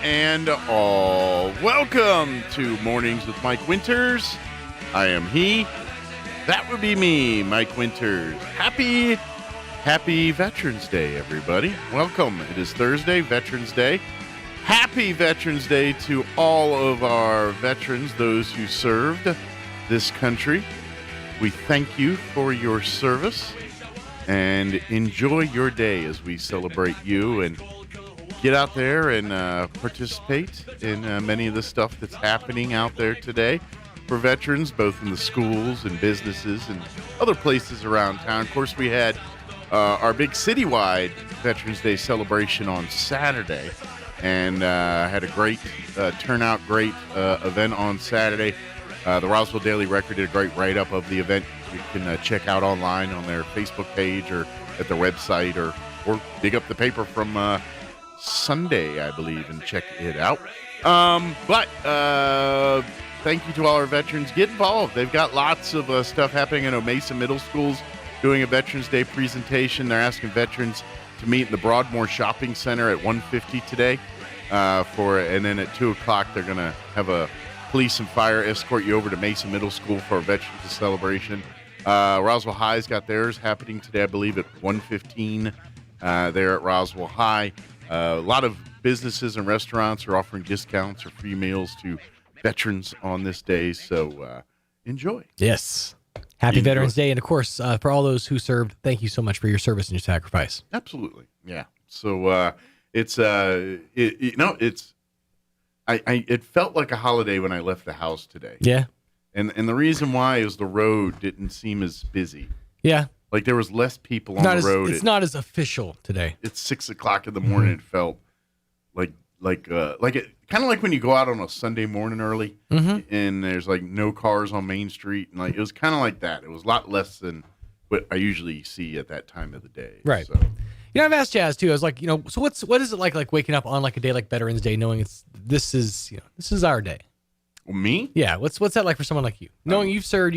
and all. Welcome to Mornings with Mike Winters. I am he. That would be me, Mike Winters. Happy Veterans Day, everybody. Welcome. It is Thursday, Veterans Day. Happy Veterans Day to all of our veterans, those who served this country. We thank you for your service and enjoy your day as we celebrate you and get out there and participate in many of the stuff that's happening out there today for veterans, both in the schools and businesses and other places around town. Of course, we had our big citywide Veterans Day celebration on Saturday and had a great turnout, great event on Saturday. The Roswell Daily Record did a great write-up of the event. You can check out online on their Facebook page or at their website or dig up the paper from Sunday, I believe, and check it out. But thank you to all our veterans. Get involved. They've got lots of stuff happening. I know Mesa Middle School's doing a Veterans Day presentation. They're asking veterans to meet in the Broadmoor Shopping Center at 1:50 today. And then at 2 o'clock, they're going to have a police and fire escort you over to Mesa Middle School for a Veterans Day celebration. Roswell High's got theirs happening today, I believe, at 1:15 there at Roswell High. A lot of businesses and restaurants are offering discounts or free meals to veterans on this day, so enjoy. Yes. Happy Veterans Day, and of course, for all those who served, thank you so much for your service and your sacrifice. Absolutely, yeah. So it felt like a holiday when I left the house today. Yeah. And the reason why is the road didn't seem as busy. Yeah. Like there was less people on the road. It's not as official today. It's 6 o'clock in the morning. It felt like it kind of like when you go out on a Sunday morning early and there's like no cars on Main Street, and like it was kind of like that. It was a lot less than what I usually see at that time of the day. Right. So. I've asked Jazz too. I was like, so what is it like waking up on like a day like Veterans Day, knowing this is our day? Well, me? Yeah. What's that like for someone like you, knowing you've served,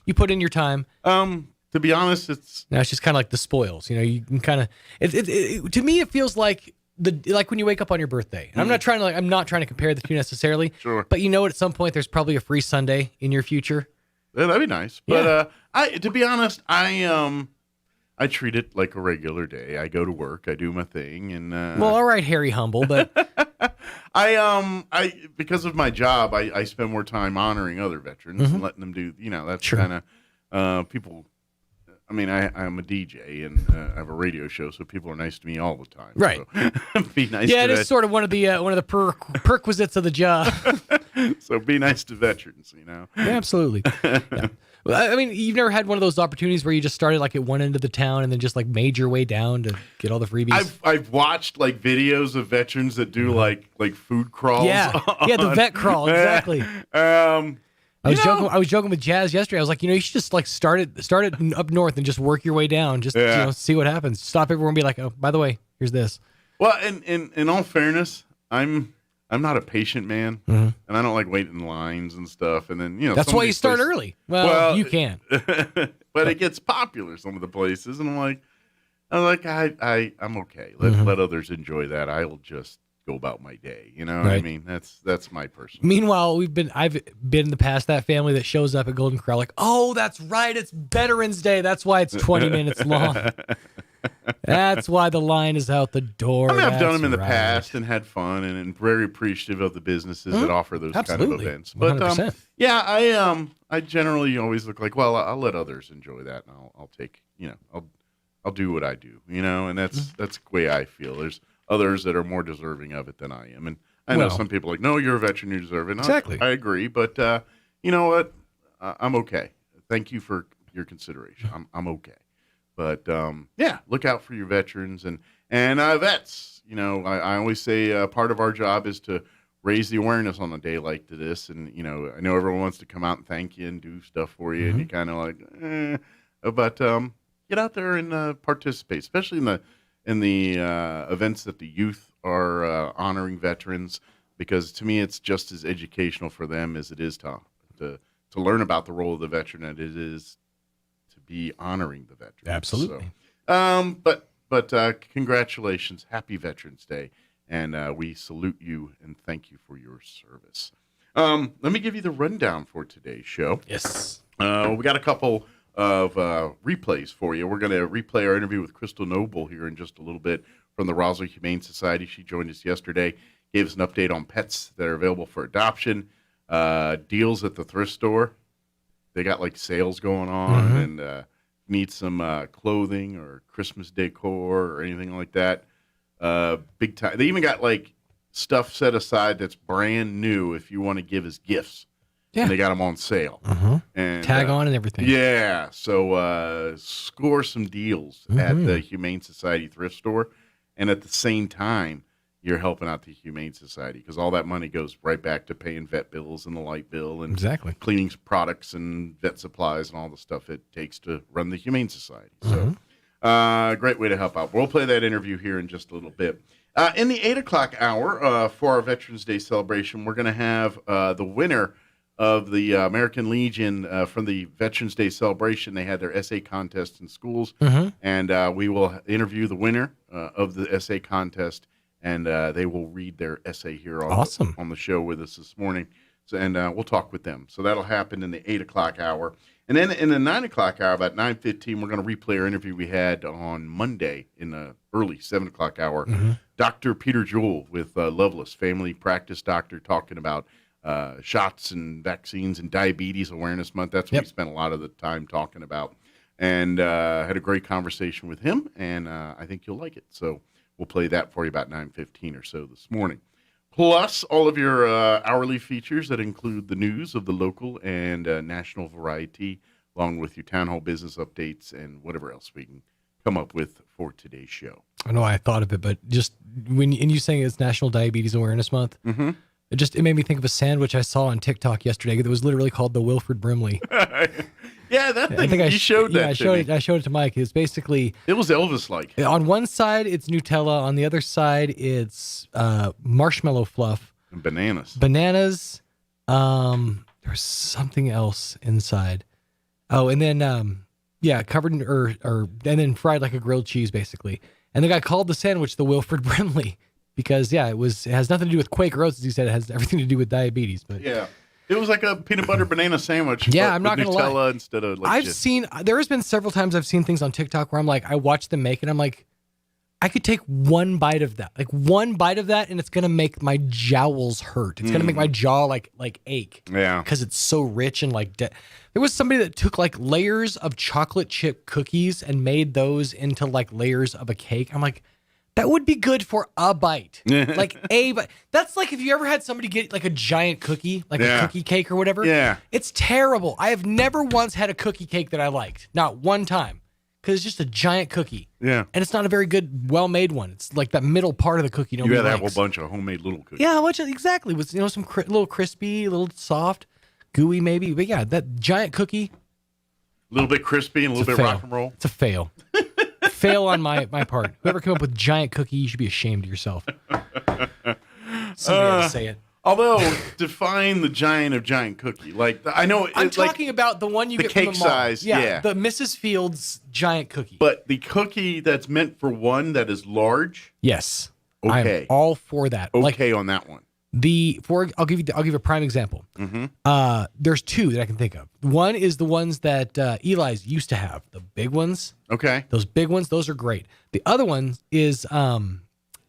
you put in your time? To be honest, it's just kind of like the spoils. You can kind of to me it feels like like when you wake up on your birthday. And I'm not trying to compare the two necessarily. Sure. But at some point there's probably a free Sunday in your future. Yeah, that'd be nice. But to be honest, I treat it like a regular day. I go to work, I do my thing, and well, all right, Harry Humble, but I because of my job, I spend more time honoring other veterans and letting them do. That's sure. kind of people. I mean, I'm a DJ and I have a radio show, so people are nice to me all the time. Right. So be nice. Yeah, it is sort of one of the perquisites of the job. So be nice to veterans, Yeah, absolutely. Yeah. Well, I mean, you've never had one of those opportunities where you just started like at one end of the town and then just like made your way down to get all the freebies? I've watched like videos of veterans that do like food crawls. Yeah, the vet crawl, exactly. I was joking with Jazz yesterday. I was like, you should just like start it up north and just work your way down. Just see what happens. Stop everyone and be like, oh, by the way, here's this. Well, in all fairness, I'm not a patient man, and I don't like waiting in lines and stuff. And then that's why you start early. Well, you can, but it gets popular some of the places, and I'm like I'm okay. Let others enjoy that. I'll just go about my day. You know what I mean? That's my personal. Meanwhile, I've been in the past that family that shows up at Golden Corral like, oh, that's right, it's Veterans Day. That's why it's 20 minutes long. That's why the line is out the door. I mean, I've done them in the past and had fun and very appreciative of the businesses that offer those kind of events. But 100%. I generally always look like, well, I'll let others enjoy that, and I'll take, I'll do what I do, and that's the way I feel. There's others that are more deserving of it than I am, and I know some people are like, no, you're a veteran, you deserve it. Exactly. I agree, but you know what? I'm okay. Thank you for your consideration. I'm okay. But look out for your veterans and vets. I always say part of our job is to raise the awareness on a day like this. And I know everyone wants to come out and thank you and do stuff for you, and you're kind of like, but get out there and participate, especially in the events that the youth are honoring veterans, because to me it's just as educational for them as it is to learn about the role of the veteran and it is to be honoring the veteran. Absolutely. So, but congratulations, happy Veterans Day, and we salute you and thank you for your service. Let me give you the rundown for today's show. Yes. We got a couple of replays for you. We're going to replay our interview with Crystal Noble here in just a little bit from the Roswell Humane Society. She joined us yesterday, gave us an update on pets that are available for adoption, deals at the thrift store. They got like sales going on, and need some clothing or Christmas decor or anything like that. Big time. They even got like stuff set aside that's brand new if you want to give as gifts. Yeah. And they got them on sale. And tag on and everything. Yeah. So score some deals at the Humane Society thrift store. And at the same time, you're helping out the Humane Society because all that money goes right back to paying vet bills and the light bill and cleaning products and vet supplies and all the stuff it takes to run the Humane Society. So great way to help out. We'll play that interview here in just a little bit. In the 8 o'clock hour for our Veterans Day celebration, we're going to have the winner of the American Legion from the Veterans Day celebration. They had their essay contest in schools, and we will interview the winner of the essay contest, and they will read their essay here on the show with us this morning. So, and we'll talk with them. So that'll happen in the 8 o'clock hour. And then in the 9 o'clock hour, about 9:15, we're going to replay our interview we had on Monday in the early 7 o'clock hour. Dr. Peter Jewell with Loveless, family practice doctor, talking about shots and vaccines and Diabetes Awareness Month. That's what we spent a lot of the time talking about. And had a great conversation with him, and I think you'll like it. So we'll play that for you about 9:15 or so this morning. Plus all of your hourly features that include the news of the local and national variety, along with your town hall business updates and whatever else we can come up with for today's show. I know I thought of it, but just when you saying it's National Diabetes Awareness Month, it made me think of a sandwich I saw on TikTok yesterday that was literally called the Wilford Brimley. Yeah, that thing. I think you showed that. I showed it to Mike. It's basically it was Elvis-like. On one side, it's Nutella. On the other side, it's marshmallow fluff and bananas. There's something else inside. Oh, and then covered in and then fried like a grilled cheese, basically. And the guy called the sandwich the Wilford Brimley. Because it has nothing to do with Quaker Oats, as he said. It has everything to do with diabetes. But yeah, it was like a peanut butter banana sandwich. Yeah, I'm not gonna Nutella lie. Instead of there has been several times I've seen things on TikTok where I'm like, I watch them make it. I'm like, I could take one bite of that, and it's gonna make my jowls hurt. It's gonna make my jaw like ache. Yeah, because it's so rich and like. There was somebody that took like layers of chocolate chip cookies and made those into like layers of a cake. I'm like. That would be good for a bite. Like a bite. That's like if you ever had somebody get like a giant cookie, like a cookie cake or whatever. Yeah. It's terrible. I have never once had a cookie cake that I liked. Not one time. Because it's just a giant cookie. Yeah. And it's not a very good, well-made one. It's like that middle part of the cookie nobody likes. You had a whole bunch of homemade little cookies. Yeah, exactly. With some little crispy, a little soft, gooey maybe. But yeah, that giant cookie. A little bit crispy and a little bit rock and roll. It's a fail. Fail on my part. Whoever came up with giant cookie, you should be ashamed of yourself. Somebody had to say it. Although, define the giant of giant cookie. Like I know I'm talking about the one you get cake from the mall. Size. Yeah, the Mrs. Fields giant cookie. But the cookie that's meant for one that is large. Yes. Okay. I'm all for that. Okay, on that one. I'll give you a prime example. There's two that I can think of. One is the ones that Eli's used to have, the big ones. Okay, those big ones, those are great. The other one is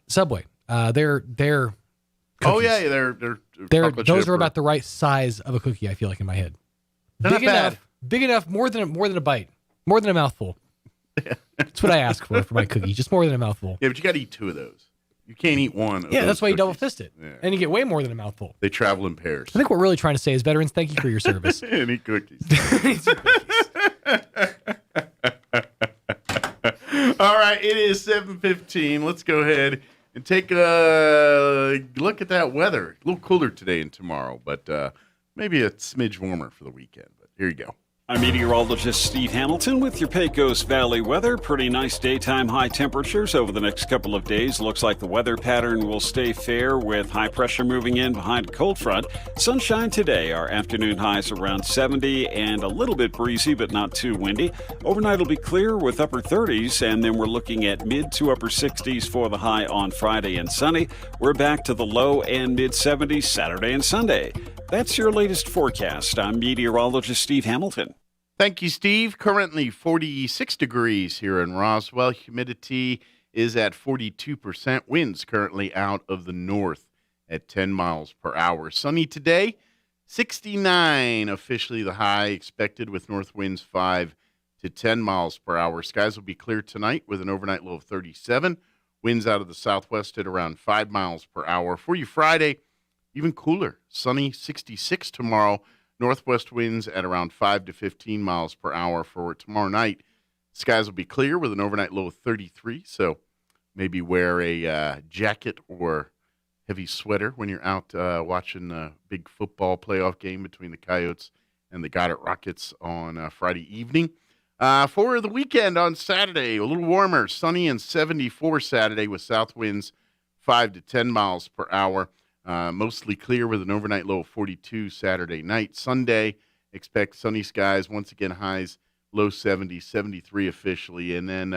Subway. They're cookies. Oh yeah, they're those are about the right size of a cookie. I feel like in my head, big enough, more than a bite, more than a mouthful. That's what I ask for my cookie, just more than a mouthful. Yeah, but you got to eat two of those. You can't eat one. Yeah, that's why you double fist it. Yeah. And you get way more than a mouthful. They travel in pairs. I think what we're really trying to say is, veterans, thank you for your service. And eat cookies. All right, it is 7:15. Let's go ahead and take a look at that weather. A little cooler today and tomorrow, but maybe a smidge warmer for the weekend. But here you go. I'm meteorologist Steve Hamilton with your Pecos Valley weather. Pretty nice daytime high temperatures over the next couple of days. Looks like the weather pattern will stay fair with high pressure moving in behind a cold front. Sunshine today. Our afternoon highs around 70 and a little bit breezy, but not too windy. Overnight will be clear with upper 30s, and then we're looking at mid to upper 60s for the high on Friday and sunny. We're back to the low and mid 70s Saturday and Sunday. That's your latest forecast. I'm meteorologist Steve Hamilton. Thank you, Steve. Currently 46 degrees here in Roswell. Humidity is at 42%. Winds currently out of the north at 10 miles per hour. Sunny today, 69 officially the high expected with north winds 5 to 10 miles per hour. Skies will be clear tonight with an overnight low of 37. Winds out of the southwest at around 5 miles per hour. For you Friday, even cooler, sunny 66 tomorrow. Northwest winds at around 5 to 15 miles per hour for tomorrow night. Skies will be clear with an overnight low of 33, so maybe wear a jacket or heavy sweater when you're out watching the big football playoff game between the Coyotes and the Goddard Rockets on Friday evening. For the weekend on Saturday, a little warmer, sunny and 74 Saturday with south winds 5 to 10 miles per hour. Mostly clear with an overnight low of 42 Saturday night. Sunday, expect sunny skies. Once again, highs low 70s, 73 officially. And then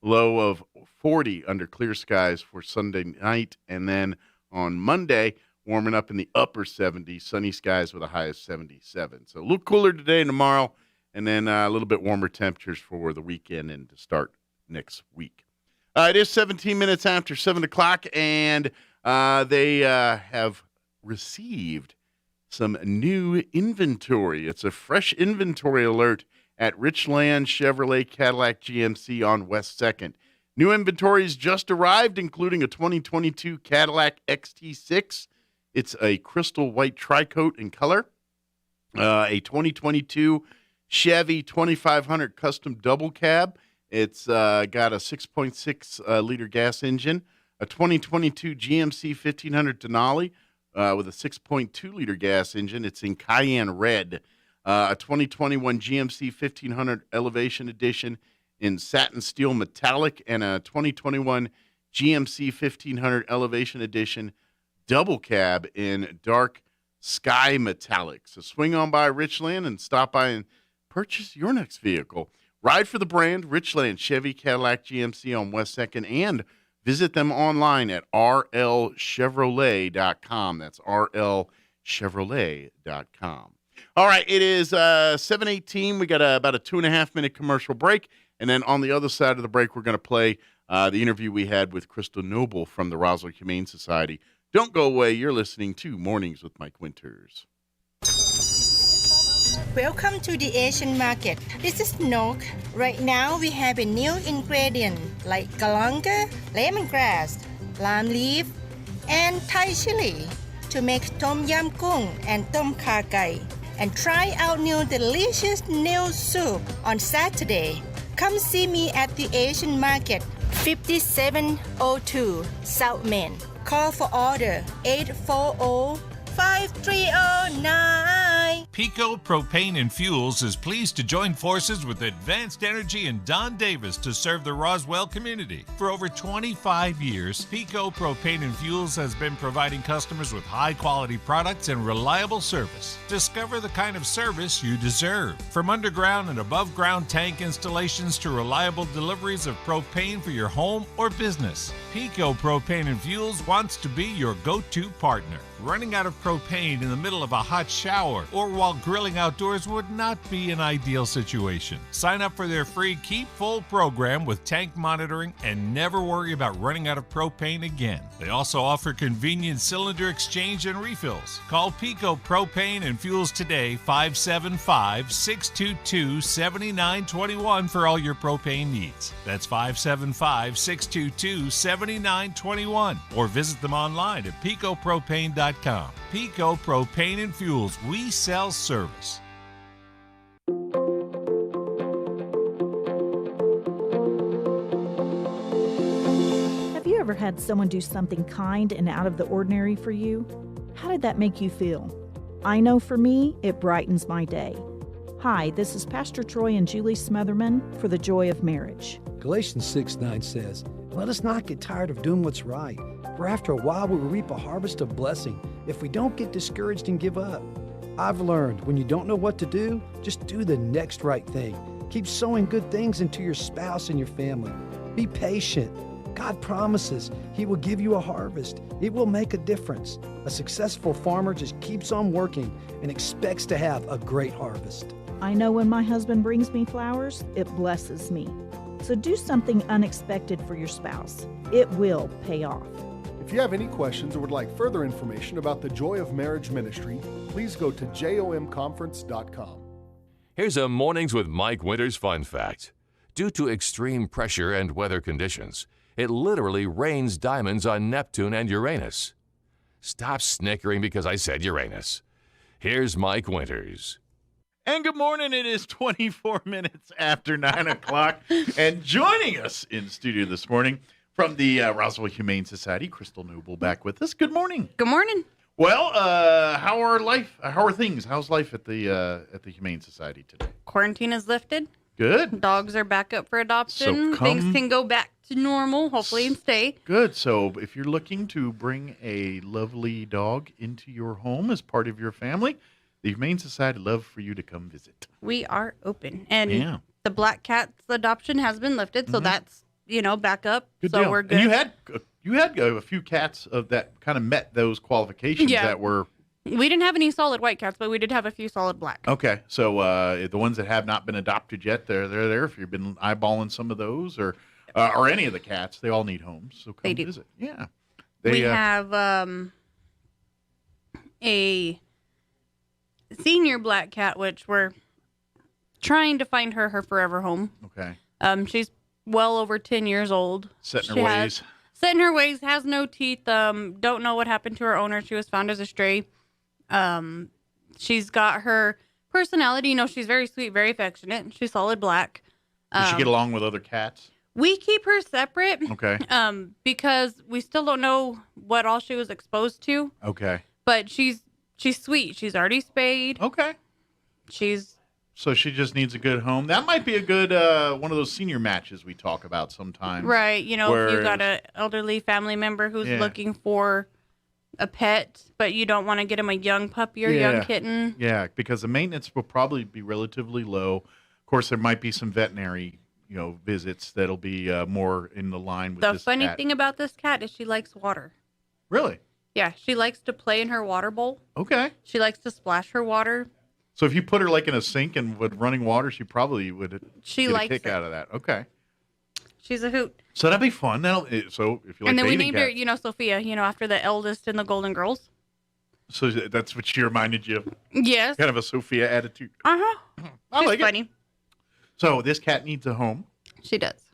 low of 40 under clear skies for Sunday night. And then on Monday, warming up in the upper 70s, sunny skies with a high of 77. So a little cooler today and tomorrow. And then a little bit warmer temperatures for the weekend and to start next week. It is 17 minutes after 7 o'clock, and they have received some new inventory. It's a fresh inventory alert at Richland Chevrolet Cadillac GMC on West 2nd. New inventories just arrived, including a 2022 Cadillac XT6. It's a crystal white tri-coat in color. A 2022 Chevy 2500 custom double cab. It's got a 6.6 liter gas engine. A 2022 GMC 1500 Denali with a 6.2 liter gas engine. It's in cayenne red. A 2021 GMC 1500 Elevation Edition in satin steel metallic, and a 2021 GMC 1500 Elevation Edition double cab in dark sky metallic. So swing on by Richland and stop by and purchase your next vehicle. Ride for the brand, Richland Chevy Cadillac GMC on West 2nd, and visit them online at rlchevrolet.com. That's rlchevrolet.com. All right, it is 7:18. We got about a 2.5-minute commercial break, and then on the other side of the break, we're going to play the interview we had with Crystal Noble from the Roswell Humane Society. Don't go away. You're listening to Mornings with Mike Winters. Welcome to the Asian market. This is Nok. Right now we have a new ingredient like galanga, lemongrass, lime leaf, and Thai chili to make tom yam gung and tom kha gai. And try out new delicious new soup on Saturday. Come see me at the Asian market, 5702 South Main. Call for order 840-5309. Pico Propane and Fuels is pleased to join forces with Advanced Energy and Don Davis to serve the Roswell community. For over 25 years, Pico Propane and Fuels has been providing customers with high-quality products and reliable service. Discover the kind of service you deserve. From underground and above-ground tank installations to reliable deliveries of propane for your home or business, Pico Propane and Fuels wants to be your go-to partner. Running out of propane in the middle of a hot shower or while grilling outdoors would not be an ideal situation. Sign up for their free Keep Full program with tank monitoring and never worry about running out of propane again. They also offer convenient cylinder exchange and refills. Call Pico Propane and Fuels today, 575-622-7921 for all your propane needs. That's 575-622-7921, or visit them online at picopropane.com. Pico Propane and Fuels. We sell service. Have you ever had someone do something kind and out of the ordinary for you? How did that make you feel? I know for me, it brightens my day. Hi, this is Pastor Troy and Julie Smotherman for The Joy of Marriage. Galatians 6:9 says, "Let us not get tired of doing what's right, for after a while we will reap a harvest of blessing if we don't get discouraged and give up." I've learned when you don't know what to do, just do the next right thing. Keep sowing good things into your spouse and your family. Be patient. God promises He will give you a harvest. It will make a difference. A successful farmer just keeps on working and expects to have a great harvest. I know when my husband brings me flowers, it blesses me. So do something unexpected for your spouse. It will pay off. If you have any questions or would like further information about the Joy of Marriage Ministry, please go to jomconference.com. Here's a Mornings with Mike Winters fun fact. Due to extreme pressure and weather conditions, it literally rains diamonds on Neptune and Uranus. Stop snickering because I said Uranus. Here's Mike Winters. And good morning. It is 24 minutes after 9 o'clock. And joining us in studio this morning from the Roswell Humane Society, Crystal Noble back with us. Good morning. Good morning. Well, how are things? How's life at the Humane Society today? Quarantine is lifted. Good. Dogs are back up for adoption. So Things can go back to normal, hopefully, and stay. Good. So if you're looking to bring a lovely dog into your home as part of your family, the Humane Society would love for you to come visit. We are open. And the black cat's adoption has been lifted, so that's, back up. Good so deal. we're good. And you had a few cats that kind of met those qualifications that were... We didn't have any solid white cats, but we did have a few solid black. Okay, so the ones that have not been adopted yet, they're there. If you've been eyeballing some of those or any of the cats, they all need homes. So come visit. Yeah, we have a senior black cat, which we're trying to find her forever home. Okay. She's well over 10 years old. Set in her ways, has no teeth. Don't know what happened to her owner. She was found as a stray. She's got her personality. She's very sweet, very affectionate. She's solid black. Does she get along with other cats? We keep her separate. Okay. Because we still don't know what all she was exposed to. Okay. But she's sweet. She's already spayed. Okay. So she just needs a good home. That might be a good one of those senior matches we talk about sometimes. Right. If you've got an elderly family member who's looking for a pet, but you don't want to get him a young puppy or young kitten. Yeah, because the maintenance will probably be relatively low. Of course, there might be some veterinary, visits that'll be more in the line with this cat. The funny thing about this cat is she likes water. Really? Yeah, she likes to play in her water bowl. Okay. She likes to splash her water. So if you put her like in a sink and with running water, she probably would get a kick out of that. Okay. She's a hoot. So that'd be fun. So if you like and then we bathing named her, Sophia, after the eldest in the Golden Girls. So that's what she reminded you of? Yes. Kind of a Sophia attitude. Uh-huh. I like funny. It. So this cat needs a home. She does.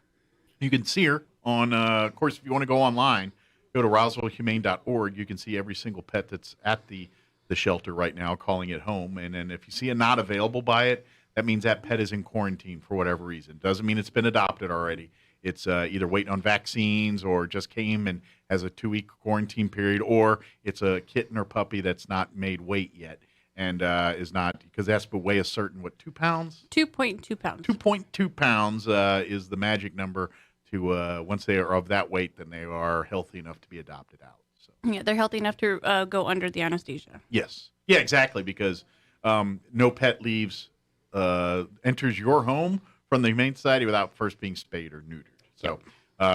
You can see her on, of course, if you want to go online, go to roswellhumane.org. You can see every single pet that's at the shelter right now, calling it home. And then if you see a not available by it, that means that pet is in quarantine for whatever reason. Doesn't mean it's been adopted already. It's either waiting on vaccines or just came and has a 2-week quarantine period, or it's a kitten or puppy that's not made weight yet and is not, because that's to weigh a certain, 2 pounds? 2.2 pounds. 2.2 pounds is the magic number to, once they are of that weight, then they are healthy enough to be adopted out. So. Yeah, they're healthy enough to go under the anesthesia. Yes. Yeah, exactly, because no pet enters your home from the Humane Society without first being spayed or neutered. So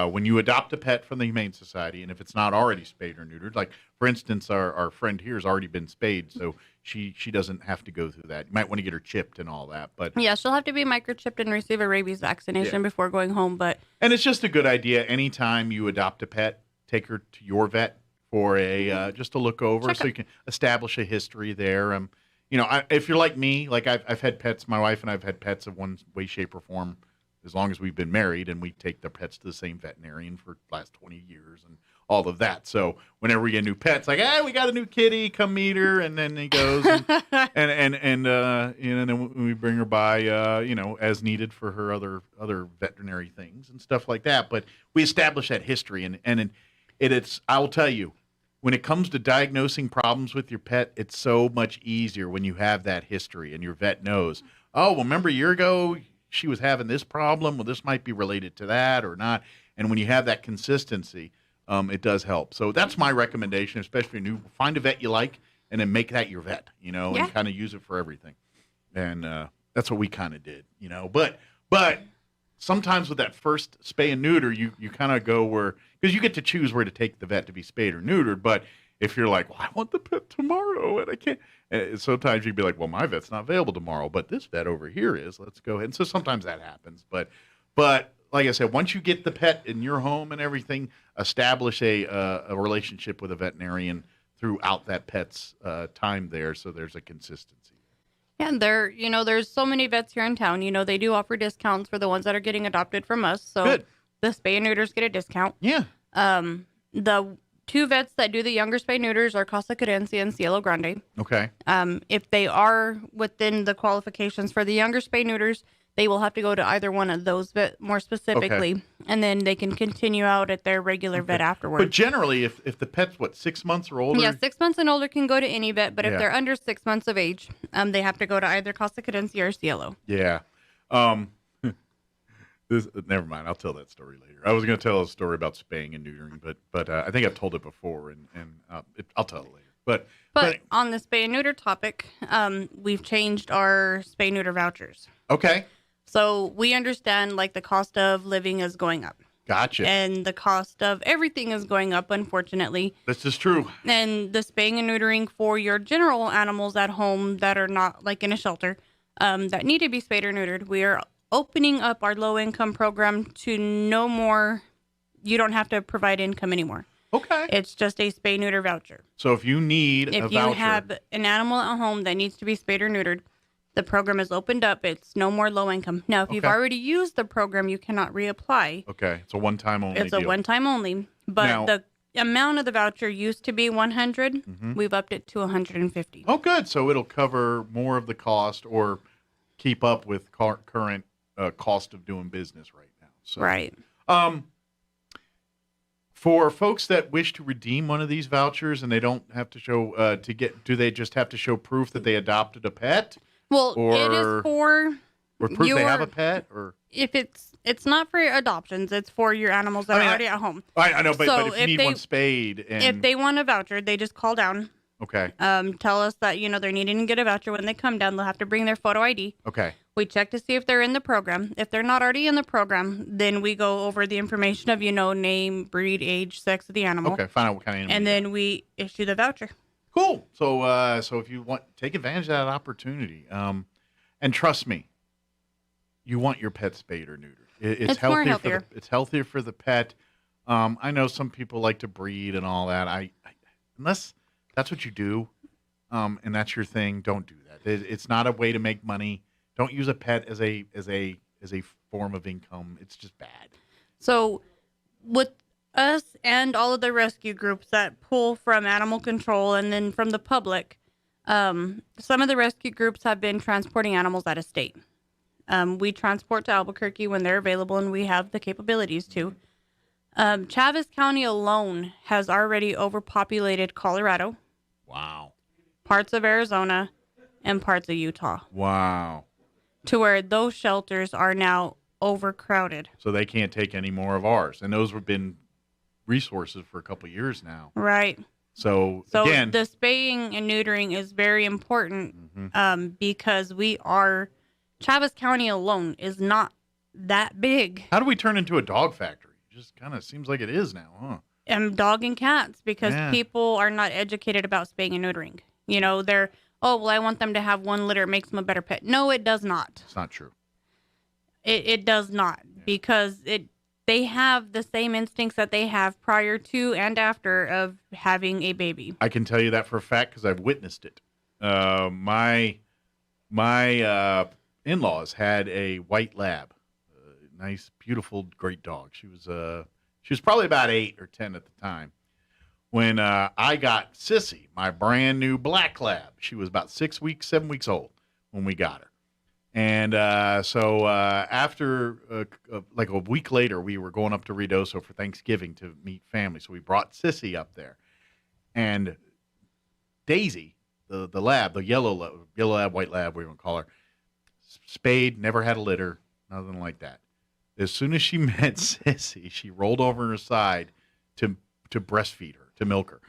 when you adopt a pet from the Humane Society, and if it's not already spayed or neutered, like, for instance, our friend here has already been spayed, so she doesn't have to go through that. You might want to get her chipped and all that. But yeah, she'll have to be microchipped and receive a rabies vaccination before going home. And it's just a good idea. Anytime you adopt a pet, take her to your vet for a just to look over so you can establish a history there. If you're like me, like I've had pets, my wife and I've had pets of one way, shape, or form as long as we've been married, and we take the pets to the same veterinarian for the last 20 years and all of that. So whenever we get new pets, like, hey, we got a new kitty, come meet her, and then he goes and then we bring her by, as needed for her other veterinary things and stuff like that. But we establish that history, and it's I will tell you, when it comes to diagnosing problems with your pet, it's so much easier when you have that history and your vet knows, oh, well, remember a year ago she was having this problem. Well, this might be related to that or not. And when you have that consistency, it does help. So that's my recommendation, especially new. Find a vet you like and then make that your vet, and kind of use it for everything. And that's what we kind of did, But sometimes with that first spay and neuter, you kind of go where, because you get to choose where to take the vet to be spayed or neutered. But if you're like, well, I want the pet tomorrow and I can't, and sometimes you'd be like, well, my vet's not available tomorrow, but this vet over here is. Let's go ahead. And so sometimes that happens. But like I said, once you get the pet in your home and everything, establish a relationship with a veterinarian throughout that pet's time there, so there's a consistency. Yeah, and there's so many vets here in town. They do offer discounts for the ones that are getting adopted from us. So Good. The spay and neuters get a discount. Yeah. The 2 vets that do the younger spay neuters are Casa Cadencia and Cielo Grande. Okay. If they are within the qualifications for the younger spay neuters, they will have to go to either one of those vet more specifically, and then they can continue out at their regular vet afterwards. But generally, if the pet's 6 months or older? Yeah, 6 months and older can go to any vet, but if they're under 6 months of age, they have to go to either Casa Cadencia or Cielo. Yeah. Never mind. I'll tell that story later. I was going to tell a story about spaying and neutering, but I think I've told it before, and I'll tell it later. But on the spay and neuter topic, we've changed our spay neuter vouchers. Okay. So we understand the cost of living is going up. Gotcha. And the cost of everything is going up, unfortunately. This is true. And the spaying and neutering for your general animals at home that are not in a shelter, that need to be spayed or neutered, we are opening up our low income program to no more. You don't have to provide income anymore. Okay. It's just a spay neuter voucher. So if you need a voucher. If you have an animal at home that needs to be spayed or neutered, the program is opened up. It's no more low income. Now, if you've already used the program, you cannot reapply. Okay. It's a one-time only It's deal. a one-time only. But now, the amount of the voucher used to be $100. We've upped it to $150. Oh, good. So it'll cover more of the cost or keep up with current cost of doing business right now. So, right. For folks that wish to redeem one of these vouchers and they don't have to show do they just have to show proof that they adopted a pet? Well, it is for or proof they have a pet, or if it's not for adoptions, it's for your animals that are already at home. I know, but if you need one spayed, and if they want a voucher, they just call down. Okay. Tell us that they're needing to get a voucher. When they come down, they'll have to bring their photo ID. Okay. We check to see if they're in the program. If they're not already in the program, then we go over the information of name, breed, age, sex of the animal. Okay. Find out what kind of animal. And then we issue the voucher. Cool. So if you want, take advantage of that opportunity. And trust me, you want your pet spayed or neutered. It's healthier. It's healthier for the pet. I know some people like to breed and all that. I unless that's what you do, and that's your thing, don't do that. It's not a way to make money. Don't use a pet as a form of income. It's just bad. So, with us and all of the rescue groups that pull from animal control and then from the public, some of the rescue groups have been transporting animals out of state. We transport to Albuquerque when they're available, and we have the capabilities to. Chaves County alone has already overpopulated Colorado. Wow. Parts of Arizona and parts of Utah. Wow. To where those shelters are now overcrowded. So they can't take any more of ours. And those have been resources for a couple of years now. Right. So again, the spaying and neutering is very important because Chaves County alone is not that big. How do we turn into a dog factory? It just kind of seems like it is now, huh? And dog and cats, because people are not educated about spaying and neutering. They're, I want them to have one litter. It makes them a better pet. No, it does not. It's not true. It does not, because they have the same instincts that they have prior to and after of having a baby. I can tell you that for a fact because I've witnessed it. My in-laws had a white lab, nice, beautiful, great dog. She was probably about 8 or 10 at the time when I got Sissy, my brand new black lab. She was about 7 weeks old when we got her. And so after like a week later, we were going up to Ruidoso for Thanksgiving to meet family. So we brought Sissy up there. And Daisy, the lab, the yellow lab, white lab, we want to call her, spayed, never had a litter, nothing like that. As soon as she met Sissy, she rolled over on her side to breastfeed her, to milk her.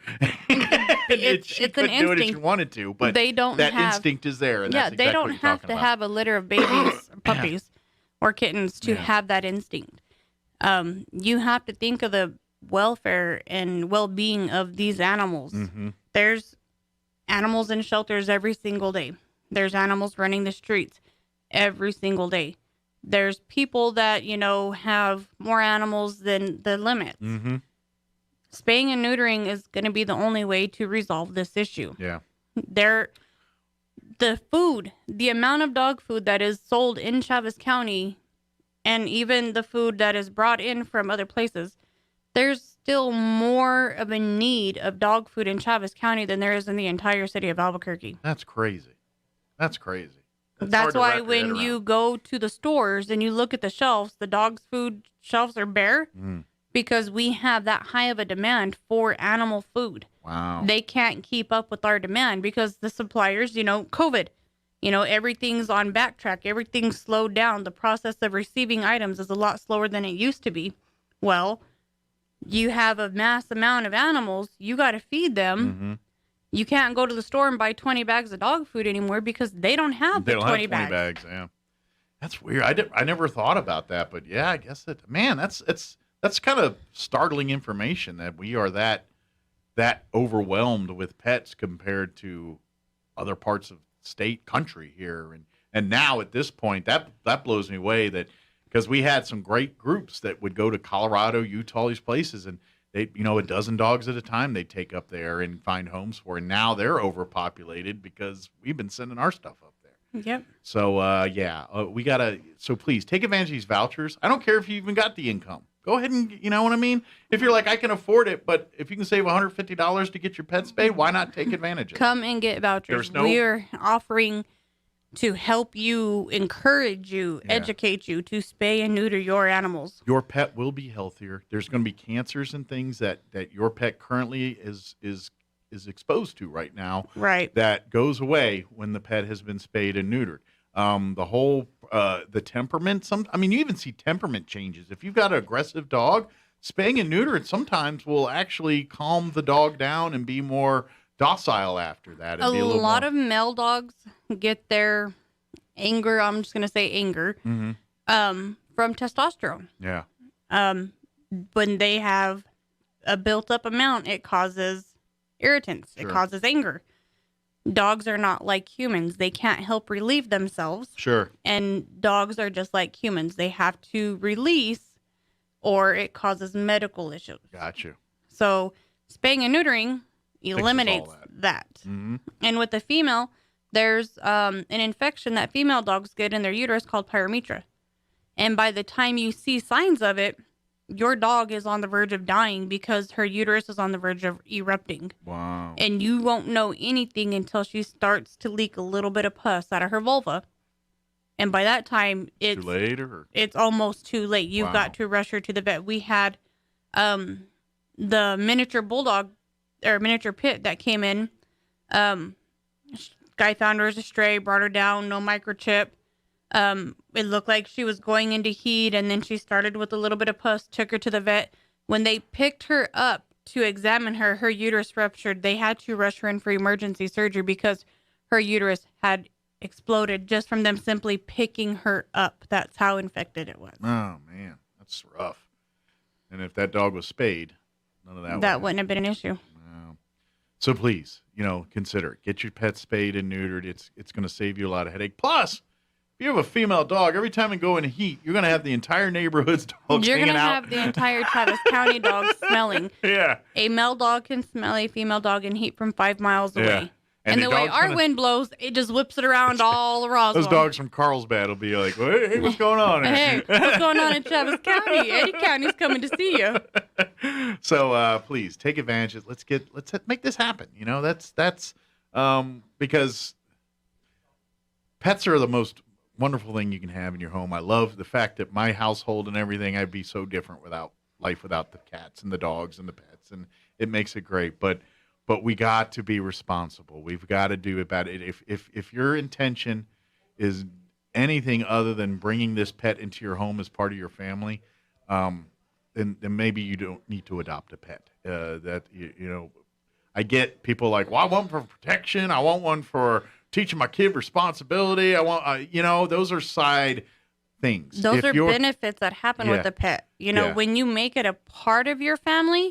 She couldn't do it if she wanted to, but they don't that have, instinct is there. And yeah, that's exactly they don't what you're have to have a litter of babies, or puppies, or kittens to have that instinct. You have to think of the welfare and well-being of these animals. Mm-hmm. There's animals in shelters every single day. There's animals running the streets every single day. There's people that, have more animals than the limits. Mm-hmm. Spaying and neutering is going to be the only way to resolve this issue. Yeah. The food, the amount of dog food that is sold in Chaves County, and even the food that is brought in from other places, there's still more of a need of dog food in Chaves County than there is in the entire city of Albuquerque. That's crazy. That's crazy. That's why when you go to the stores and you look at the shelves, the dog's food shelves are bare because we have that high of a demand for animal food. Wow. They can't keep up with our demand because the suppliers, COVID, everything's on backtrack. Everything's slowed down. The process of receiving items is a lot slower than it used to be. Well, you have a mass amount of animals. You got to feed them. Mm-hmm. You can't go to the store and buy 20 bags of dog food anymore because they don't have the 20 bags. Yeah. That's weird. I never thought about that, but yeah, I guess that's kind of startling information that we are that overwhelmed with pets compared to other parts of state country here. And now at this point, that blows me away because we had some great groups that would go to Colorado, Utah, these places, and they, a dozen dogs at a time they take up there and find homes for. And now they're overpopulated because we've been sending our stuff up there. Yep. So, we got to, so please take advantage of these vouchers. I don't care if you even got the income. Go ahead and, you know what I mean? If you're like, I can afford it, but if you can save $150 to get your pet spayed, why not take advantage of it? Come and get vouchers. We're offering to help you, encourage you, educate you to spay and neuter your animals. Your pet will be healthier. There's going to be cancers and things that your pet currently is exposed to right now. Right. That goes away when the pet has been spayed and neutered. The whole the temperament. You even see temperament changes. If you've got an aggressive dog, spaying and neutering sometimes will actually calm the dog down and be more docile after that. A lot of male dogs get their anger, I'm just going to say anger, from testosterone. Yeah. When they have a built up amount, it causes irritants. Sure. It causes anger. Dogs are not like humans. They can't help relieve themselves. Sure. And dogs are just like humans. They have to release or it causes medical issues. Got you. So spaying and neutering eliminates that. Mm-hmm. And with the female, there's an infection that female dogs get in their uterus called pyrometra. And by the time you see signs of it, your dog is on the verge of dying because her uterus is on the verge of erupting. Wow. And you won't know anything until she starts to leak a little bit of pus out of her vulva. And by that time, it's too late, or? It's almost too late. You've got to rush her to the vet. We had the miniature bulldog or miniature pit that came in. Guy found her as a stray, brought her down, no microchip. It looked like she was going into heat, and then she started with a little bit of pus, took her to the vet. When they picked her up to examine her, her uterus ruptured. They had to rush her in for emergency surgery because her uterus had exploded just from them simply picking her up. That's how infected it was. Oh, man. That's rough. And if that dog was spayed, none of that wouldn't have been an issue. No. So please, consider it. Get your pet spayed and neutered. It's going to save you a lot of headache. Plus, if you have a female dog, every time you go in heat, you're going to have the entire neighborhood's dogs You're hanging out. You're going to have the entire Travis County dogs smelling. Yeah. A male dog can smell a female dog in heat from 5 miles away. Yeah. And the way our wind blows, it just whips it around all Roswell. Those dogs from Carlsbad will be like, hey, what's going on? Hey, what's going on in Travis County? Eddie County's coming to see you. So please take advantage. Let's make this happen. That's because pets are the most wonderful thing you can have in your home. I love the fact that my household and everything, I'd be so different without the cats and the dogs and the pets, and it makes it great. But we got to be responsible. We've got to do about it. If your intention is anything other than bringing this pet into your home as part of your family, then maybe you don't need to adopt a pet. I get people like, well, I want one for protection. I want one for teaching my kid responsibility. I want, those are side things. Those are benefits that happen with a pet. When you make it a part of your family,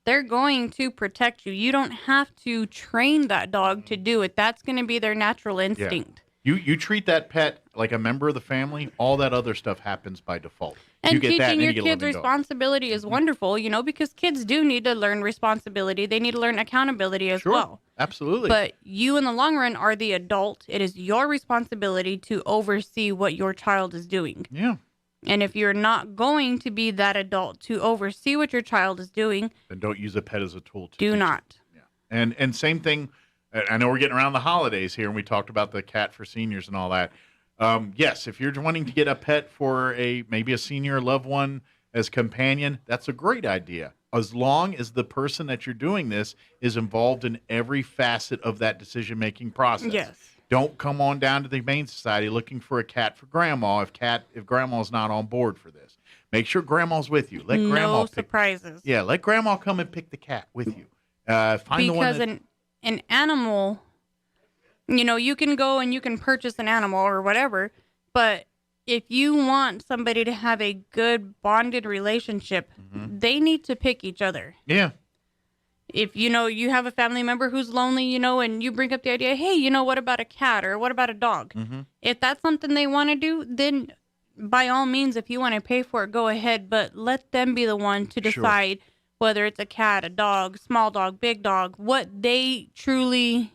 they're going to protect you. You don't have to train that dog to do it. That's going to be their natural instinct. You treat that pet like a member of the family. All that other stuff happens by default. And you get teaching that, and your you kids responsibility is wonderful, because kids do need to learn responsibility. They need to learn accountability as well. Absolutely. But you, in the long run, are the adult. It is your responsibility to oversee what your child is doing. Yeah. And if you're not going to be that adult to oversee what your child is doing, then don't use a pet as a tool to do not. Yeah. And same thing. I know we're getting around the holidays here, and we talked about the cat for seniors and all that. Yes, if you're wanting to get a pet for maybe a senior loved one as companion, that's a great idea. As long as the person that you're doing this is involved in every facet of that decision-making process. Yes. Don't come on down to the Humane Society looking for a cat for grandma if grandma's not on board for this. Make sure grandma's with you. Let grandma pick. Surprises. Yeah, let grandma come and pick the cat with you. Find the one that, an animal, you can go and you can purchase an animal or whatever, but if you want somebody to have a good bonded relationship, they need to pick each other. Yeah. If, you have a family member who's lonely, and you bring up the idea, hey, what about a cat or what about a dog? If that's something they want to do, then by all means, if you want to pay for it, go ahead, but let them be the one to decide whether it's a cat, a dog, small dog, big dog, what they truly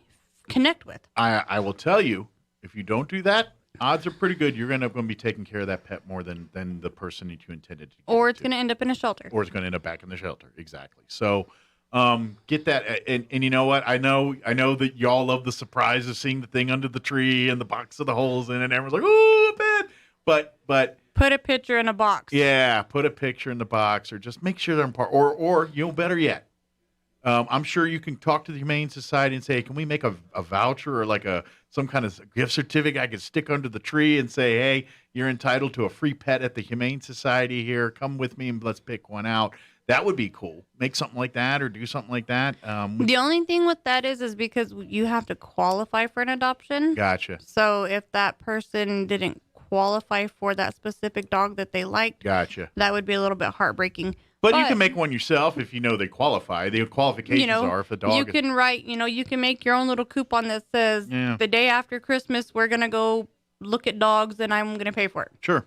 connect with. I will tell you, if you don't do that, odds are pretty good you're going to be taking care of that pet more than the person that you intended to. Or it's going to end up in a shelter. Or it's going to end up back in the shelter. Exactly. So get that. And you know what? I know that y'all love the surprise of seeing the thing under the tree and the box of the holes in it, and everyone's like, ooh, a pet. But put a picture in a box. Yeah, put a picture in the box, or just make sure they're in part. Or better yet, I'm sure you can talk to the Humane Society and say, hey, can we make a voucher or like some kind of gift certificate I could stick under the tree and say, hey, you're entitled to a free pet at the Humane Society here. Come with me and let's pick one out. That would be cool. Make something like that or do something like that. The only thing with that is because you have to qualify for an adoption. Gotcha. So if that person didn't qualify for that specific dog that they liked, gotcha, that would be a little bit heartbreaking. But you can make one yourself if you know they qualify. The qualifications are if the dog. You can write, you can make your own little coupon that says the day after Christmas we're gonna go look at dogs and I'm gonna pay for it. Sure.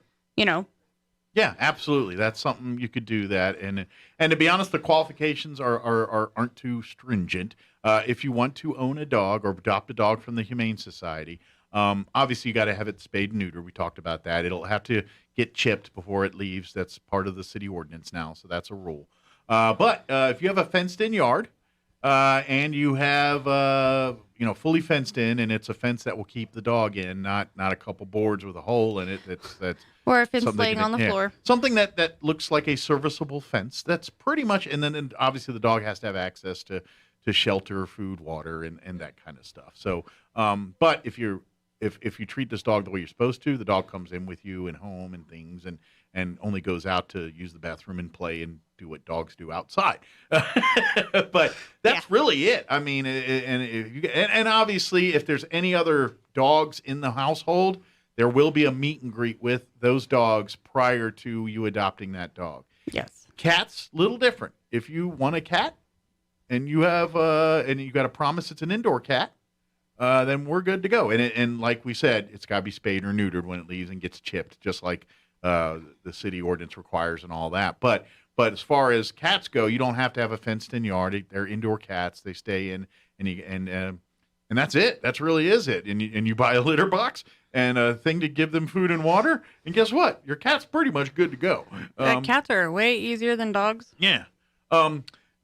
Yeah, absolutely. That's something you could do that, and to be honest, the qualifications aren't too stringent. If you want to own a dog or adopt a dog from the Humane Society, obviously you got to have it spayed and neutered. We talked about that. It'll have to get chipped before it leaves. That's part of the city ordinance now, so that's a rule. But if you have a fenced-in yard and you have fully fenced in, and it's a fence that will keep the dog in, not a couple boards with a hole in it. That's or a fence laying on the floor. Something that looks like a serviceable fence. That's pretty much, and then obviously the dog has to have access to shelter, food, water, and that kind of stuff. So, but if you treat this dog the way you're supposed to, the dog comes in with you and home and things, and only goes out to use the bathroom and play and do what dogs do outside. But that's really it. I mean, and obviously, if there's any other dogs in the household, there will be a meet and greet with those dogs prior to you adopting that dog. Yes. Cats, little different. If you want a cat and you have and you got to promise it's an indoor cat, then we're good to go. And like we said, it's got to be spayed or neutered when it leaves and gets chipped, just like the city ordinance requires and all that. But as far as cats go, you don't have to have a fenced-in yard. They're indoor cats. They stay in, and that's it. That's really is it. And you buy a litter box and a thing to give them food and water, and guess what? Your cat's pretty much good to go. Cats are way easier than dogs. Yeah.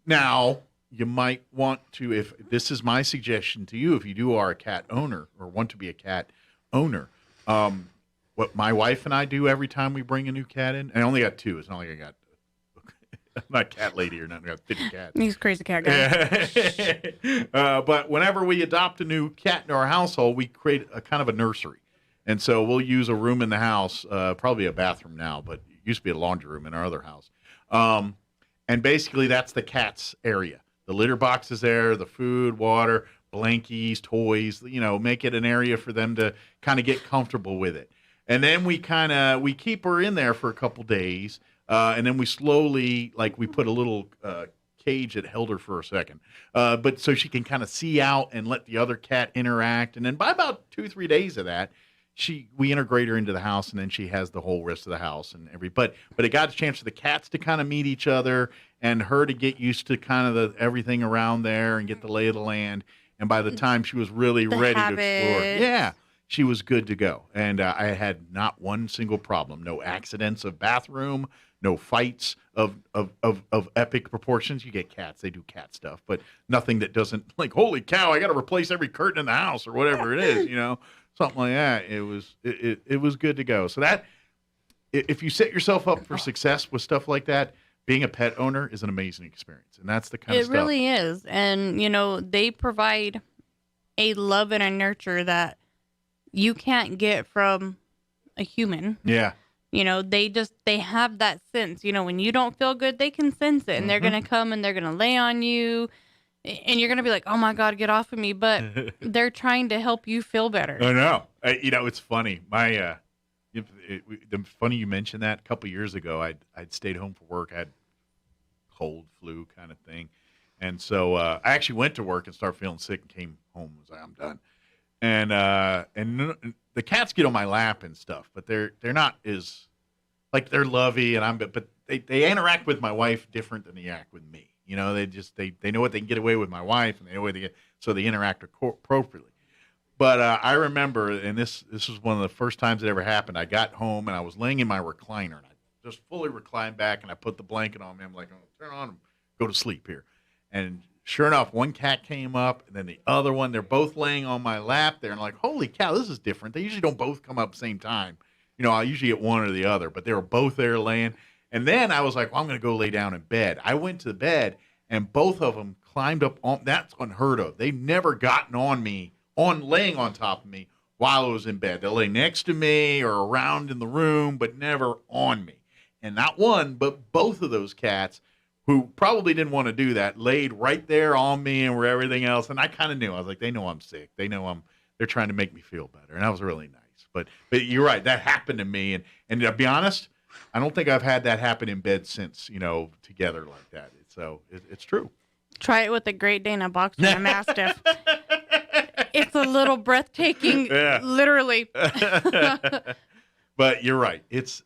Now, you might want to, if this is my suggestion to you, if you are a cat owner or want to be a cat owner, what my wife and I do every time we bring a new cat in, and I only got two. It's not like I'm not a cat lady or nothing. I got 50 cats. He's crazy cat guy. But whenever we adopt a new cat in our household, we create a kind of a nursery. And so we'll use a room in the house, probably a bathroom now, but it used to be a laundry room in our other house. And basically that's the cat's area. The litter box is there, the food, water, blankies, toys, make it an area for them to kind of get comfortable with it. And then we keep her in there for a couple days. And then we slowly, we put a little cage that held her for a second. But so she can kind of see out and let the other cat interact. And then by about 2-3 days of that, we integrate her into the house, and then she has the whole rest of the house and but it got a chance for the cats to kind of meet each other and her to get used to kind of everything around there and get the lay of the land. And by the time she was really ready to explore, she was good to go. And I had not one single problem, no accidents of bathroom, no fights of epic proportions. You get cats, they do cat stuff, but nothing that doesn't holy cow, I got to replace every curtain in the house or whatever it is, something like that. It was good to go. So that if you set yourself up for success with stuff like that, being a pet owner is an amazing experience. And that's the kind of stuff. It really is. And, they provide a love and a nurture that you can't get from a human. Yeah. They have that sense, when you don't feel good, they can sense it, and they're going to come and they're going to lay on you, and you're going to be like, oh my God, get off of me. But they're trying to help you feel better. I know. It's funny. Funny you mentioned that. A couple years ago, I'd stayed home for work. I had cold, flu kind of thing. And so I actually went to work and started feeling sick and came home and was like, I'm done. And the cats get on my lap and stuff, but they're not as they're lovey but they interact with my wife different than they act with me. They know what they can get away with my wife, and they know what so they interact appropriately. But I remember, and this was one of the first times it ever happened. I got home and I was laying in my recliner, and I just fully reclined back, and I put the blanket on me. I'm like, oh, turn on and go to sleep here. And sure enough, one cat came up, and then the other one, they're both laying on my lap there. And I'm like, holy cow, this is different. They usually don't both come up at the same time. I usually get one or the other, but they were both there laying. And then I was like, well, I'm going to go lay down in bed. I went to the bed, and both of them climbed up on. That's unheard of. They've never gotten on me, laying on top of me while I was in bed. They'll lay next to me or around in the room, but never on me. And not one, but both of those cats, who probably didn't want to do that, laid right there on me and where everything else. And I kind of knew. I was like, they know I'm sick. They know they're trying to make me feel better. And that was really nice. But you're right. That happened to me. And to be honest, I don't think I've had that happen in bed since, together like that. So it's true. Try it with a Great Dane Boxer and a Mastiff. It's a little breathtaking, literally. But you're right. It's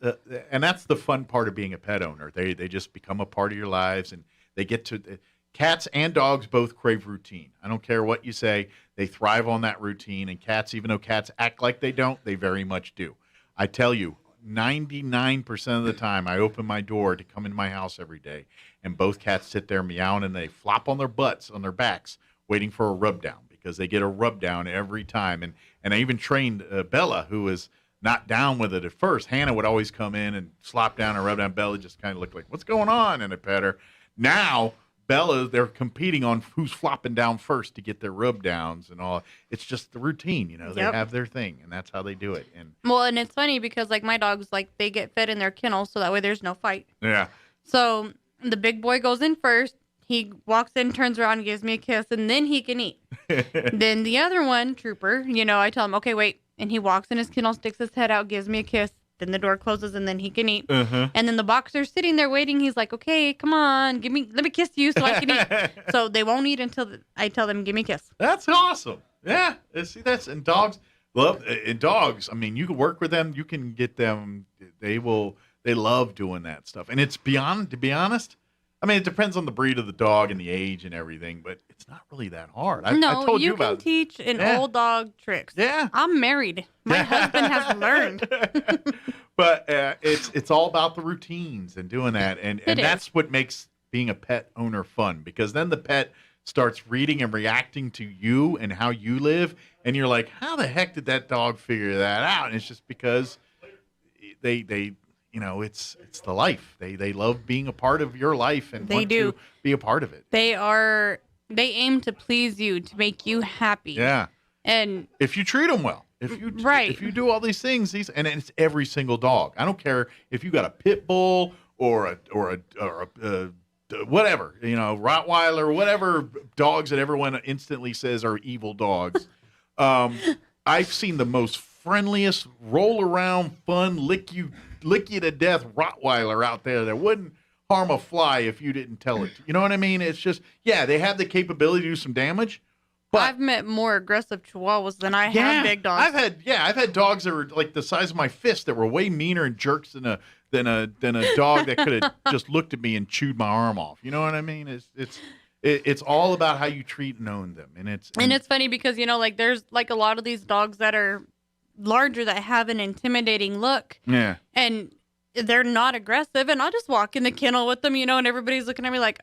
and that's the fun part of being a pet owner. They just become a part of your lives, and they get to. Cats and dogs both crave routine. I don't care what you say. They thrive on that routine. And cats, even though cats act like they don't, they very much do. I tell you, 99% of the time, I open my door to come in my house every day, and both cats sit there meowing, and they flop on their butts, on their backs, waiting for a rub down, because they get a rub down every time. And I even trained Bella, who was not down with it at first. Hannah would always come in and slop down and rub down. Bella just kind of looked like, what's going on? And I pet her. Now, Bella, they're competing on who's flopping down first to get their rub downs and all. It's just the routine, They have their thing, and that's how they do it. And it's funny because my dogs, they get fed in their kennel, so that way there's no fight. Yeah. So the big boy goes in first. He walks in, turns around, and gives me a kiss, and then he can eat. Then the other one, Trooper, I tell him, okay, wait. And he walks in his kennel, sticks his head out, gives me a kiss. Then the door closes, and then he can eat. And then the boxer's sitting there waiting. He's like, okay, come on, let me kiss you so I can eat. So they won't eat until I tell them, give me a kiss. That's awesome. Yeah. See, and dogs dogs, you can work with them. You can get them. They love doing that stuff. And it's to be honest, it depends on the breed of the dog and the age and everything, but it's not really that hard. I told you about it. You can teach an old dog tricks. Yeah. I'm married. My husband has learned. But it's all about the routines and doing that. And that's what makes being a pet owner fun, because then the pet starts reading and reacting to you and how you live. And you're like, how the heck did that dog figure that out? And it's just because they it's the life. They love being a part of your life and want to be a part of it. They aim to please you, to make you happy. Yeah. And if you treat them well. If you do all these things, and it's every single dog. I don't care if you got a pit bull or a whatever, Rottweiler or whatever dogs that everyone instantly says are evil dogs. I've seen the most friendliest, roll around, fun, lick you to death Rottweiler out there that wouldn't harm a fly if you didn't tell it. You know what I mean? It's just, they have the capability to do some damage. But I've met more aggressive Chihuahuas than I have big dogs. I've had dogs that were like the size of my fist that were way meaner and jerks than a dog that could have just looked at me and chewed my arm off. You know what I mean? It's all about how you treat and own them, and it's funny because there's like a lot of these dogs that are larger that have an intimidating look. Yeah, and they're not aggressive, and I'll just walk in the kennel with them, and everybody's looking at me like,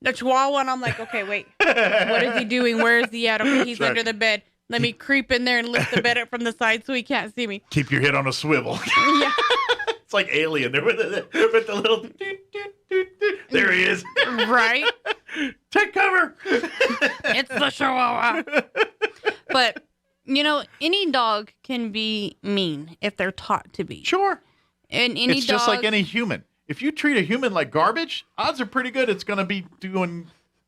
the Chihuahua, and I'm like, okay, wait, what is he doing? Where is he at? Okay, he's under the bed. Let me creep in there and lift the bed up from the side so he can't see me. Keep your head on a swivel. Yeah. It's like Alien there with the little there he is. Right? Take cover. It's the Chihuahua. But, any dog can be mean if they're taught to be. Sure. And it's just like any human. If you treat a human like garbage, odds are pretty good it's going to be doing.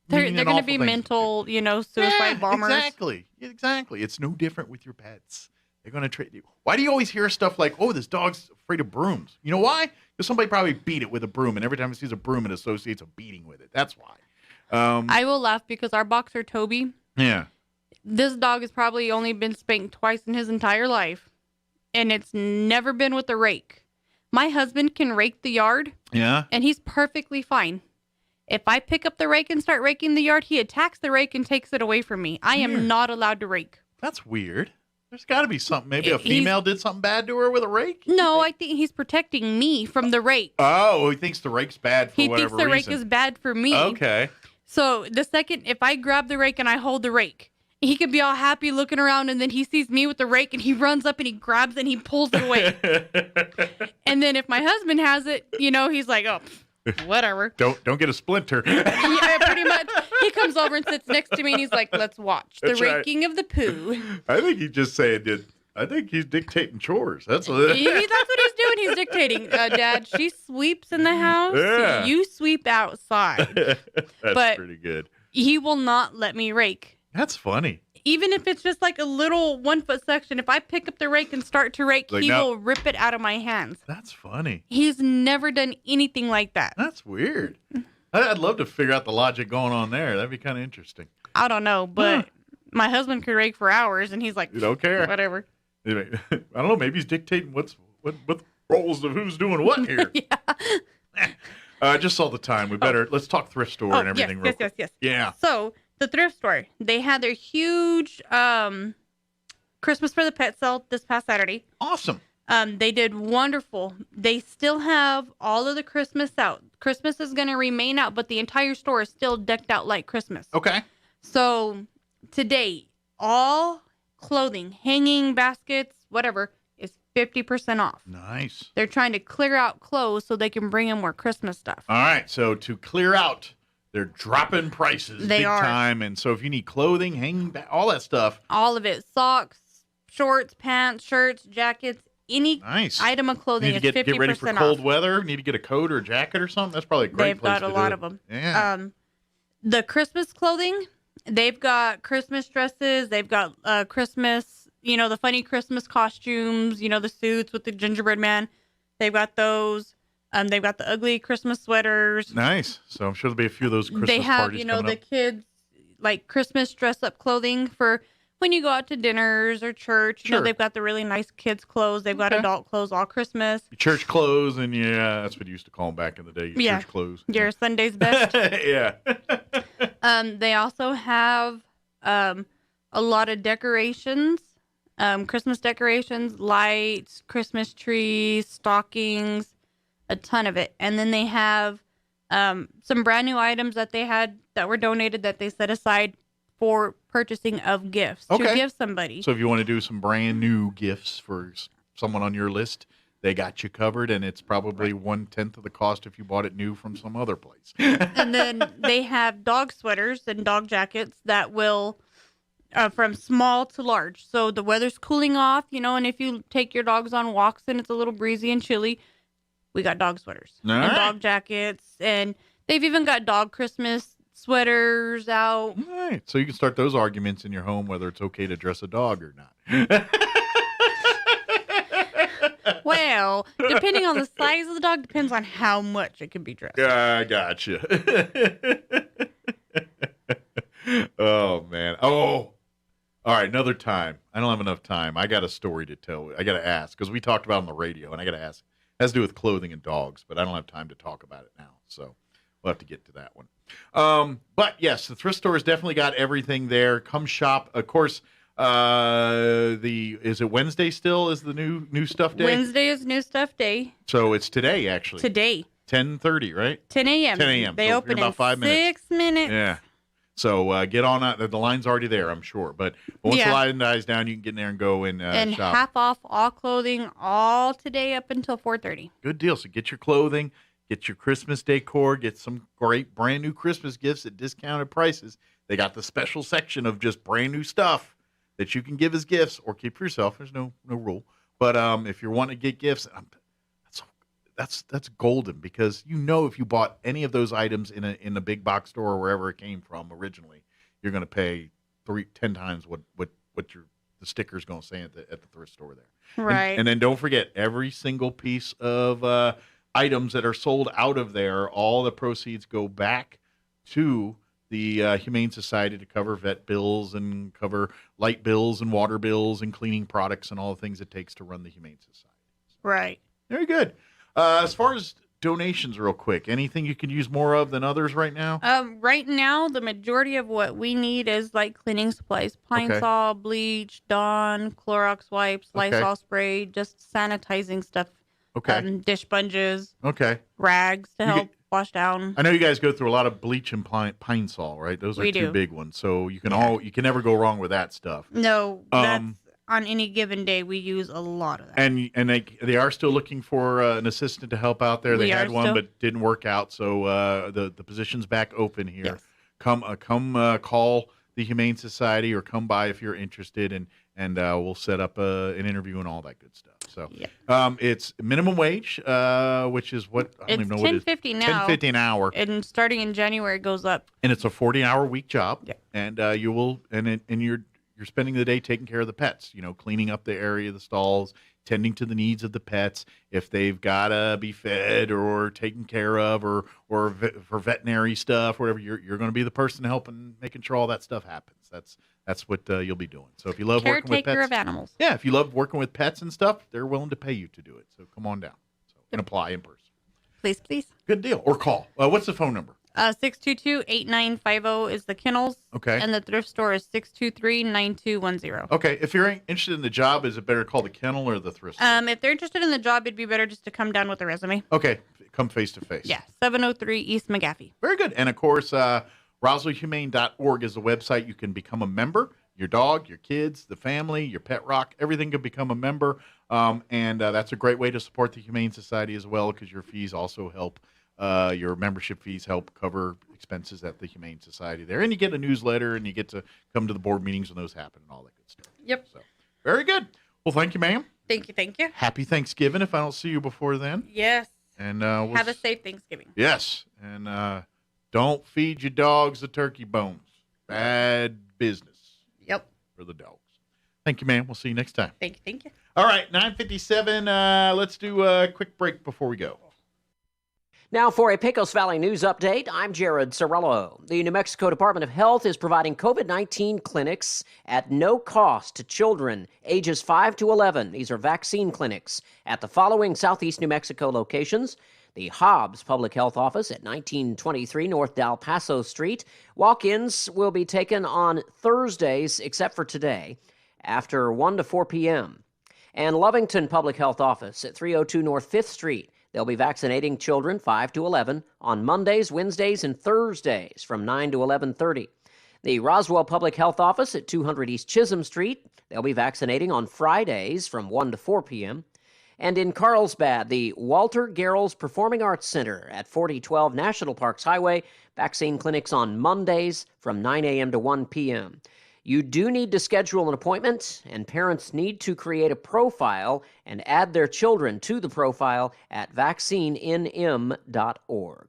They're going to be mental, suicide bombers. Exactly. It's no different with your pets. They're going to treat you. Why do you always hear stuff like, "Oh, this dog's afraid of brooms"? You know why? Because somebody probably beat it with a broom, and every time it sees a broom, it associates a beating with it. That's why. I will laugh because our boxer Toby. Yeah. This dog has probably only been spanked twice in his entire life, and it's never been with a rake. My husband can rake the yard. Yeah. And he's perfectly fine. If I pick up the rake and start raking the yard, he attacks the rake and takes it away from me. I am not allowed to rake. That's weird. There's got to be something. Maybe a female did something bad to her with a rake? No, I think he's protecting me from the rake. Oh, he thinks the rake's bad for whatever reason. He thinks the rake is bad for me. Okay. So the second, if I grab the rake and I hold the rake, he could be all happy looking around, and then he sees me with the rake, and he runs up and he grabs it and he pulls it away. And then if my husband has it, he's like, oh, whatever. Don't get a splinter. Yeah, pretty much. He comes over and sits next to me, and he's like, let's watch the raking of the poo. I think he's just saying it. I think he's dictating chores. That's what he's doing. He's dictating. Dad, she sweeps in the house. Yeah. You sweep outside. That's pretty good. He will not let me rake. That's funny. Even if it's just like a little 1 foot section, if I pick up the rake and start to rake, he will rip it out of my hands. That's funny. He's never done anything like that. That's weird. I'd love to figure out the logic going on there. That'd be kind of interesting. I don't know, but my husband could rake for hours, and he's like, you don't care. Whatever. I don't know. Maybe he's dictating what roles of who's doing what here. Yeah. I just saw the time. Let's talk thrift store and everything. Yes. Yeah. So the thrift store, they had their huge Christmas for the Pet sale this past Saturday. Awesome. They did wonderful. They still have all of the Christmas out. Christmas is going to remain out, but the entire store is still decked out like Christmas. Okay. So today, all clothing, hanging baskets, whatever, is 50% off. Nice. They're trying to clear out clothes so they can bring in more Christmas stuff. All right. So to clear out, they're dropping prices big time. And so if you need clothing, hanging all that stuff. All of it. Socks, shorts, pants, shirts, jackets, any item of clothing is 50% off. Get ready for cold weather? Need to get a coat or a jacket or something? That's probably a great place to do it. They've got a lot of them. Yeah. The Christmas clothing, they've got Christmas dresses. They've got Christmas, the funny Christmas costumes, the suits with the gingerbread man. They've got those. They've got the ugly Christmas sweaters. Nice. So I'm sure there'll be a few of those Christmas parties coming up. They have, the kids, like Christmas dress-up clothing for when you go out to dinners or church. Sure. They've got the really nice kids' clothes. They've got adult clothes all Christmas. Church clothes, and that's what you used to call them back in the day. Church clothes. Your Sunday's best. Yeah. They also have a lot of decorations, Christmas decorations, lights, Christmas trees, stockings, a ton of it. And then they have some brand new items that they had that were donated that they set aside for purchasing of gifts to give somebody. So if you want to do some brand new gifts for someone on your list, they got you covered, and it's probably 1/10 of the cost if you bought it new from some other place. And then they have dog sweaters and dog jackets that will from small to large. So the weather's cooling off, and if you take your dogs on walks and it's a little breezy and chilly, we got dog sweaters and dog jackets, and they've even got dog Christmas sweaters out. All right. So you can start those arguments in your home, whether it's okay to dress a dog or not. Well, depending on the size of the dog, depends on how much it can be dressed. Yeah, I gotcha. Oh, man. Oh, all right. Another time. I don't have enough time. I got a story to tell. I got to ask, because we talked about it on the radio, and I got to ask. It has to do with clothing and dogs, but I don't have time to talk about it now. So we'll have to get to that one. But yes, the thrift store has definitely got everything there. Come shop. Of course, is it Wednesday still is the new stuff day? Wednesday is new stuff day. So it's today, actually. Today. 10:30, right? 10 a.m. 10 a.m. They so open about in 5 minutes. 6 minutes. Yeah. So get on that. The line's already there, I'm sure. But once the line dies down, you can get in there and go and shop. Half off all clothing all today up until 4:30. Good deal. So get your clothing, get your Christmas decor, get some great brand new Christmas gifts at discounted prices. They got the special section of just brand new stuff that you can give as gifts or keep for yourself. There's no rule. But if you're wanting to get gifts, that's golden, because if you bought any of those items in a big box store or wherever it came from originally, you're going to pay 10 times what the sticker's going to say at the thrift store there. Right. And then don't forget, every single piece of items that are sold out of there, all the proceeds go back to the Humane Society to cover vet bills and cover light bills and water bills and cleaning products and all the things it takes to run the Humane Society. So, right. Very good. As far as donations, real quick, anything you can use more of than others right now? Right now, the majority of what we need is like cleaning supplies: Pine Sol, bleach, Dawn, Clorox wipes, Lysol spray, just sanitizing stuff. Okay. Dish sponges. Okay. Rags to help wash down. I know you guys go through a lot of bleach and Pine Sol, right? Those are two big ones. So you can never go wrong with that stuff. No, that's on any given day we use a lot of that. And they are still looking for an assistant to help out there. They had one but didn't work out. So the position's back open here. Yes. Come call the Humane Society or come by if you're interested, and we'll set up an interview and all that good stuff. So it's minimum wage, which is what I don't even know what it is. $10.50 now. $10.50 an hour. And starting in January it goes up. And it's a 40-hour week job. Yeah. And you're spending the day taking care of the pets, cleaning up the area of the stalls, tending to the needs of the pets. If they've got to be fed or taken care of or for veterinary stuff, whatever, you're going to be the person helping, making sure all that stuff happens. That's what you'll be doing. So if you love working with pets. Caretaker of animals. Yeah, if you love working with pets and stuff, they're willing to pay you to do it. So come on down and apply in person. Please. Good deal. Or call. What's the phone number? 622-8950 is the kennels. Okay. And the thrift store is 623-9210. Okay. If you're interested in the job, is it better to call the kennel or the thrift store? If they're interested in the job, it'd be better just to come down with a resume. Okay. Come face to face. Yeah. 703 East McGaffey. Very good. And of course, RoswellHumane.org is the website. You can become a member. Your dog, your kids, the family, your pet rock, everything can become a member. And that's a great way to support the Humane Society as well, because your fees also help. Your membership fees help cover expenses at the Humane Society there. And you get a newsletter, and you get to come to the board meetings when those happen and all that good stuff. Yep. So, very good. Well, thank you, ma'am. Thank you. Happy Thanksgiving if I don't see you before then. Yes. And have a safe Thanksgiving. Yes. And don't feed your dogs the turkey bones. Bad business. Yep. For the dogs. Thank you, ma'am. We'll see you next time. Thank you. All right, 9:57. Let's do a quick break before we go. Now for a Pecos Valley news update, I'm Jared Sorello. The New Mexico Department of Health is providing COVID-19 clinics at no cost to children ages 5 to 11. These are vaccine clinics at the following Southeast New Mexico locations: the Hobbs Public Health Office at 1923 North Del Paso Street. Walk-ins will be taken on Thursdays, except for today, after 1 to 4 p.m. And Lovington Public Health Office at 302 North 5th Street. They'll be vaccinating children 5 to 11 on Mondays, Wednesdays, and Thursdays from 9 to 11:30. The Roswell Public Health Office at 200 East Chisholm Street. They'll be vaccinating on Fridays from 1 to 4 p.m. And in Carlsbad, the Walter Garrels Performing Arts Center at 4012 National Parks Highway. Vaccine clinics on Mondays from 9 a.m. to 1 p.m. You do need to schedule an appointment, and parents need to create a profile and add their children to the profile at vaccinenm.org.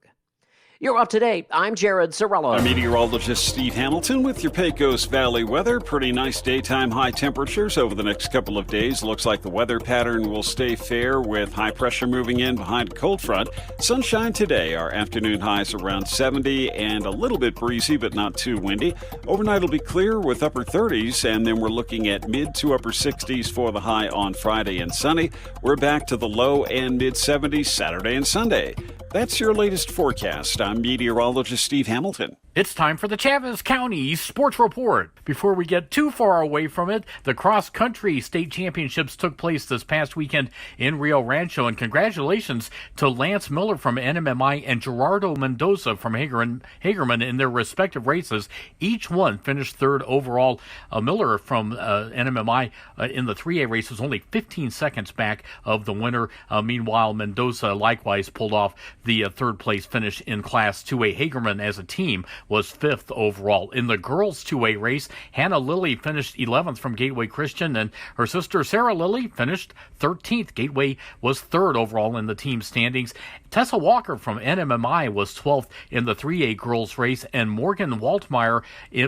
You're up to date. I'm Jared Sorello. I'm meteorologist Steve Hamilton with your Pecos Valley weather. Pretty nice daytime high temperatures over the next couple of days. Looks like the weather pattern will stay fair with high pressure moving in behind a cold front. Sunshine today. Our afternoon highs around 70 and a little bit breezy, but not too windy. Overnight will be clear with upper 30s, and then we're looking at mid to upper 60s for the high on Friday and sunny. We're back to the low and mid 70s Saturday and Sunday. That's your latest forecast. I'm meteorologist Steve Hamilton. It's time for the Chavez County Sports Report. Before we get too far away from it, the cross-country state championships took place this past weekend in Rio Rancho, and congratulations to Lance Miller from NMMI and Gerardo Mendoza from Hagerman in their respective races. Each one finished third overall. Miller from NMMI in the 3A race was only 15 seconds back of the winner. Meanwhile, Mendoza likewise pulled off the third place finish in Class 2A. Hagerman as a team was fifth overall. In the girls 2A race, Hannah Lilly finished 11th from Gateway Christian, and her sister Sarah Lilly finished 13th. Gateway was third overall in the team standings. Tessa Walker from NMMI was 12th in the 3A girls race, and Morgan Waltmeyer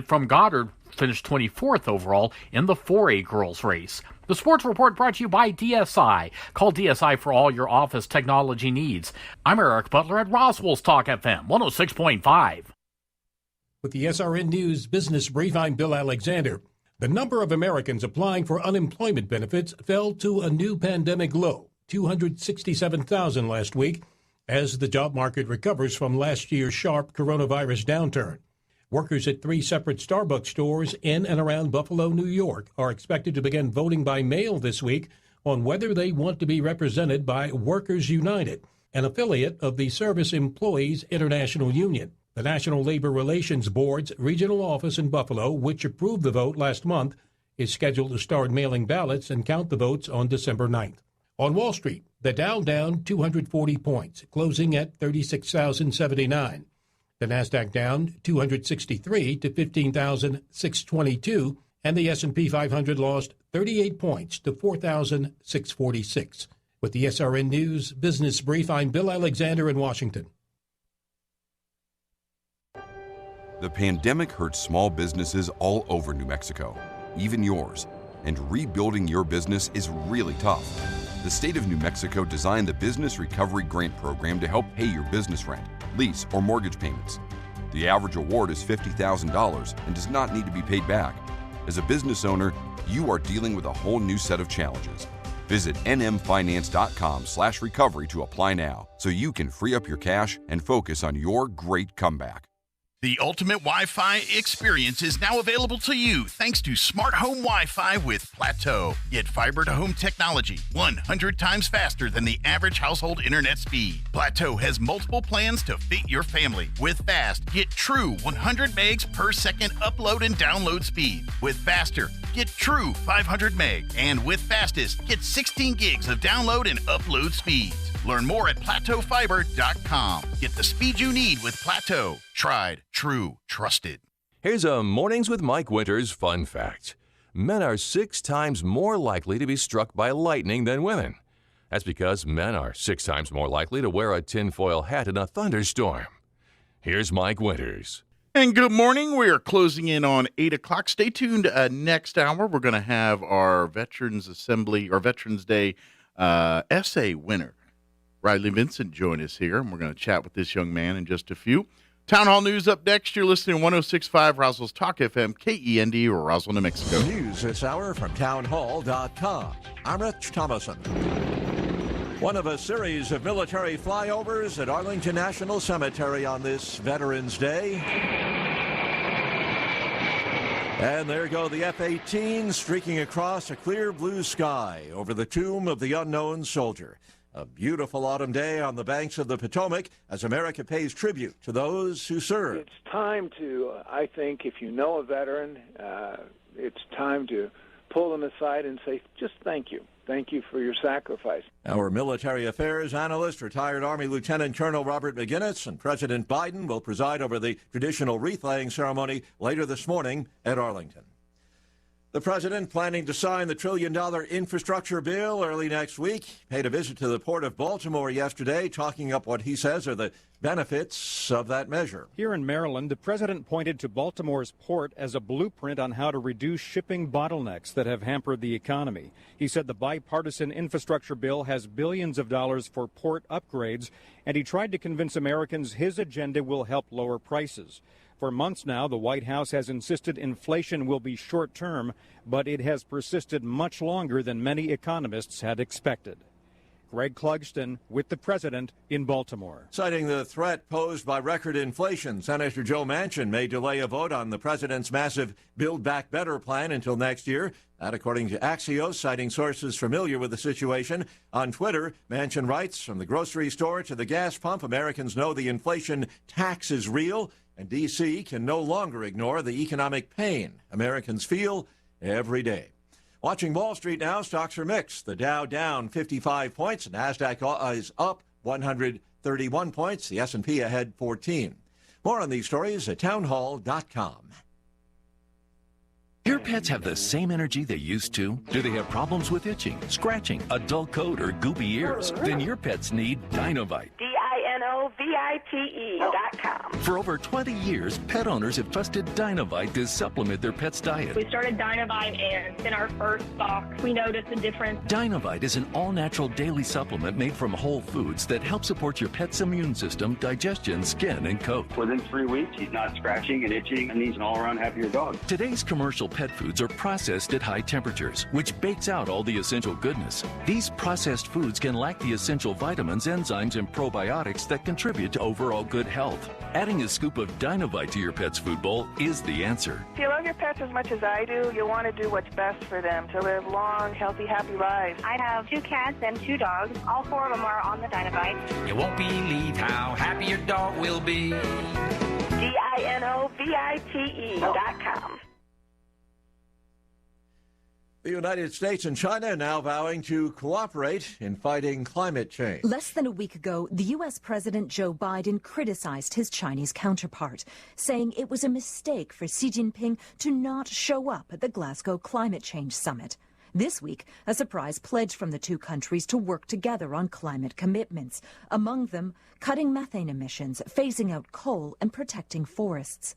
from Goddard finished 24th overall in the 4A girls race. The Sports Report brought to you by DSI. Call DSI for all your office technology needs. I'm Eric Butler at Roswell's Talk FM 106.5. With the SRN News Business Brief, I'm Bill Alexander. The number of Americans applying for unemployment benefits fell to a new pandemic low, 267,000 last week, as the job market recovers from last year's sharp coronavirus downturn. Workers at 3 separate Starbucks stores in and around Buffalo, New York, are expected to begin voting by mail this week on whether they want to be represented by Workers United, an affiliate of the Service Employees International Union. The National Labor Relations Board's regional office in Buffalo, which approved the vote last month, is scheduled to start mailing ballots and count the votes on December 9th. On Wall Street, the Dow down 240 points, closing at 36,079. The Nasdaq down 263 to 15,622, and the S&P 500 lost 38 points to 4,646. With the SRN News Business Brief, I'm Bill Alexander in Washington. The pandemic hurt small businesses all over New Mexico, even yours, and rebuilding your business is really tough. The state of New Mexico designed the Business Recovery Grant Program to help pay your business rent, lease, or mortgage payments. The average award is $50,000 and does not need to be paid back. As a business owner, you are dealing with a whole new set of challenges. Visit nmfinance.com/recovery to apply now so you can free up your cash and focus on your great comeback. The ultimate Wi-Fi experience is now available to you thanks to Smart Home Wi-Fi with Plateau. Get fiber-to-home technology 100 times faster than the average household internet speed. Plateau has multiple plans to fit your family. With Fast, get true 100 megs per second upload and download speed. With Faster, get true 500 meg. And with Fastest, get 16 gigs of download and upload speeds. Learn more at plateaufiber.com. Get the speed you need with Plateau. Tried, true, trusted. Here's a Mornings with Mike Winters fun fact. Men are 6 times more likely to be struck by lightning than women. That's because men are 6 times more likely to wear a tinfoil hat in a thunderstorm. Here's Mike Winters. And good morning. We are closing in on 8 o'clock. Stay tuned. Next hour, we're going to have our Veterans Assembly or Veterans Day essay winner, Riley Vincent, join us here, and we're going to chat with this young man in just a few. Town Hall News up next. You're listening to 106.5 Roswell's Talk FM, KEND, Roswell, New Mexico. News this hour from townhall.com. I'm Rich Thomason. One of a series of military flyovers at Arlington National Cemetery on this Veterans Day. And there go the F-18 streaking across a clear blue sky over the tomb of the unknown soldier. A beautiful autumn day on the banks of the Potomac as America pays tribute to those who served. It's time to, I think, if you know a veteran, it's time to pull them aside and say, just thank you. Thank you for your sacrifice. Our military affairs analyst, retired Army Lieutenant Colonel Robert McGinnis, and President Biden will preside over the traditional wreath-laying ceremony later this morning at Arlington. The president planning to sign the $1 trillion infrastructure bill early next week. Paid a visit to the Port of Baltimore yesterday, talking up what he says are the benefits of that measure. Here in Maryland, the president pointed to Baltimore's port as a blueprint on how to reduce shipping bottlenecks that have hampered the economy. He said the bipartisan infrastructure bill has billions of dollars for port upgrades, and he tried to convince Americans his agenda will help lower prices. For months now, the White House has insisted inflation will be short-term, but it has persisted much longer than many economists had expected. Greg Clugston with the president in Baltimore. Citing the threat posed by record inflation, Senator Joe Manchin may delay a vote on the president's massive Build Back Better plan until next year. That, according to Axios, citing sources familiar with the situation. On Twitter, Manchin writes, from the grocery store to the gas pump, Americans know the inflation tax is real, and D.C. can no longer ignore the economic pain Americans feel every day. Watching Wall Street now, stocks are mixed. The Dow down 55 points. The NASDAQ is up 131 points. The S&P ahead 14. More on these stories at townhall.com. Your pets have the same energy they used to? Do they have problems with itching, scratching, a dull coat, or goopy ears? Then your pets need Dinovite. DINOVITE.com. For over 20 years, pet owners have trusted Dinovite to supplement their pet's diet. We started Dinovite, and in our first box, we noticed a difference. Dinovite is an all-natural daily supplement made from whole foods that help support your pet's immune system, digestion, skin, and coat. Within 3 weeks, he's not scratching and itching, and he's an all-around happier dog. Today's commercial pet foods are processed at high temperatures, which bakes out all the essential goodness. These processed foods can lack the essential vitamins, enzymes, and probiotics that contribute to overall good health. Adding a scoop of Dinovite to your pet's food bowl is the answer. If you love your pets as much as I do, you'll want to do what's best for them to live long, healthy, happy lives. I have 2 cats and 2 dogs. All 4 of them are on the Dinovite. You won't believe how happy your dog will be. DINOVITE.com. The United States and China now vowing to cooperate in fighting climate change. Less than a week ago, the U.S. President Joe Biden criticized his Chinese counterpart, saying it was a mistake for Xi Jinping to not show up at the Glasgow Climate Change Summit. This week, a surprise pledge from the 2 countries to work together on climate commitments, among them cutting methane emissions, phasing out coal, and protecting forests.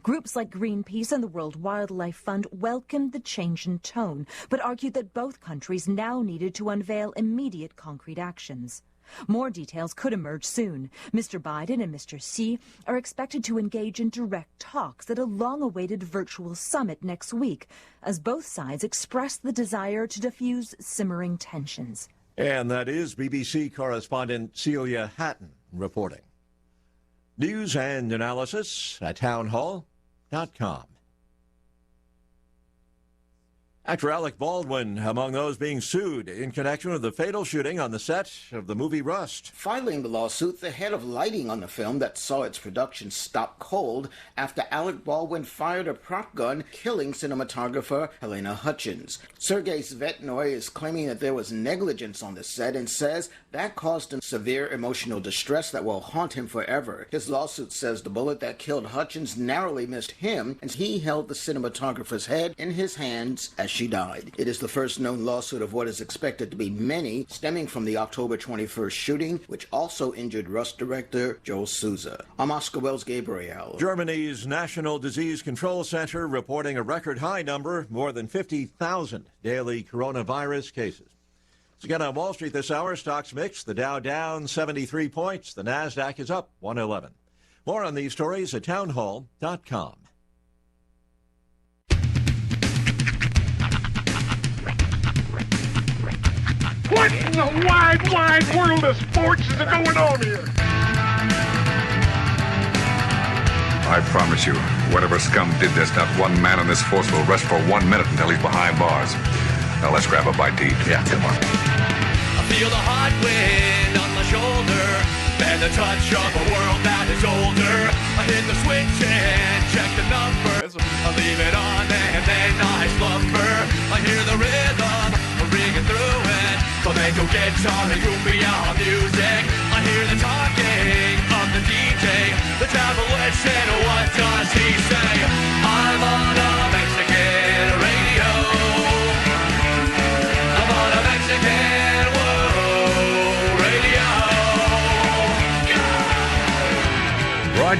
Groups like Greenpeace and the World Wildlife Fund welcomed the change in tone, but argued that both countries now needed to unveil immediate concrete actions. More details could emerge soon. Mr. Biden and Mr. Xi are expected to engage in direct talks at a long-awaited virtual summit next week, as both sides express the desire to diffuse simmering tensions. And that is BBC correspondent Celia Hatton reporting. News and analysis at townhall.com. Actor Alec Baldwin among those being sued in connection with the fatal shooting on the set of the movie Rust. Filing the lawsuit, the head of lighting on the film that saw its production stop cold after Alec Baldwin fired a prop gun, killing cinematographer Helena Hutchins. Sergei Svetnoy is claiming that there was negligence on the set and says that caused him severe emotional distress that will haunt him forever. His lawsuit says the bullet that killed Hutchins narrowly missed him, and he held the cinematographer's head in his hands as she died. It is the first known lawsuit of what is expected to be many, stemming from the October 21st shooting, which also injured Rust director Joel Souza. I'm Oscar Wells Gabriel. Germany's National Disease Control Center reporting a record high number, more than 50,000 daily coronavirus cases. So again on Wall Street this hour, stocks mixed. The Dow down 73 points. The NASDAQ is up 111. More on these stories at townhall.com. What in the wide, wide world of sports is going on here? I promise you, whatever scum did this, not one man in this force will rest for 1 minute until he's behind bars. Now let's grab a bite to eat. Yeah, come on. I feel the hot wind on my shoulder and the touch of a world that is older. I hit the switch and check the numbers. I leave it on and then I slumber. I hear the rhythm ringing through it. Flamenco guitar and cumbia music. I hear the talking of the DJ. The travel listen, what does he say? I'm on a Mexican radio.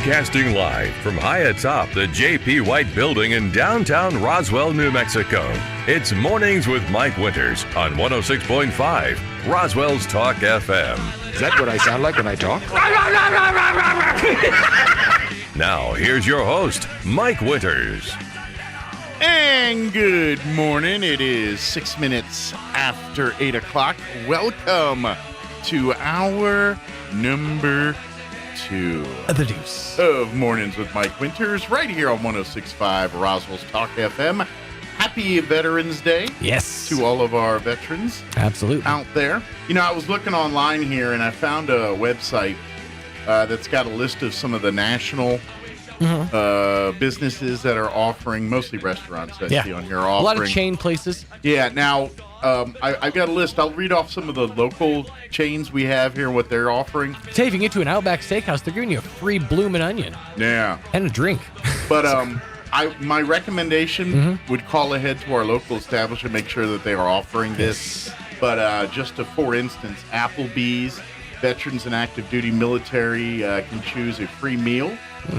Broadcasting live from high atop the J.P. White Building in downtown Roswell, New Mexico. It's Mornings with Mike Winters on 106.5 Roswell's Talk FM. Is that what I sound like when I talk? Now, here's your host, Mike Winters. And good morning. It is 6 minutes after 8 o'clock. Welcome to hour number 2 The Deuce of Mornings with Mike Winters, right here on 106.5 Roswell's Talk FM. Happy Veterans Day. Yes. To all of our veterans. Absolutely. Out there. You know, I was looking online here and I found a website that's got a list of some of the national businesses that are offering, mostly restaurants I see on here. Offering, a lot of chain places. Yeah, now I've got a list. I'll read off some of the local chains we have here, what they're offering. Say, if you get to an Outback Steakhouse, they're giving you a free bloomin' onion. Yeah. And a drink. But my recommendation would call ahead to our local establishment, make sure that they are offering this. But just for instance, Applebee's, veterans and active duty military can choose a free meal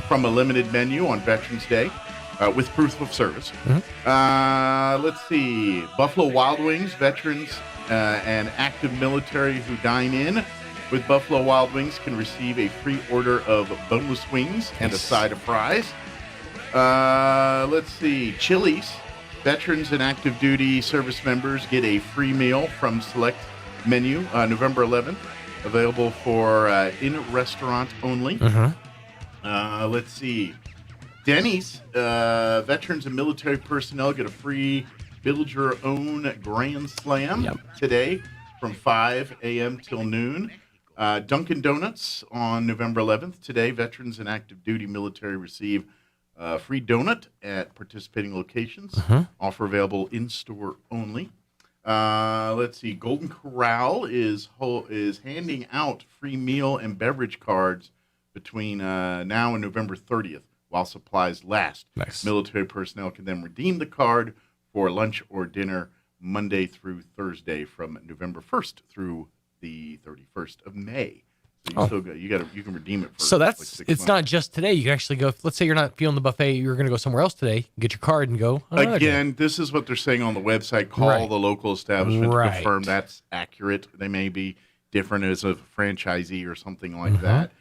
from a limited menu on Veterans Day with proof of service. Let's see. Buffalo Wild Wings, veterans and active military who dine in with Buffalo Wild Wings can receive a free order of boneless wings and a side of fries. Let's see. Chili's, veterans and active duty service members get a free meal from select menu November 11th. Available for in-restaurant only. Let's see. Denny's, veterans and military personnel get a free Build Your Own Grand Slam today from 5 a.m. till noon. Dunkin' Donuts on November 11th. Today, veterans and active duty military receive a free donut at participating locations. Offer available in-store only. Let's see. Golden Corral is handing out free meal and beverage cards between now and November 30th while supplies last. Nice. Military personnel can then redeem the card for lunch or dinner Monday through Thursday from November 1st through the 31st of May. So you can redeem it for so that's like 6 it's months. not just today. You can actually go. Let's say you're not feeling the buffet. You're going to go somewhere else today. Get your card and go. Again, this is what they're saying on the website. Call the local establishment to confirm that's accurate. They may be different as a franchisee or something like that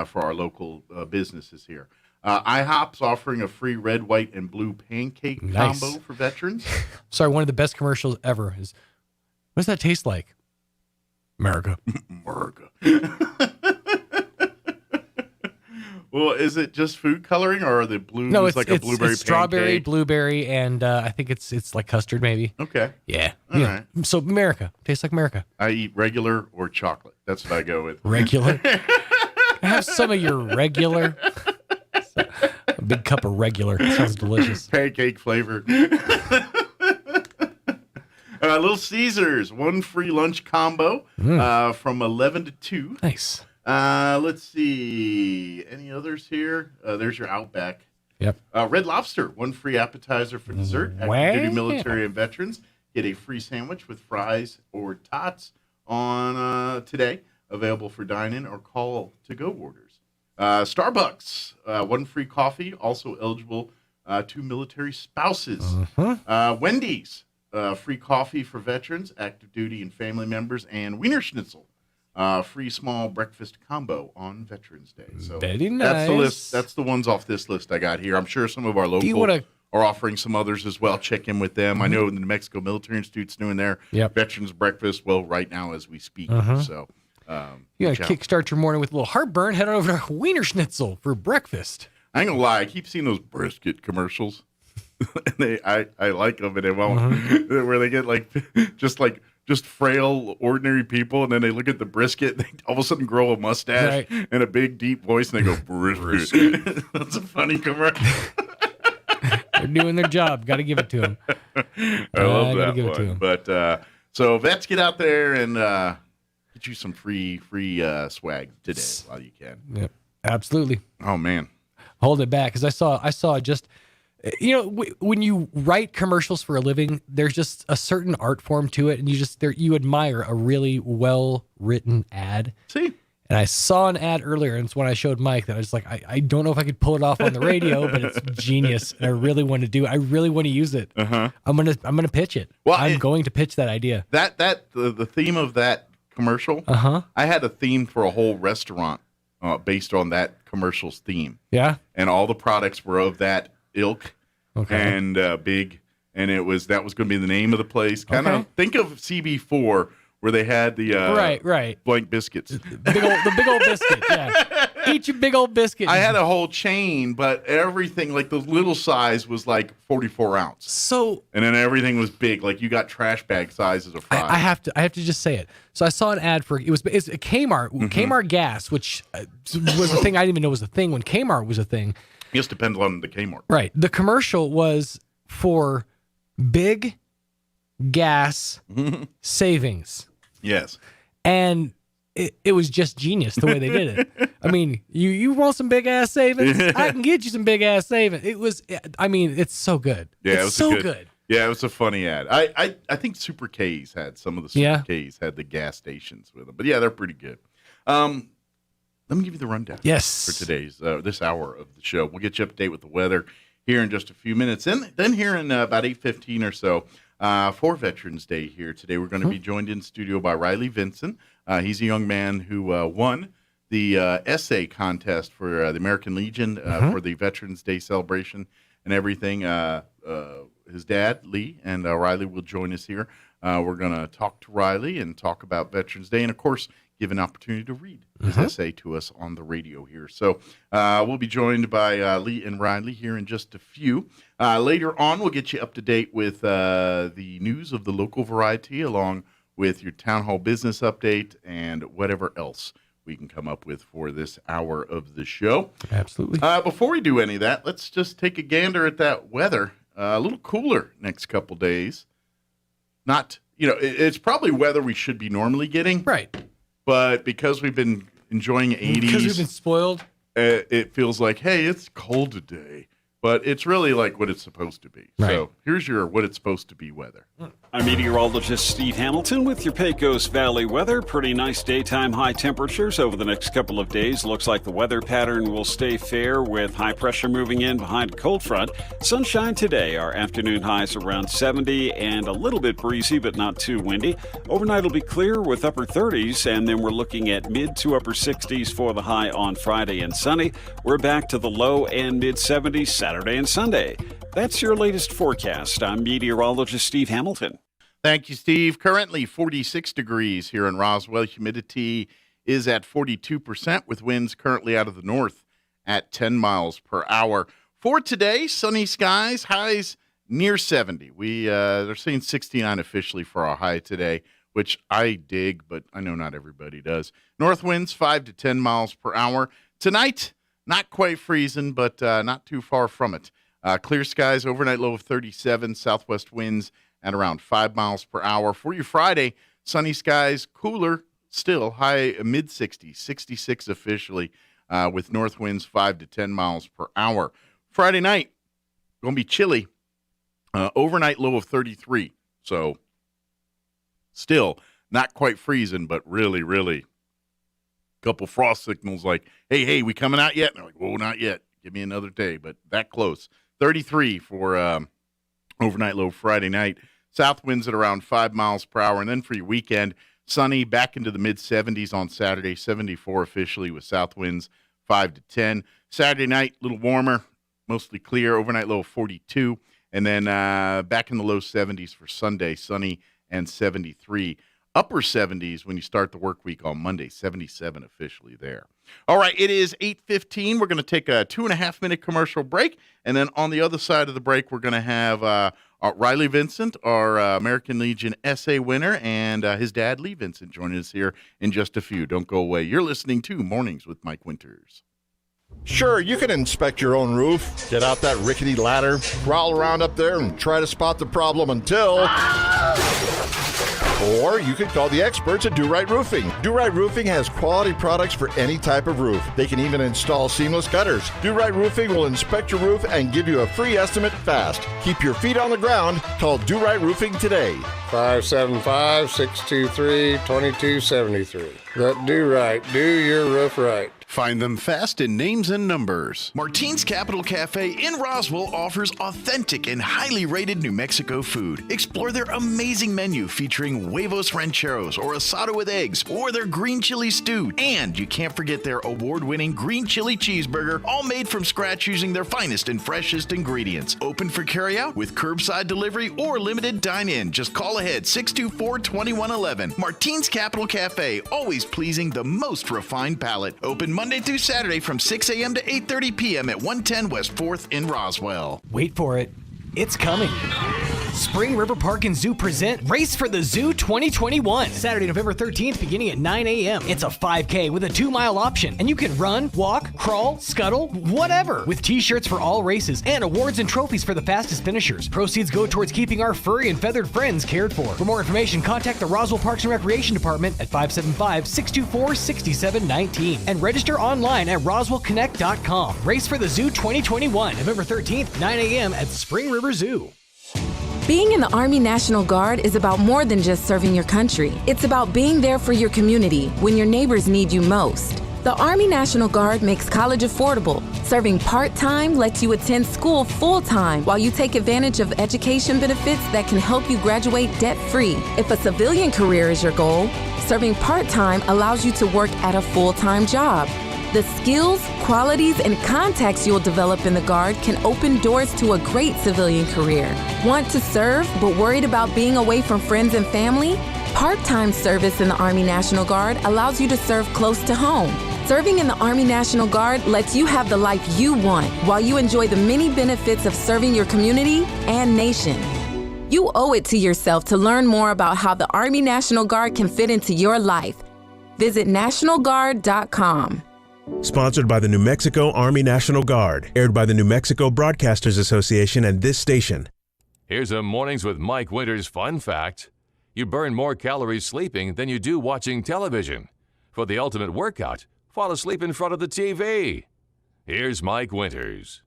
for our local businesses here. IHOP's offering a free red, white, and blue pancake combo for veterans. Sorry, one of the best commercials ever is, what does that taste like? America. America. Well, is it just food coloring, or are the blues no, it's like a blueberry it's strawberry, pancake? blueberry, and I think it's like custard maybe. Okay. Yeah. All right. So America. Tastes like America. I eat regular or chocolate. That's what I go with. Regular? Have some of your regular. A big cup of regular. It sounds delicious. Pancake flavor. Little Caesars, one free lunch combo from 11 to 2. Nice. Let's see. Any others here? There's your Outback. Yep. Red Lobster, one free appetizer for dessert. Active duty military and veterans get a free sandwich with fries or tots on today. Available for dine-in or call-to-go orders. Starbucks, one free coffee, also eligible to military spouses. Wendy's, free coffee for veterans, active duty and family members, and Wiener Schnitzel. Free small breakfast combo on Veterans Day. So very nice. That's the list. That's the ones off this list I got here. I'm sure some of our local are offering some others as well. Check in with them. I know the New Mexico Military Institute's doing their Veterans Breakfast. Well, right now as we speak. So you got to kickstart your morning with a little heartburn. Head on over to Wiener Schnitzel for breakfast. I ain't gonna lie. I keep seeing those brisket commercials. And I like them, and they won't. Where they get just frail, ordinary people, and then they look at the brisket, and they all of a sudden grow a mustache and a big, deep voice, and they go, brisket. That's a funny commercial. They're doing their job. Got to give it to them. I love that one. But so vets, get out there and get you some free swag today while you can. Yep, absolutely. Oh man, hold it back because I saw just. You know, when you write commercials for a living, there's just a certain art form to it, and you admire a really well written ad. See, And I saw an ad earlier, and it's when I showed Mike that I was like, I don't know if I could pull it off on the radio, but it's genius. And I really want to do it. I really want to use it. Uh-huh. I'm gonna pitch it. Well, I'm going to pitch that idea. The theme of that commercial. I had a theme for a whole restaurant based on that commercial's theme. Yeah. And all the products were of that ilk. Okay. And big, and that was going to be the name of the place. Kind of think of CB4 where they had the right blank biscuits. The big old biscuit. Yeah. Eat your big old biscuit. I had a whole chain, but everything like the little size was like 44 ounce. So and then everything was big, like you got trash bag sizes of fries. I have to just say it. So I saw an ad for it's a Kmart Kmart gas, which was a thing I didn't even know was a thing when Kmart was a thing. It just depends on the Kmart. Right. The commercial was for big gas savings. Yes. And it was just genius the way they did it. I mean, you want some big ass savings? I can get you some big ass savings. It's so good. Yeah, it's so good. Yeah, it was a funny ad. I think Super K's had some of the Super K's had the gas stations with them. But yeah, they're pretty good. Let me give you the rundown. Yes. For today's this hour of the show. We'll get you up to date with the weather here in just a few minutes. And then here in about 8:15 or so, for Veterans Day here today, we're going to be joined in studio by Riley Vincent. He's a young man who won the essay contest for the American Legion for the Veterans Day celebration and everything. His dad, Lee, and Riley will join us here. We're going to talk to Riley and talk about Veterans Day and, of course, give an opportunity to read his essay to us on the radio here. So we'll be joined by Lee and Riley here in just a few. Later on, we'll get you up to date with the news of the local variety along with your town hall business update and whatever else we can come up with for this hour of the show. Absolutely. Before we do any of that, let's just take a gander at that weather. A little cooler next couple days. Not, it's probably weather we should be normally getting. Right. But because we've been enjoying 80s. Because we've been spoiled. It feels like, hey, it's cold today. But it's really like what it's supposed to be. Right. So here's your what it's supposed to be weather. I'm meteorologist Steve Hamilton with your Pecos Valley weather. Pretty nice daytime high temperatures over the next couple of days. Looks like the weather pattern will stay fair with high pressure moving in behind a cold front. Sunshine today. Our afternoon highs around 70 and a little bit breezy, but not too windy. Overnight will be clear with upper 30s, and then we're looking at mid to upper 60s for the high on Friday and sunny. We're back to the low and mid 70s Saturday and Sunday. That's your latest forecast. I'm meteorologist Steve Hamilton. Thank you, Steve. Currently 46 degrees here in Roswell. Humidity is at 42% with winds currently out of the north at 10 miles per hour. For today, sunny skies, highs near 70. They're saying 69 officially for our high today, which I dig, but I know not everybody does. North winds 5 to 10 miles per hour. Tonight, not quite freezing, but not too far from it. Clear skies, overnight low of 37, southwest winds at around 5 miles per hour. For your Friday, sunny skies, cooler still, high mid-60s, 66 officially, with north winds 5 to 10 miles per hour. Friday night, going to be chilly, overnight low of 33. So still not quite freezing, but really, really couple frost signals like, hey, we coming out yet? And they're like, whoa, not yet. Give me another day, but that close. 33 for overnight low Friday night. South winds at around 5 miles per hour. And then for your weekend, sunny, back into the mid-70s on Saturday, 74 officially with south winds 5 to 10. Saturday night, a little warmer, mostly clear, overnight low of 42. And then back in the low 70s for Sunday, sunny and 73. Upper 70s when you start the work week on Monday, 77 officially there. All right, it is 8:15. We're going to take a 2.5-minute commercial break, and then on the other side of the break, we're going to have Riley Vincent, our American Legion essay winner, and his dad, Lee Vincent, joining us here in just a few. Don't go away. You're listening to Mornings with Mike Winters. Sure, you can inspect your own roof, get out that rickety ladder, crawl around up there, and try to spot the problem until... Or you could call the experts at Do Right Roofing. Do Right Roofing has quality products for any type of roof. They can even install seamless gutters. Do Right Roofing will inspect your roof and give you a free estimate fast. Keep your feet on the ground. Call Do Right Roofing today. 575-623-2273. Let Do Right do your roof right. Find them fast in names and numbers. Martine's Capital Cafe in Roswell offers authentic and highly rated New Mexico food. Explore their amazing menu featuring huevos rancheros or asado with eggs or their green chili stew. And you can't forget their award-winning green chili cheeseburger, all made from scratch using their finest and freshest ingredients. Open for carryout with curbside delivery or limited dine-in. Just call ahead 624-2111. Martine's Capital Cafe, always pleasing the most refined palate. Open Monday through Saturday from 6 a.m. to 8:30 p.m. at 110 West 4th in Roswell. Wait for it. It's coming. Spring River Park and Zoo present Race for the Zoo 2021. Saturday, November 13th, beginning at 9 a.m. It's a 5K with a 2-mile option, and you can run, walk, crawl, scuttle, whatever, with t-shirts for all races and awards and trophies for the fastest finishers. Proceeds go towards keeping our furry and feathered friends cared for. For more information, contact the Roswell Parks and Recreation Department at 575-624-6719 and register online at roswellconnect.com. Race for the Zoo 2021, November 13th, 9 a.m. at Spring River Zoo. Being in the Army National Guard is about more than just serving your country. It's about being there for your community when your neighbors need you most. The Army National Guard makes college affordable. Serving part-time lets you attend school full-time while you take advantage of education benefits that can help you graduate debt-free. If a civilian career is your goal, serving part-time allows you to work at a full-time job. The skills, qualities, and contacts you'll develop in the Guard can open doors to a great civilian career. Want to serve but worried about being away from friends and family? Part-time service in the Army National Guard allows you to serve close to home. Serving in the Army National Guard lets you have the life you want while you enjoy the many benefits of serving your community and nation. You owe it to yourself to learn more about how the Army National Guard can fit into your life. Visit NationalGuard.com. Sponsored by the New Mexico Army National Guard. Aired by the New Mexico Broadcasters Association and this station. Here's a Mornings with Mike Winters fun fact. You burn more calories sleeping than you do watching television. For the ultimate workout, fall asleep in front of the TV. Here's Mike Winters.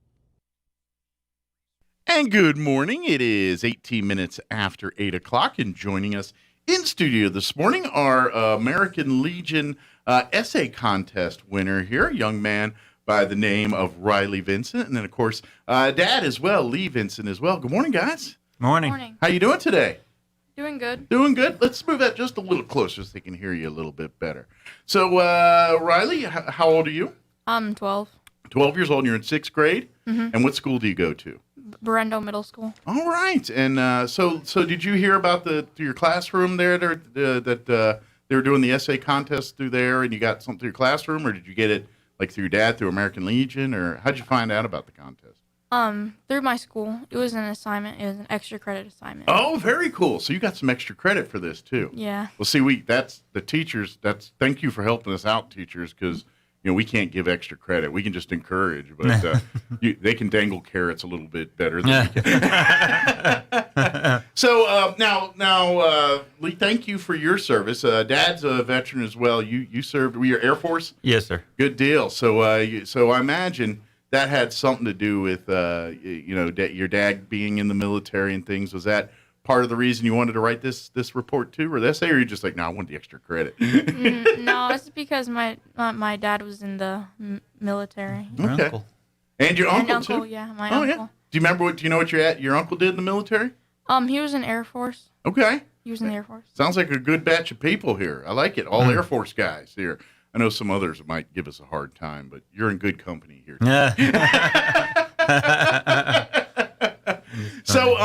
And good morning. It is 18 minutes after 8 o'clock, and joining us in studio this morning are American Legion essay contest winner here, a young man by the name of Riley Vincent, and then, of course, Dad as well, Lee Vincent as well. Good morning, guys. Morning. Morning. How you doing today? Doing good. Doing good. Let's move that just a little closer so they can hear you a little bit better. So, Riley, how old are you? I'm 12. 12 years old, and you're in 6th grade? Mhm. And what school do you go to? Brendo Middle School. All right. And so did you hear about your classroom there that they were doing the essay contest through there, and you got something through your classroom, or did you get it like through your dad, through American Legion, or how'd you find out about the contest? Through my school. It was an assignment. It was an extra credit assignment. Oh, very cool. So you got some extra credit for this too. Yeah. Well, see, that's the teachers. Thank you for helping us out, teachers, because we can't give extra credit. We can just encourage, but they can dangle carrots a little bit better than we can. So now, Lee, thank you for your service. Dad's a veteran as well. You served. Were you Air Force? Yes, sir. Good deal. So so I imagine that had something to do with your dad being in the military and things. Was that part of the reason you wanted to write this report too, or the essay, or you just like, no, I want the extra credit? No, it's because my dad was in the military. Okay. Uncle. And your uncle too? Yeah, my uncle. Yeah. Do you remember do you know what your uncle did in the military? He was in Air Force. Okay. He was in the Air Force. Sounds like a good batch of people here. I like it. All Air Force guys here. I know some others might give us a hard time, but you're in good company here. So,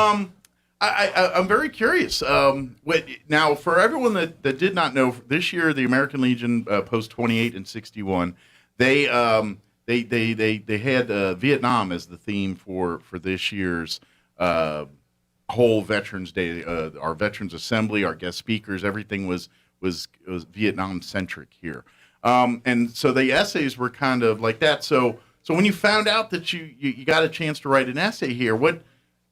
I'm very curious. Now, for everyone that did not know, this year the American Legion Post 28 and 61, they had Vietnam as the theme for this year's whole Veterans Day. Our Veterans Assembly, our guest speakers, everything was Vietnam centric here. And so the essays were kind of like that. So when you found out that you got a chance to write an essay here, what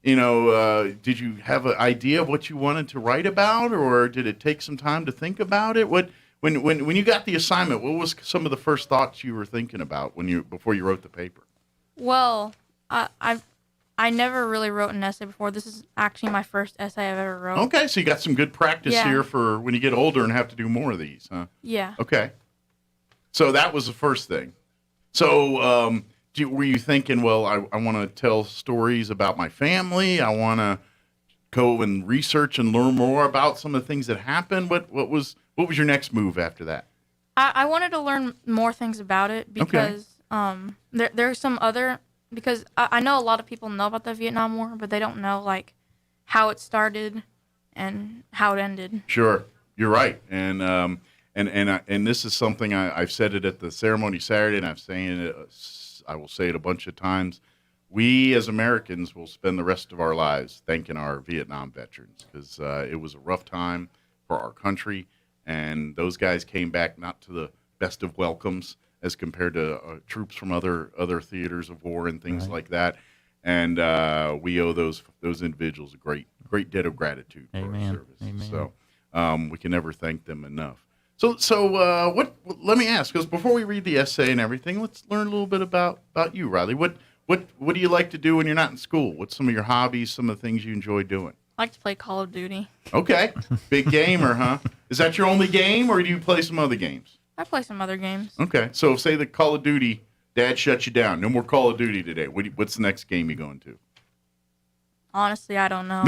did you have an idea of what you wanted to write about, or did it take some time to think about it? When you got the assignment, what was some of the first thoughts you were thinking about before you wrote the paper? Well, I never really wrote an essay before. This is actually my first essay I've ever wrote. Okay, so you got some good practice here for when you get older and have to do more of these, huh? Yeah. Okay. So that was the first thing. So were you thinking, well, I want to tell stories about my family. I want to go and research and learn more about some of the things that happened. What was your next move after that? I wanted to learn more things about it because there's some other, because I know a lot of people know about the Vietnam War, but they don't know like how it started and how it ended. Sure, you're right, and this is something I've said it at the ceremony Saturday, and I will say it a bunch of times. We as Americans will spend the rest of our lives thanking our Vietnam veterans because it was a rough time for our country, and those guys came back not to the best of welcomes as compared to troops from other theaters of war and things like that. And we owe those individuals a great debt of gratitude for our service. Amen. So we can never thank them enough. So let me ask, because before we read the essay and everything, let's learn a little bit about you, Riley. What do you like to do when you're not in school? What's some of your hobbies, some of the things you enjoy doing? I like to play Call of Duty. Okay. Big gamer, huh? Is that your only game, or do you play some other games? I play some other games. Okay. So say the Call of Duty, Dad shuts you down. No more Call of Duty today. What's the next game you going to? Honestly, I don't know.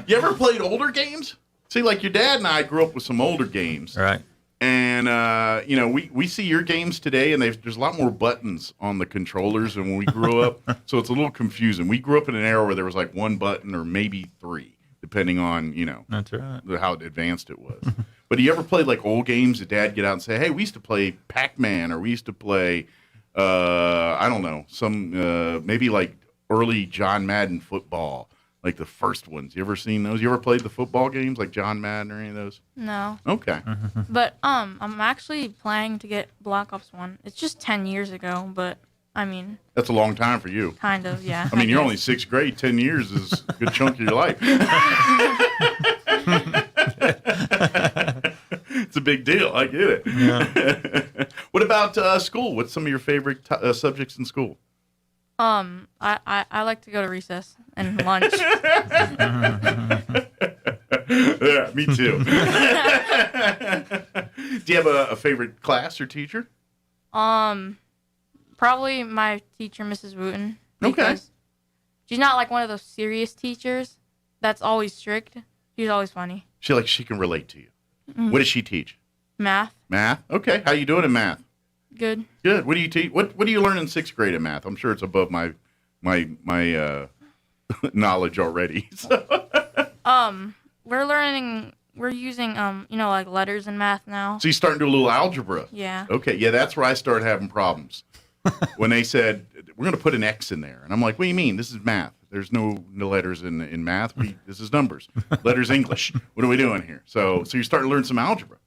You ever played older games? See, like your dad and I grew up with some older games. Right. And, we see your games today, and there's a lot more buttons on the controllers than when we grew up. So it's a little confusing. We grew up in an era where there was like one button or maybe three, depending on, That's right. how advanced it was. But do you ever play like old games that Dad get out and say, hey, we used to play Pac-Man, or we used to play, I don't know, some maybe like early John Madden football. Like the first ones. You ever seen those? You ever played the football games like John Madden or any of those? No. Okay. But I'm actually planning to get Black Ops 1. It's just 10 years ago, but I mean. That's a long time for you. Kind of, yeah. I mean, you're only 6th grade. 10 years is a good chunk of your life. It's a big deal. I get it. Yeah. What about school? What's some of your favorite subjects in school? I like to go to recess and lunch. Yeah, me too. Do you have a favorite class or teacher? Probably my teacher, Mrs. Wooten. Okay. She's not like one of those serious teachers that's always strict. She's always funny. She can relate to you. Mm-hmm. What does she teach? Math. Math? Okay. How you doing in math? Good. Good. What do you teach? What do you learn in 6th grade in math? I'm sure it's above my knowledge already. So. We're using like letters in math now. So you starting to do a little algebra? Yeah. Okay. Yeah, that's where I started having problems. When they said we're going to put an X in there, and I'm like, what do you mean? This is math. There's no letters in math. This is numbers. Letters English. What are we doing here? So you're starting to learn some algebra.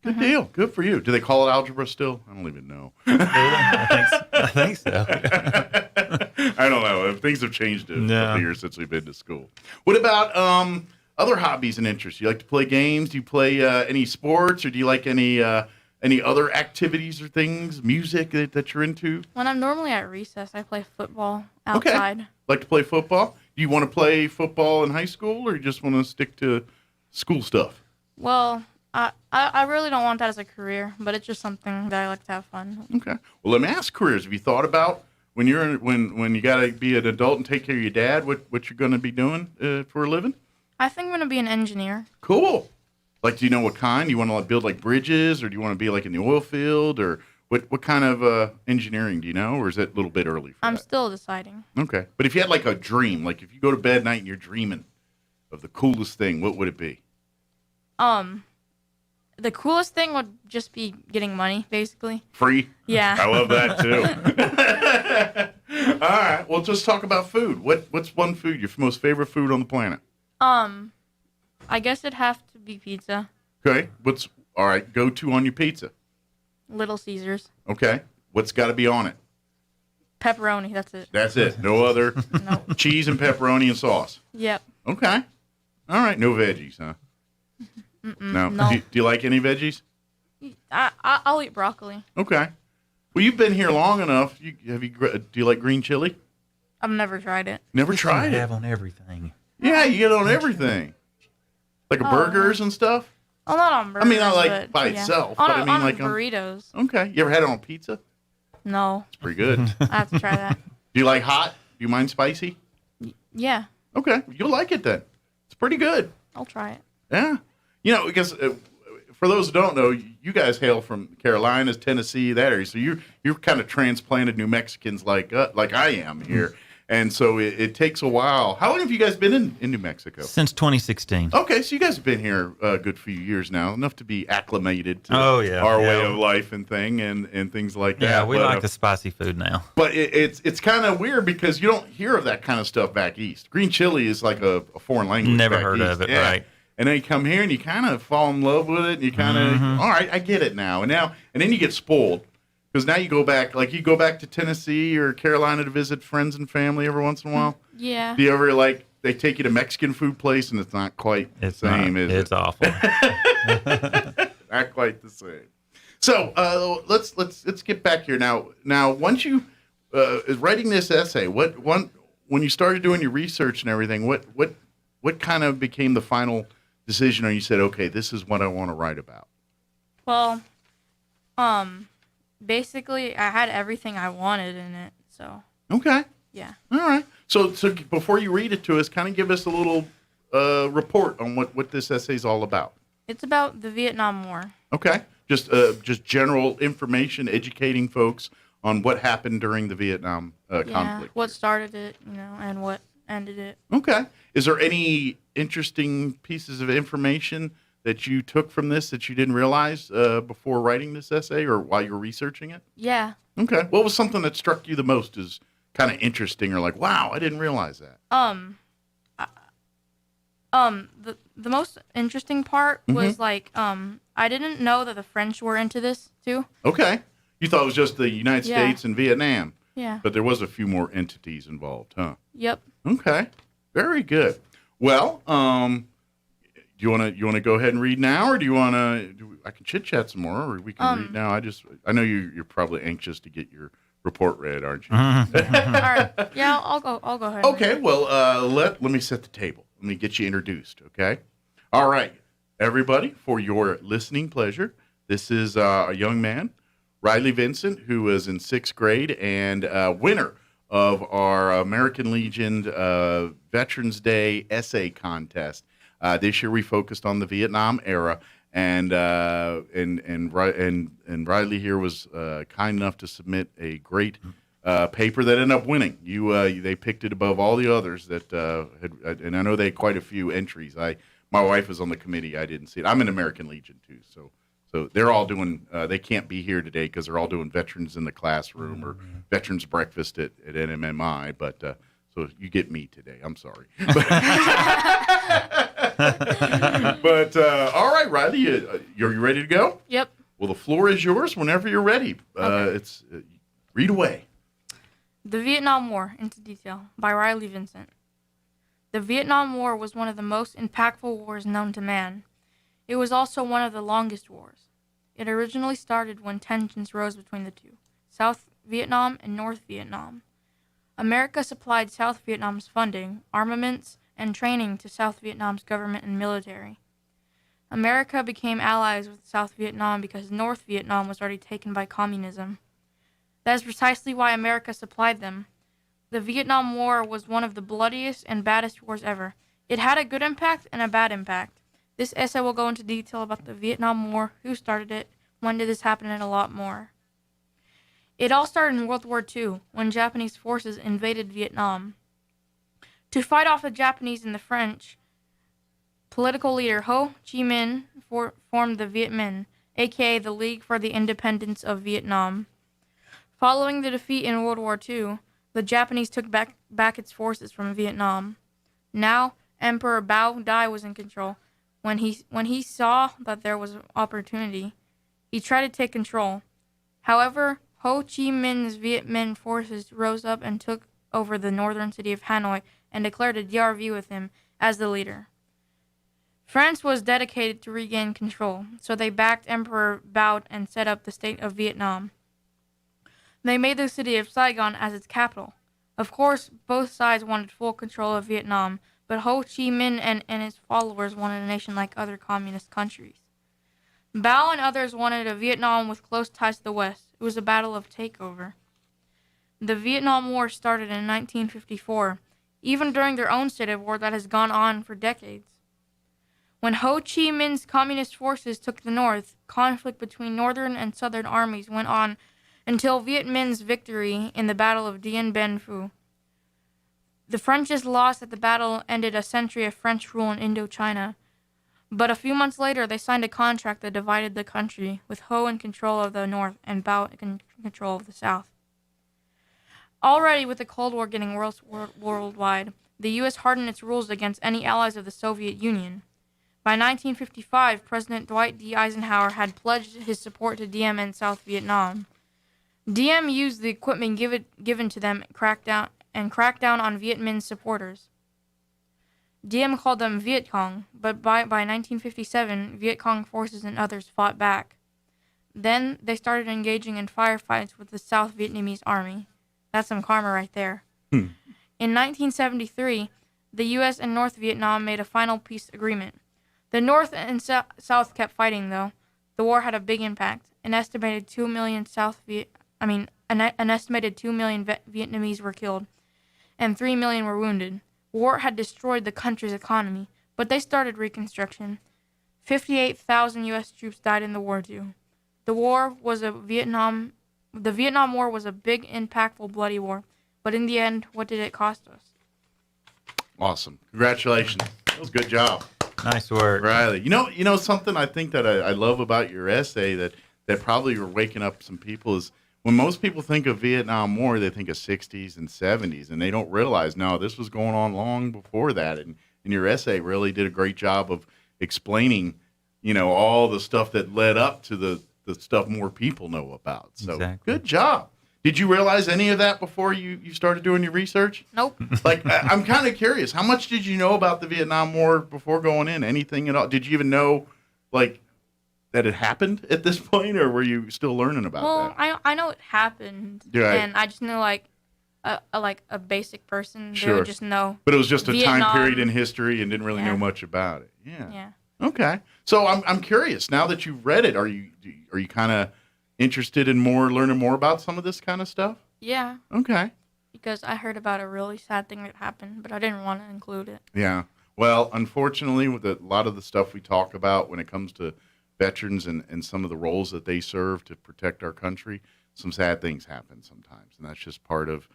Good deal. Good for you. Do they call it algebra still? I don't even know. I think so. I don't know. Things have changed a couple years since we've been to school. What about other hobbies and interests? You like to play games? Do you play any sports, or do you like any other activities or things, music that you're into? When I'm normally at recess, I play football outside. Okay. Like to play football? Do you want to play football in high school, or you just want to stick to school stuff? Well, I really don't want that as a career, but it's just something that I like to have fun. Okay. Well, let me ask careers. Have you thought about when you got to be an adult and take care of your dad, what you're going to be doing for a living? I think I'm going to be an engineer. Cool. Like, do you know what kind? Do you want to build like bridges, or do you want to be like in the oil field, or what kind of engineering do you know, or is it a little bit early for I'm that? still deciding. Okay. But if you had like a dream, like if you go to bed at night and you're dreaming of the coolest thing, what would it be? The coolest thing would just be getting money, basically. Free? Yeah. I love that too. All right. Well, just talk about food. What's one food, your most favorite food on the planet? I guess it'd have to be pizza. Okay. All right, go to on your pizza? Little Caesars. Okay. What's got to be on it? Pepperoni, that's it. That's it. No other cheese and pepperoni and sauce. Yep. Okay. All right. No veggies, huh? No. Do you like any veggies? I'll eat broccoli. Okay. Well, you've been here long enough. Do you like green chili? I've never tried it. Never tried it? Have on everything. Yeah, you get it on everything. Like burgers and stuff? Well, not on burgers. I mean, not like by itself, but I mean like on burritos. Okay. You ever had it on pizza? No. It's pretty good. I have to try that. Do you like hot? Do you mind spicy? Yeah. Okay. You'll like it then. It's pretty good. I'll try it. Yeah. You know, because for those who don't know, you guys hail from Carolinas, Tennessee, that area. So you're kind of transplanted New Mexicans like I am here. And so it takes a while. How long have you guys been in New Mexico? Since 2016. Okay, so you guys have been here a good few years now, enough to be acclimated to our way of life and things like that. Yeah, we like the spicy food now. But it's kind of weird because you don't hear of that kind of stuff back east. Green chili is like a foreign language. Never back heard east. of it, Yeah. right. And then you come here and you kind of fall in love with it, and you kind of, all right, I get it now. And then you get spoiled because now you go back to Tennessee or Carolina to visit friends and family every once in a while. Yeah. Do you ever they take you to Mexican food place and it's not quite the same, is it? It's awful. Not quite the same. So let's get back here now. Now, once you writing this essay, when you started doing your research and everything, what kind of became the final decision, or you said, okay, this is what I want to write about? Well, basically, I had everything I wanted in it, so. Okay. Yeah. All right. So before you read it to us, kind of give us a little report on what this essay is all about. It's about the Vietnam War. Okay. Just general information, educating folks on what happened during the Vietnam conflict. What started it, and what ended it. Okay. Is there any interesting pieces of information that you took from this that you didn't realize before writing this essay or while you were researching it? Yeah. Okay. What was something that struck you the most as kind of interesting or like, wow, I didn't realize that? The most interesting part was I didn't know that the French were into this too. Okay. You thought it was just the United States and Vietnam. Yeah. But there was a few more entities involved, huh? Yep. Okay. Very good. Well, do you want to go ahead and read now, or do you want to? I can chit chat some more, or we can read now. I know you're probably anxious to get your report read, aren't you? All right. Yeah, I'll go ahead. Okay. Well, let me set the table. Let me get you introduced. Okay. All right, everybody, for your listening pleasure, this is a young man, Riley Vincent, who was in 6th grade and winner of our American Legion Veterans Day essay contest. This year we focused on the Vietnam era, and Riley here was kind enough to submit a great paper that ended up winning. They picked it above all the others that and I know they had quite a few entries. My wife was on the committee. I didn't see it. I'm in American Legion too, so they're all doing. They can't be here today because they're all doing Veterans in the Classroom or Veterans Breakfast at NMMI. But so you get me today. I'm sorry. But all right, Riley, you ready to go? Yep. Well, the floor is yours whenever you're ready. Okay. Read away. The Vietnam War, into detail, by Riley Vincent. The Vietnam War was one of the most impactful wars known to man. It was also one of the longest wars. It originally started when tensions rose between the two, South Vietnam and North Vietnam. America supplied South Vietnam's funding, armaments, and training to South Vietnam's government and military. America became allies with South Vietnam because North Vietnam was already taken by communism. That is precisely why America supplied them. The Vietnam War was one of the bloodiest and baddest wars ever. It had a good impact and a bad impact. This essay will go into detail about the Vietnam War, who started it, when did this happen, and a lot more. It all started in World War II, when Japanese forces invaded Vietnam. To fight off the Japanese and the French, political leader Ho Chi Minh formed the Viet Minh, aka the League for the Independence of Vietnam. Following the defeat in World War II, the Japanese took back its forces from Vietnam. Now, Emperor Bao Dai was in control. When he saw that there was an opportunity, he tried to take control. However, Ho Chi Minh's Viet Minh forces rose up and took over the northern city of Hanoi and declared a DRV with him as the leader. France was dedicated to regain control, so they backed Emperor Bao and set up the state of Vietnam. They made the city of Saigon as its capital. Of course, both sides wanted full control of Vietnam, but Ho Chi Minh and his followers wanted a nation like other communist countries. Bao and others wanted a Vietnam with close ties to the West. It was a battle of takeover. The Vietnam War started in 1954, even during their own state of war that has gone on for decades. When Ho Chi Minh's communist forces took the north, conflict between northern and southern armies went on until Viet Minh's victory in the Battle of Dien Bien Phu. The French's loss at the battle ended a century of French rule in Indochina, but a few months later they signed a contract that divided the country, with Ho in control of the north and Bao in control of the south. Already with the Cold War getting worldwide, the U.S. hardened its rules against any allies of the Soviet Union. By 1955, President Dwight D. Eisenhower had pledged his support to Diem in South Vietnam. Diem used the equipment given to them and cracked down on Viet Minh's supporters. Diem called them Viet Cong, but by 1957, Viet Cong forces and others fought back. Then they started engaging in firefights with the South Vietnamese army. That's some karma right there. In 1973, the U.S. and North Vietnam made a final peace agreement. The North and South kept fighting, though. The war had a big impact. An estimated 2 million Vietnamese were killed, and 3 million were wounded. War had destroyed the country's economy, but they started reconstruction. 58,000 U.S. troops died in the war too. The Vietnam War was a big, impactful, bloody war, but in the end, what did it cost us? Awesome! Congratulations. That was a good job. Nice work, Riley. You know something I think that I love about your essay that probably you're waking up some people is when most people think of Vietnam War, they think of 60s and 70s, and they don't realize, no, this was going on long before that. And your essay really did a great job of explaining, all the stuff that led up to the stuff more people know about. So Good job. Did you realize any of that before you started doing your research? Nope. I'm kind of curious. How much did you know about the Vietnam War before going in? Anything at all? Did you even know, that it happened at this point, or were you still learning about that? Well, I know it happened, right. And I just knew a basic person. Sure. They would just know. But it was just a Vietnam. time period in history and didn't really know much about it. Yeah. Yeah. Okay. So I'm curious. Now that you've read it, are you kind of interested in learning more about some of this kind of stuff? Yeah. Okay. Because I heard about a really sad thing that happened, but I didn't want to include it. Yeah. Well, unfortunately, with a lot of the stuff we talk about when it comes to veterans and some of the roles that they serve to protect our country, some sad things happen sometimes, and that's just part of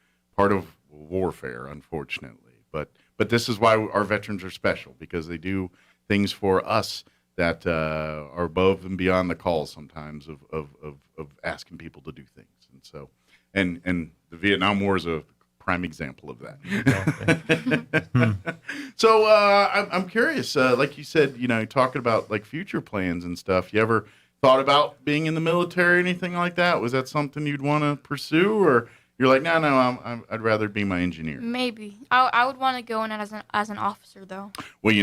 warfare, unfortunately. But this is why our veterans are special, because they do things for us that are above and beyond the call sometimes of asking people to do things. And so, and the Vietnam War is a prime example of that. So I'm curious, like you said, talking about future plans and stuff. You ever thought about being in the military or anything like that? Was that something you'd want to pursue, or you're like, no, I'd rather be my engineer? Maybe I would want to go in as an officer, though. Well,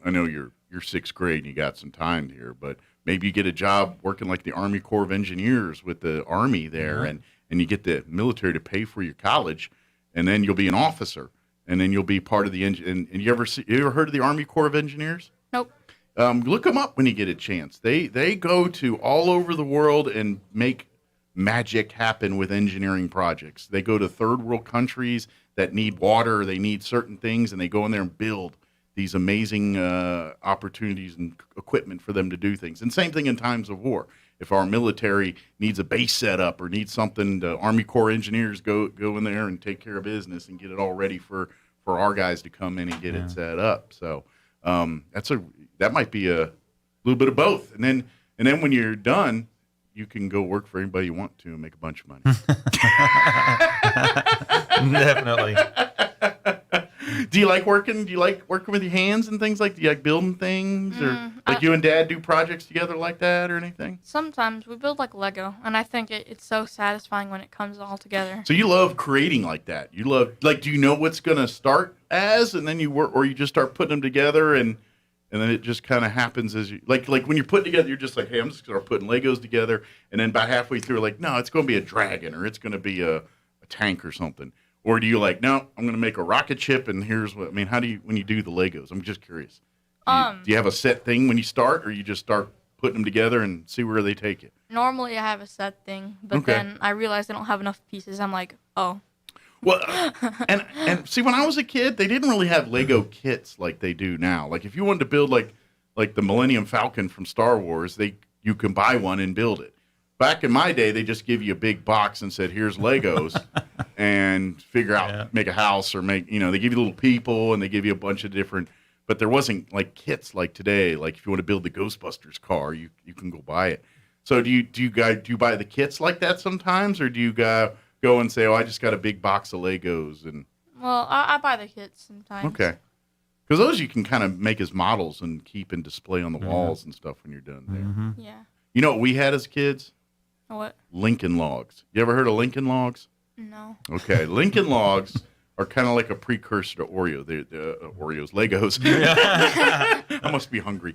I know you're sixth grade and you got some time here, but maybe you get a job working like the Army Corps of Engineers with the Army there, and you get the military to pay for your college, and then you'll be an officer, and then you'll be part of the engine. And you ever heard of the Army Corps of Engineers? Nope. Look them up when you get a chance. They go to all over the world and make magic happen with engineering projects. They go to third world countries that need water, they need certain things, and they go in there and build these amazing opportunities and equipment for them to do things. And same thing in times of war. If our military needs a base set up or needs something, the Army Corps engineers go in there and take care of business and get it all ready for our guys to come in and get it set up. So that might be a little bit of both. And then when you're done, you can go work for anybody you want to and make a bunch of money. Definitely. Do you like working? Do you like working with your hands and things like? Do you like building things, or like you and Dad do projects together like that, or anything? Sometimes we build like Lego, and I think it's so satisfying when it comes all together. So you love creating like that. You love, like, do you know what's gonna start as, and then you work, or you just start putting them together, and then it just kind of happens as you like when you're putting together, you're just like, hey, I'm just gonna start putting Legos together, and then about halfway through, like, no, it's gonna be a dragon, or it's gonna be a tank or something. Or do you like, no, I'm going to make a rocket ship, and here's what, I mean, how do you, when you do the Legos? I'm just curious. Do you have a set thing when you start, or you just start putting them together and see where they take you? Normally I have a set thing, but then I realize I don't have enough pieces. I'm like, oh. Well, and see, when I was a kid, they didn't really have Lego kits like they do now. Like, if you wanted to build like the Millennium Falcon from Star Wars, you can buy one and build it. Back in my day, they just give you a big box and said, here's Legos, and figure out, make a house, or they give you little people, and they give you a bunch of different, but there wasn't like kits like today. Like, if you want to build the Ghostbusters car, you can go buy it. So do you buy the kits like that sometimes, or do you go and say, oh, I just got a big box of Legos? And well, I buy the kits sometimes. Okay. Because those you can kind of make as models and keep and display on the walls and stuff when you're done there. Yeah. You know what we had as kids? What? Lincoln Logs. You ever heard of Lincoln Logs? No. Okay, Lincoln Logs are kind of like a precursor to Oreo. They're Oreos, Legos. I must be hungry.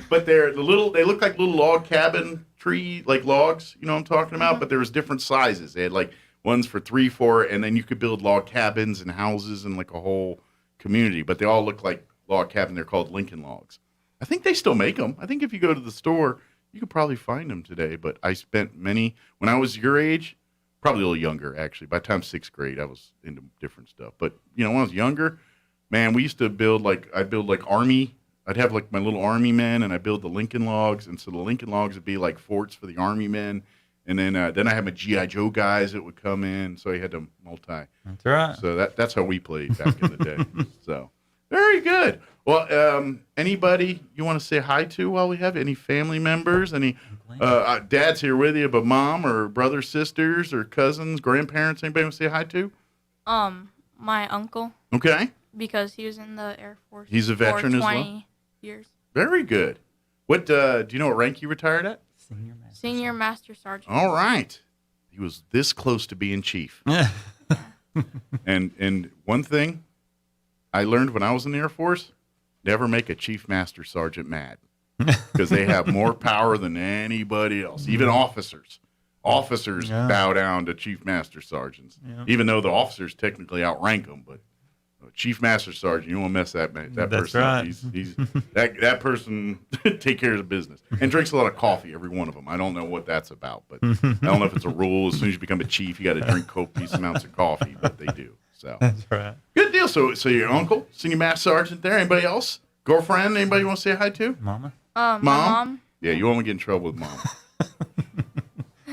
But they look like little log cabin tree, like logs, you know what I'm talking about? But there was different sizes. They had like ones for 3, 4, and then you could build log cabins and houses and like a whole community. But they all look like log cabin. They're called Lincoln Logs. I think they still make them. I think if you go to the store, you could probably find them today. But I spent many, when I was your age, probably a little younger, actually. By the time 6th grade, I was into different stuff. But, when I was younger, man, we used to I'd build like army. I'd have like my little army men, and I'd build the Lincoln Logs. And so the Lincoln Logs would be like forts for the army men. And then I had my G.I. Joe guys that would come in. So you had to multi. That's right. So that's how we played back in the day. So very good. Well, anybody you want to say hi to while we have any family members? Any dad's here with you, but mom or brothers, sisters, or cousins, grandparents? Anybody want to say hi to? My uncle. Okay. Because he was in the Air Force. He's a veteran for 20 as well. Years. Very good. What do you know? What rank he retired at? Senior Master Sergeant. All right. He was this close to being chief. And one thing I learned when I was in the Air Force. Never make a chief master sergeant mad, because they have more power than anybody else. Even officers bow down to chief master sergeants, even though the officers technically outrank them. But chief master sergeant, you don't want to mess that That's person right. up. He's that person take care of the business and drinks a lot of coffee. Every one of them. I don't know what that's about, but I don't know if it's a rule. As soon as you become a chief, you got to drink copious amounts of coffee. But they do. So that's right. Good deal. So your uncle, senior master sergeant there. Anybody else? Girlfriend? Anybody you want to say hi to? Mama. My mom. Yeah, you won't get in trouble with mom.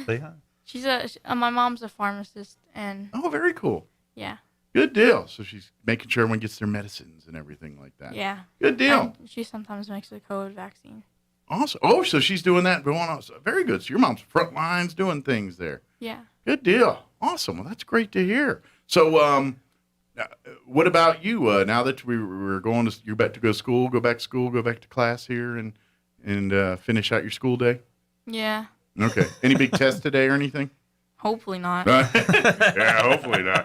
Say hi. She's my mom's a pharmacist, and Oh, very cool. yeah. Good deal. So she's making sure everyone gets their medicines and everything like that. Yeah. Good deal. And she sometimes makes the COVID vaccine. Awesome. Oh, so she's doing that going on. So very good. So your mom's front lines doing things there. Yeah. Good deal. Awesome. Well, that's great to hear. So, what about you? Now that you're about to go back to school, go back to class here, and finish out your school day. Yeah. Okay. Any big tests today or anything? Hopefully not. Yeah, hopefully not.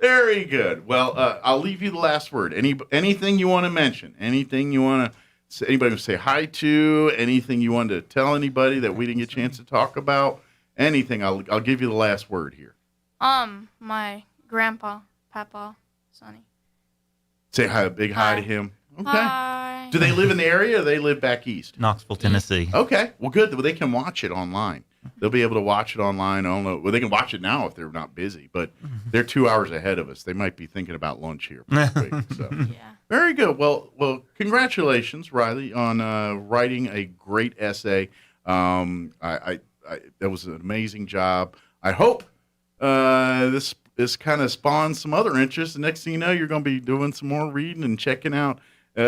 Very good. Well, I'll leave you the last word. Anything you want to mention? Anything you want to say? Anybody to say hi to? Anything you want to tell anybody that we didn't get a chance to talk about? Anything? I'll give you the last word here. My grandpa, Papa, Sonny. Say hi, a big hi to him. Okay. Hi. Do they live in the area, or they live back east? Knoxville, Tennessee. Okay. Well, good. Well, they can watch it online. They'll be able to watch it online. I don't know. Well, they can watch it now if they're not busy, but they're 2 hours ahead of us. They might be thinking about lunch here pretty quick. So. Yeah. Very good. Well, congratulations, Riley, on writing a great essay. That was an amazing job. I hope this kind of spawns some other interest. The next thing you know, you're going to be doing some more reading and checking out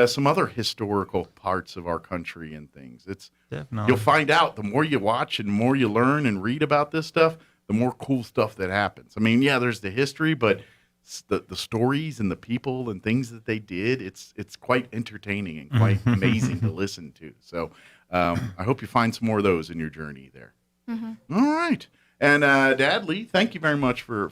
some other historical parts of our country and things. Definitely. You'll find out the more you watch and the more you learn and read about this stuff, the more cool stuff that happens. I mean, yeah, there's the history, but the stories and the people and things that they did, it's quite entertaining and quite amazing to listen to. So I hope you find some more of those in your journey there. Mm-hmm. All right. And Dad, Lee, thank you very much for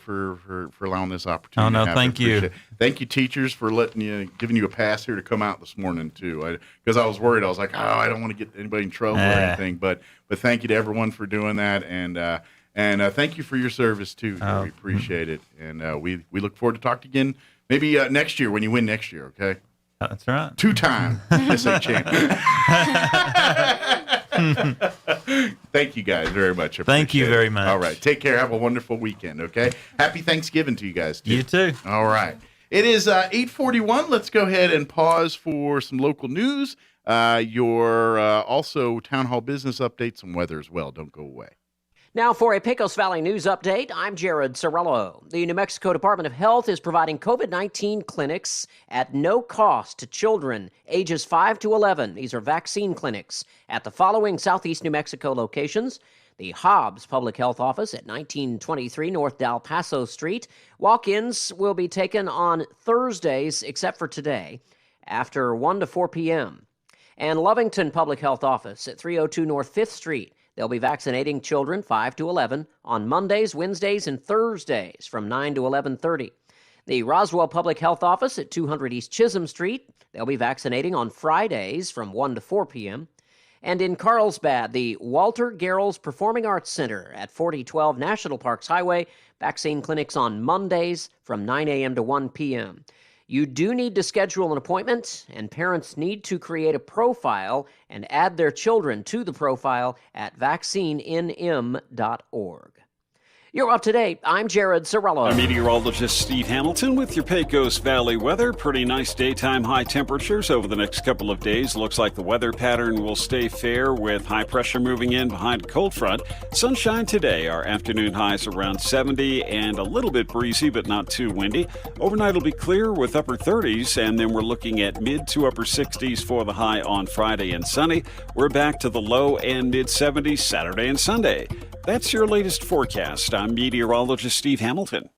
allowing this opportunity. Oh, no, thank you. Thank you, teachers, for giving you a pass here to come out this morning, too. Because I was worried. I was like, I don't want to get anybody in trouble or anything. But thank you to everyone for doing that. And thank you for your service, too. We appreciate it. And we look forward to talking again maybe next year when you win next year, okay? That's right. 2-time SA champion. Thank you guys very much. Thank you very much. All right. Take care. Have a wonderful weekend, okay? Happy Thanksgiving to you guys, too. You too. All right. It is 8:41. Let's go ahead and pause for some local news. Your also town hall business updates and weather as well. Don't go away. Now for a Pecos Valley news update, I'm Jared Sorello. The New Mexico Department of Health is providing COVID-19 clinics at no cost to children ages 5 to 11. These are vaccine clinics at the following Southeast New Mexico locations. The Hobbs Public Health Office at 1923 North Del Paso Street. Walk-ins will be taken on Thursdays, except for today, after 1 to 4 p.m. And Lovington Public Health Office at 302 North 5th Street. They'll be vaccinating children 5 to 11 on Mondays, Wednesdays, and Thursdays from 9 to 11:30. The Roswell Public Health Office at 200 East Chisholm Street. They'll be vaccinating on Fridays from 1 to 4 p.m. And in Carlsbad, the Walter Garrels Performing Arts Center at 4012 National Parks Highway. Vaccine clinics on Mondays from 9 a.m. to 1 p.m. You do need to schedule an appointment, and parents need to create a profile and add their children to the profile at vaccinenm.org. You're up to date. I'm Jared Sorello. I'm meteorologist Steve Hamilton with your Pecos Valley weather. Pretty nice daytime high temperatures over the next couple of days. Looks like the weather pattern will stay fair with high pressure moving in behind a cold front. Sunshine today. Our afternoon highs around 70 and a little bit breezy, but not too windy. Overnight will be clear with upper 30s, and then we're looking at mid to upper 60s for the high on Friday and sunny. We're back to the low and mid 70s Saturday and Sunday. That's your latest forecast. I'm meteorologist Steve Hamilton.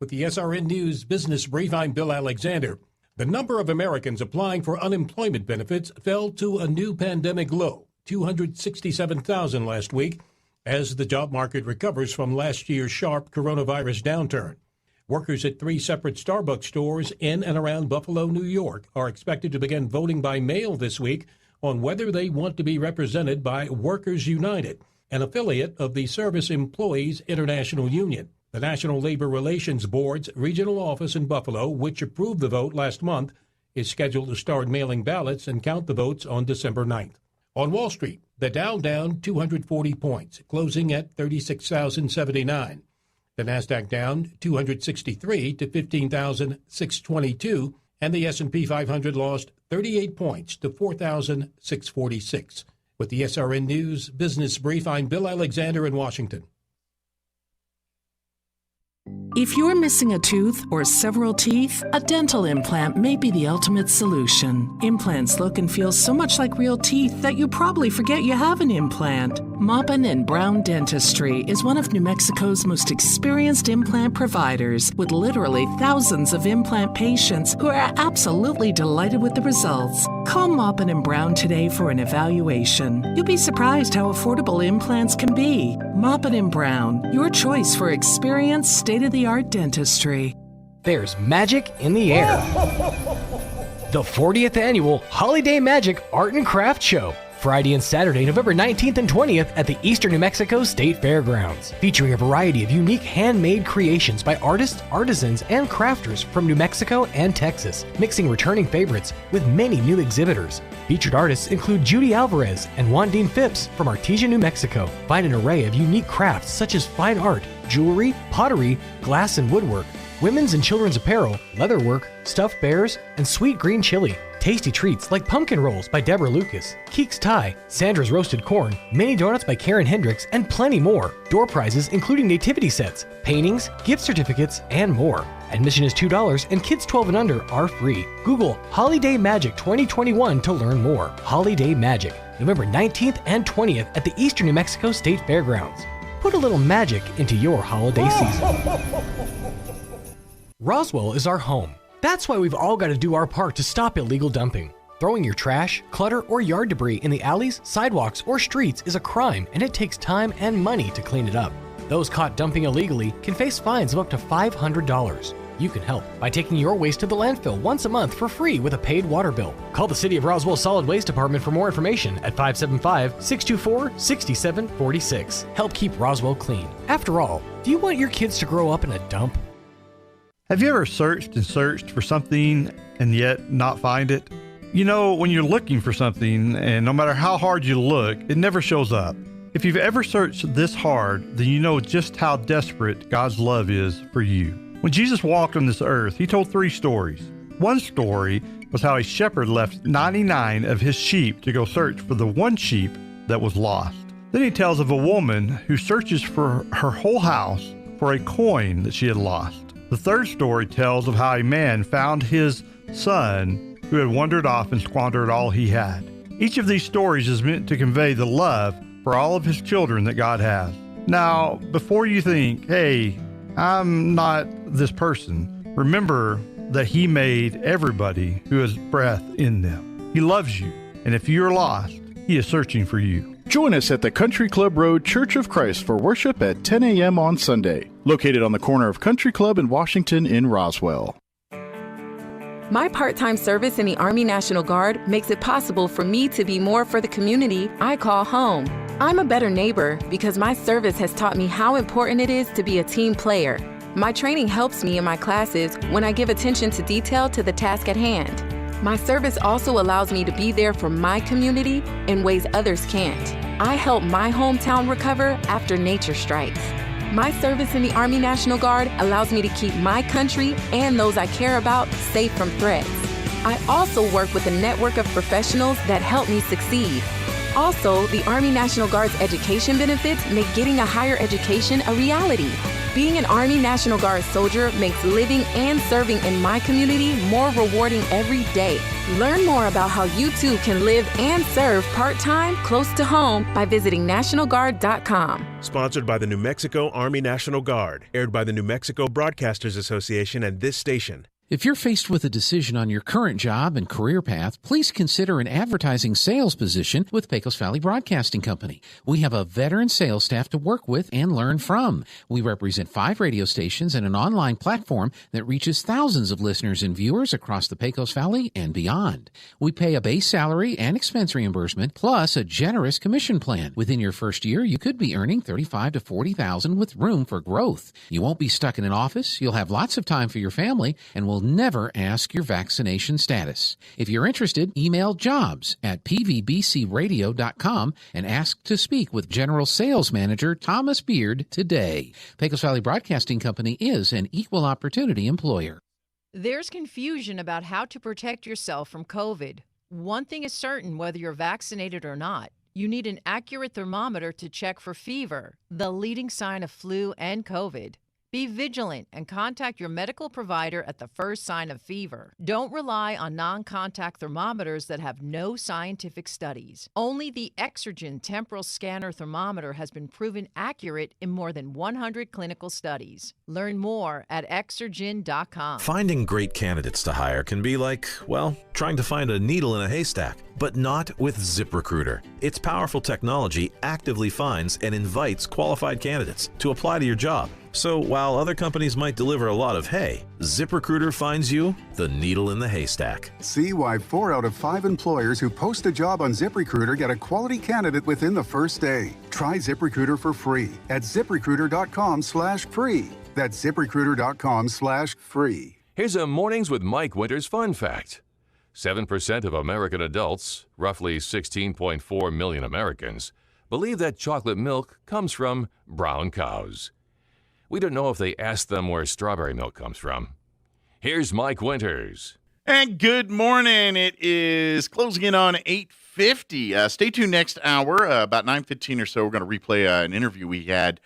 With the SRN News Business Brief, I'm Bill Alexander. The number of Americans applying for unemployment benefits fell to a new pandemic low, 267,000 last week, as the job market recovers from last year's sharp coronavirus downturn. Workers at 3 separate Starbucks stores in and around Buffalo, New York, are expected to begin voting by mail this week on whether they want to be represented by Workers United, an affiliate of the Service Employees International Union. The National Labor Relations Board's regional office in Buffalo, which approved the vote last month, is scheduled to start mailing ballots and count the votes on December 9th. On Wall Street, the Dow down 240 points, closing at 36,079. The Nasdaq down 263 to 15,622, and the S&P 500 lost 38 points to 4,646. With the SRN News Business Brief, I'm Bill Alexander in Washington. If you're missing a tooth or several teeth, a dental implant may be the ultimate solution. Implants look and feel so much like real teeth that you probably forget you have an implant. Maupin & Brown Dentistry is one of New Mexico's most experienced implant providers, with literally thousands of implant patients who are absolutely delighted with the results. Call Maupin & Brown today for an evaluation. You'll be surprised how affordable implants can be. Maupin & Brown, your choice for experienced, state-of-the-art dentistry. There's magic in the air. The 40th annual Holiday Magic Art and Craft Show. Friday and Saturday, November 19th and 20th at the Eastern New Mexico State Fairgrounds, featuring a variety of unique handmade creations by artists, artisans, and crafters from New Mexico and Texas, mixing returning favorites with many new exhibitors. Featured artists include Judy Alvarez and Wandine Phipps from Artesia, New Mexico. Find an array of unique crafts such as fine art, jewelry, pottery, glass and woodwork, women's and children's apparel, leatherwork, stuffed bears, and sweet green chili. Tasty treats like pumpkin rolls by Deborah Lucas, Keek's Tie, Sandra's Roasted Corn, mini donuts by Karen Hendricks, and plenty more. Door prizes including nativity sets, paintings, gift certificates, and more. Admission is $2 and kids 12 and under are free. Google Holiday Magic 2021 to learn more. Holiday Magic, November 19th and 20th at the Eastern New Mexico State Fairgrounds. Put a little magic into your holiday season. Roswell is our home. That's why we've all got to do our part to stop illegal dumping. Throwing your trash, clutter, or yard debris in the alleys, sidewalks, or streets is a crime, and it takes time and money to clean it up. Those caught dumping illegally can face fines of up to $500. You can help by taking your waste to the landfill once a month for free with a paid water bill. Call the City of Roswell Solid Waste Department for more information at 575-624-6746. Help keep Roswell clean. After all, do you want your kids to grow up in a dump? Have you ever searched and searched for something and yet not find it? You know, when you're looking for something, and no matter how hard you look, it never shows up. If you've ever searched this hard, then you know just how desperate God's love is for you. When Jesus walked on this earth, he told 3 stories. One story was how a shepherd left 99 of his sheep to go search for the one sheep that was lost. Then he tells of a woman who searches for her whole house for a coin that she had lost. The third story tells of how a man found his son who had wandered off and squandered all he had. Each of these stories is meant to convey the love for all of his children that God has. Now, before you think, hey, I'm not this person, remember that he made everybody who has breath in them. He loves you, and if you're lost, he is searching for you. Join us at the Country Club Road Church of Christ for worship at 10 a.m. on Sunday, located on the corner of Country Club and Washington in Roswell. My part-time service in the Army National Guard makes it possible for me to be more for the community I call home. I'm a better neighbor because my service has taught me how important it is to be a team player. My training helps me in my classes when I give attention to detail to the task at hand. My service also allows me to be there for my community in ways others can't. I help my hometown recover after nature strikes. My service in the Army National Guard allows me to keep my country and those I care about safe from threats. I also work with a network of professionals that help me succeed. Also, the Army National Guard's education benefits make getting a higher education a reality. Being an Army National Guard soldier makes living and serving in my community more rewarding every day. Learn more about how you too can live and serve part-time close to home by visiting NationalGuard.com. Sponsored by the New Mexico Army National Guard. Aired by the New Mexico Broadcasters Association and this station. If you're faced with a decision on your current job and career path, please consider an advertising sales position with Pecos Valley Broadcasting Company. We have a veteran sales staff to work with and learn from. We represent 5 radio stations and an online platform that reaches thousands of listeners and viewers across the Pecos Valley and beyond. We pay a base salary and expense reimbursement, plus a generous commission plan. Within your first year, you could be earning $35,000 to $40,000 with room for growth. You won't be stuck in an office. You'll have lots of time for your family and will never ask your vaccination status. If you're interested, email jobs@pvbcradio.com and ask to speak with General Sales Manager Thomas Beard today. Pecos Valley Broadcasting Company is an equal opportunity employer. There's confusion about how to protect yourself from COVID. One thing is certain, whether you're vaccinated or not, you need an accurate thermometer to check for fever, the leading sign of flu and COVID. Be vigilant and contact your medical provider at the first sign of fever. Don't rely on non-contact thermometers that have no scientific studies. Only the Exergen temporal scanner thermometer has been proven accurate in more than 100 clinical studies. Learn more at Exergen.com. Finding great candidates to hire can be like, well, trying to find a needle in a haystack, but not with ZipRecruiter. Its powerful technology actively finds and invites qualified candidates to apply to your job. So while other companies might deliver a lot of hay, ZipRecruiter finds you the needle in the haystack. See why 4 out of 5 employers who post a job on ZipRecruiter get a quality candidate within the first day. Try ZipRecruiter for free at ZipRecruiter.com/free. That's ZipRecruiter.com/free. Here's a Mornings with Mike Winters fun fact. 7% of American adults, roughly 16.4 million Americans, believe that chocolate milk comes from brown cows. We don't know if they asked them where strawberry milk comes from. Here's Mike Winters. And good morning. It is closing in on 8:50. Stay tuned next hour, about 9:15 or so. We're going to replay an interview we had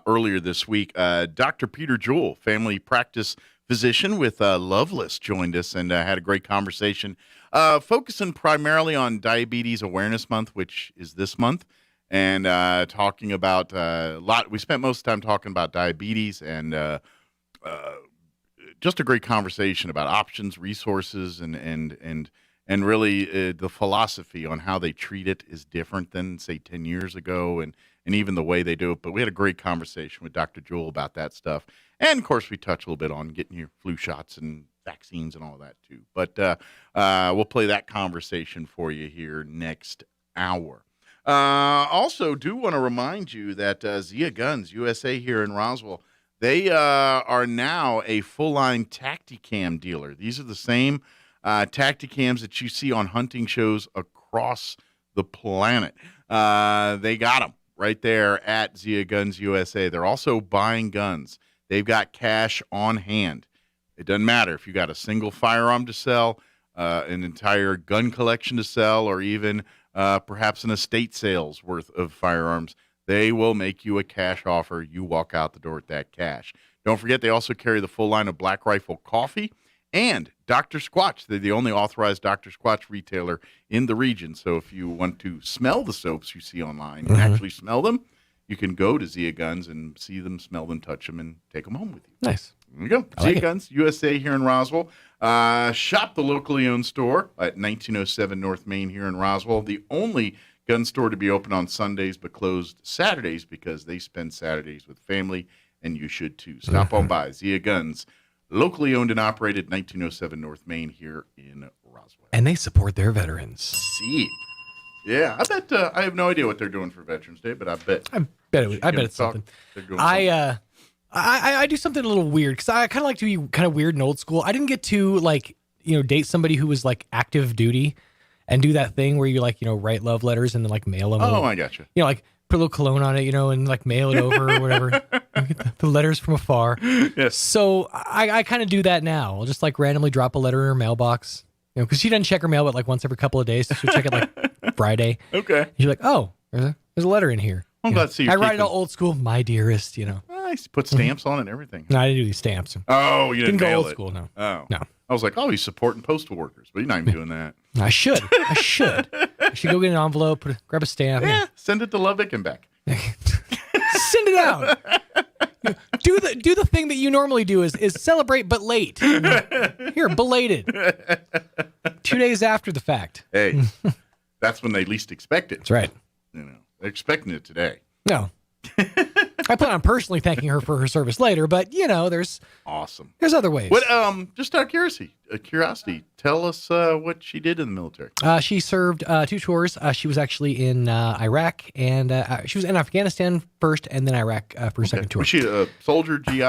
earlier this week. Dr. Peter Jewell, family practice physician with Loveless, joined us and had a great conversation, focusing primarily on Diabetes Awareness Month, which is this month. And talking about a lot. We spent most of the time talking about diabetes and just a great conversation about options, resources, and really the philosophy on how they treat it is different than, say, 10 years ago, and even the way they do it. But we had a great conversation with Dr. Jewell about that stuff. And, of course, we touched a little bit on getting your flu shots and vaccines and all that, too. But we'll play that conversation for you here next hour. Also, do want to remind you that Zia Guns USA here in Roswell, they are now a full-line Tacticam dealer. These are the same Tacticams that you see on hunting shows across the planet. They got them right there at Zia Guns USA. They're also buying guns. They've got cash on hand. It doesn't matter if you got a single firearm to sell, an entire gun collection to sell, or even perhaps an estate sales worth of firearms. They will make you a cash offer. You walk out the door with that cash. Don't forget, they also carry the full line of Black Rifle coffee and Dr. Squatch. They're the only authorized Dr. Squatch retailer in the region. So if you want to smell the soaps you see online and actually smell them, you can go to Zia Guns and see them, smell them, touch them, and take them home with you. Nice. There you go. Zia Guns USA here in Roswell. Shop the locally owned store at 1907 North Main here in Roswell. The only gun store to be open on Sundays but closed Saturdays because they spend Saturdays with family, and you should too. Stop on by. Zia Guns, locally owned and operated, 1907 North Main here in Roswell. And they support their veterans. See. Yeah, I bet. I have no idea what they're doing for Veterans Day, but I bet it's something. I do something a little weird because I kind of like to be kind of weird and old school. I didn't get to date somebody who was like active duty and do that thing where you write love letters and then mail them. Oh, I gotcha. Put a little cologne on it, and mail it over or whatever. Get the letters from afar. Yes. So I kind of do that now. I'll just randomly drop a letter in her mailbox. Because she doesn't check her mail but once every couple of days. So she'll check it Friday. Okay. And she's like, oh, there's a letter in here. I'm glad to see you. I write it all old school, my dearest, Nice. Put stamps on it and everything. No, I didn't do these stamps. Oh, you didn't go mail old it. school, no. Oh. No. I was like, oh, he's supporting postal workers, but you're not even doing that. I should. I should go get an envelope, grab a stamp. Yeah, send it to Lubbock and back. Send it out. Do the thing that you normally do is celebrate but late. Here, belated. 2 days after the fact. Hey, that's when they least expect it. That's right. They're expecting it today. No. I plan on personally thanking her for her service later, but there's awesome. There's other ways. What? Just out of curiosity, tell us what she did in the military. She served 2 tours. She was actually in Iraq, and she was in Afghanistan first, and then Iraq for her second tour. Was she a soldier, GI?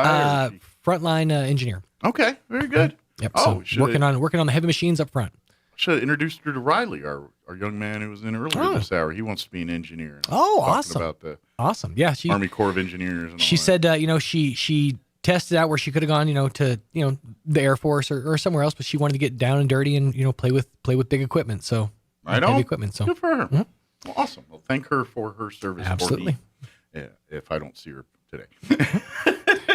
Frontline engineer. Okay, very good. Yep. So working on the heavy machines up front. Should have introduced her to Riley, our young man who was in earlier this hour. He wants to be an engineer. Awesome! About the yeah, Army Corps of Engineers. And she said, she tested out where she could have gone, to the Air Force or somewhere else, but she wanted to get down and dirty and play with big equipment. So heavy equipment. So good for her. Mm-hmm. Well, awesome. Well, thank her for her service. Absolutely. For me, if I don't see her today.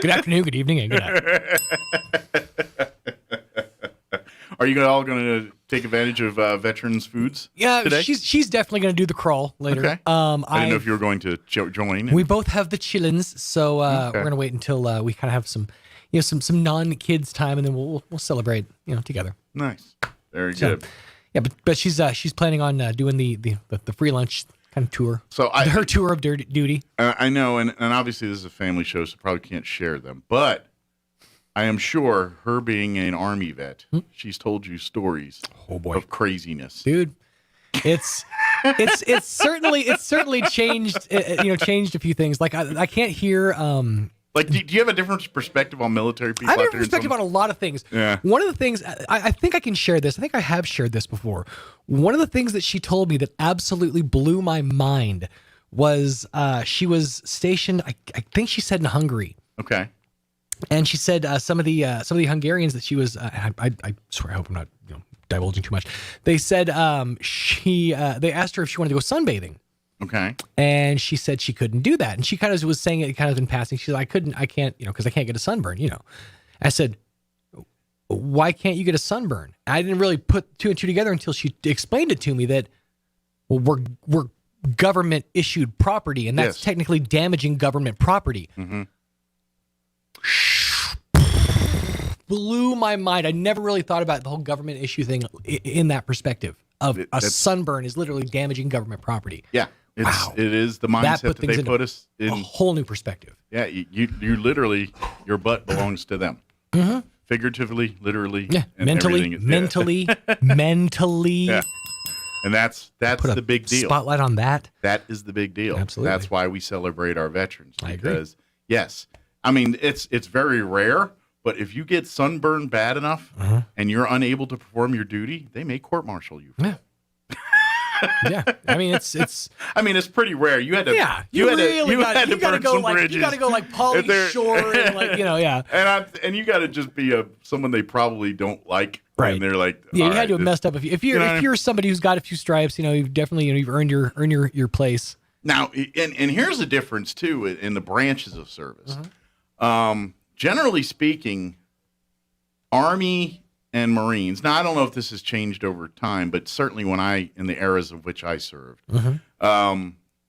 Good afternoon, good evening, and good night. Are you all going to take advantage of Veterans Foods today? She's definitely going to do the crawl later. Okay. I didn't know if you were going to join. We both have the chillins, so we're going to wait until we kind of have some, some non-kids time, and then we'll celebrate, together. Nice. Very good. Yeah, but she's planning on doing the free lunch kind of tour. So her tour of duty. I know, and obviously this is a family show, so probably can't share them, but I am sure her being an Army vet, she's told you stories of craziness. Dude, it's certainly changed, changed a few things. I can't hear, do you have a different perspective on military people? I have a different perspective on a lot of things. Yeah. One of the things, I think I can share this. I think I have shared this before. One of the things that she told me that absolutely blew my mind was she was stationed, I think she said in Hungary. Okay. And she said some of the Hungarians that she was, I swear, I hope I'm not divulging too much. They said they asked her if she wanted to go sunbathing. Okay. And she said she couldn't do that. And she kind of was saying it kind of in passing. She said, I can't, because I can't get a sunburn, I said, why can't you get a sunburn? I didn't really put 2 and 2 together until she explained it to me that, well, we're government issued property, and that's technically damaging government property. Mm-hmm. blew my mind. I never really thought about the whole government issue thing in that perspective of a sunburn is literally damaging government property. Yeah. It is the mindset that they put us in. A whole new perspective. Yeah, you literally, your butt belongs to them. Mm-hmm. Figuratively, literally, yeah, and mentally. Yeah. And that's the big deal. Spotlight on that. That is the big deal. Absolutely. That's why we celebrate our veterans. I agree. Because yes, I mean it's very rare, but if you get sunburned bad enough and you're unable to perform your duty, they may court-martial you. Yeah. Yeah, I mean it's. I mean it's pretty rare. You had to. Yeah, you had to burn some bridges. You got to go like Pauly Shore and like yeah. And you got to just be someone they probably don't like. Right. And they're like, yeah, you had to have messed up if you're somebody who's got a few stripes. You've definitely you've earned your place. Now, and here's the difference too in the branches of service. Generally speaking, Army and Marines. Now, I don't know if this has changed over time, but certainly in the eras of which I served,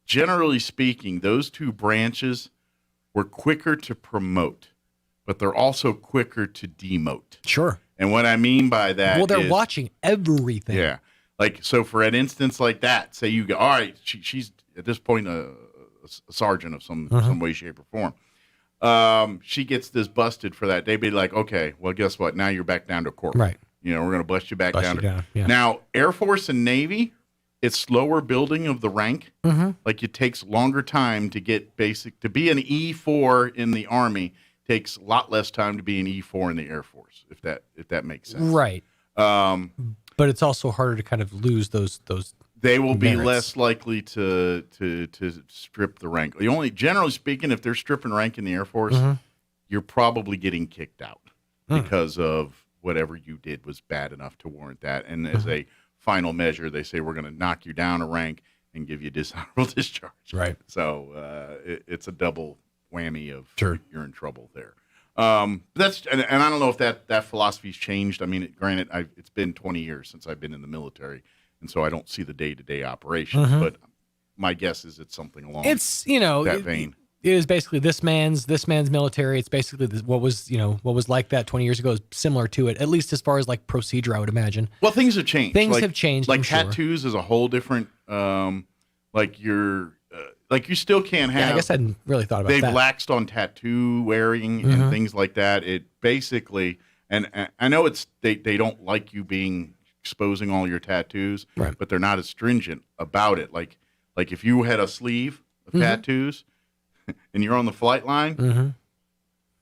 generally speaking, those two branches were quicker to promote, but they're also quicker to demote. Sure. And what I mean by that they're watching everything. Yeah. Like, so for an instance like that, say you go, all right, she's at this point a sergeant of some way, shape, or form. She gets this busted for that. They'd be like, okay, well, guess what? Now you're back down to corporal. Right. We're going to bust you back down. Yeah. Now, Air Force and Navy, it's slower building of the rank. Like it takes longer time to get to be an E4 in the Army takes a lot less time to be an E4 in the Air Force, if that makes sense. Right. But it's also harder to kind of lose those. They will be merits. less likely to strip the rank. Generally speaking, if they're stripping rank in the Air Force, you're probably getting kicked out because of whatever you did was bad enough to warrant that. And as a final measure, they say we're going to knock you down a rank and give you dishonorable discharge. Right. So it's a double whammy of you're in trouble there. And I don't know if that philosophy's changed. I mean, granted, it's been 20 years since I've been in the military. And so I don't see the day-to-day operations, but my guess is it's something along that vein. It is basically this man's military. It's basically what was like that 20 years ago is similar to it, at least as far as like procedure, I would imagine. Well, things have changed. Things have changed. Like tattoos is a whole different. You still can't have. Yeah, I guess I hadn't really thought about that. They've laxed on tattoo wearing and things like that. It basically, and I know they don't like you exposing all your tattoos, but they're not as stringent about it. Like if you had a sleeve of tattoos and you're on the flight line,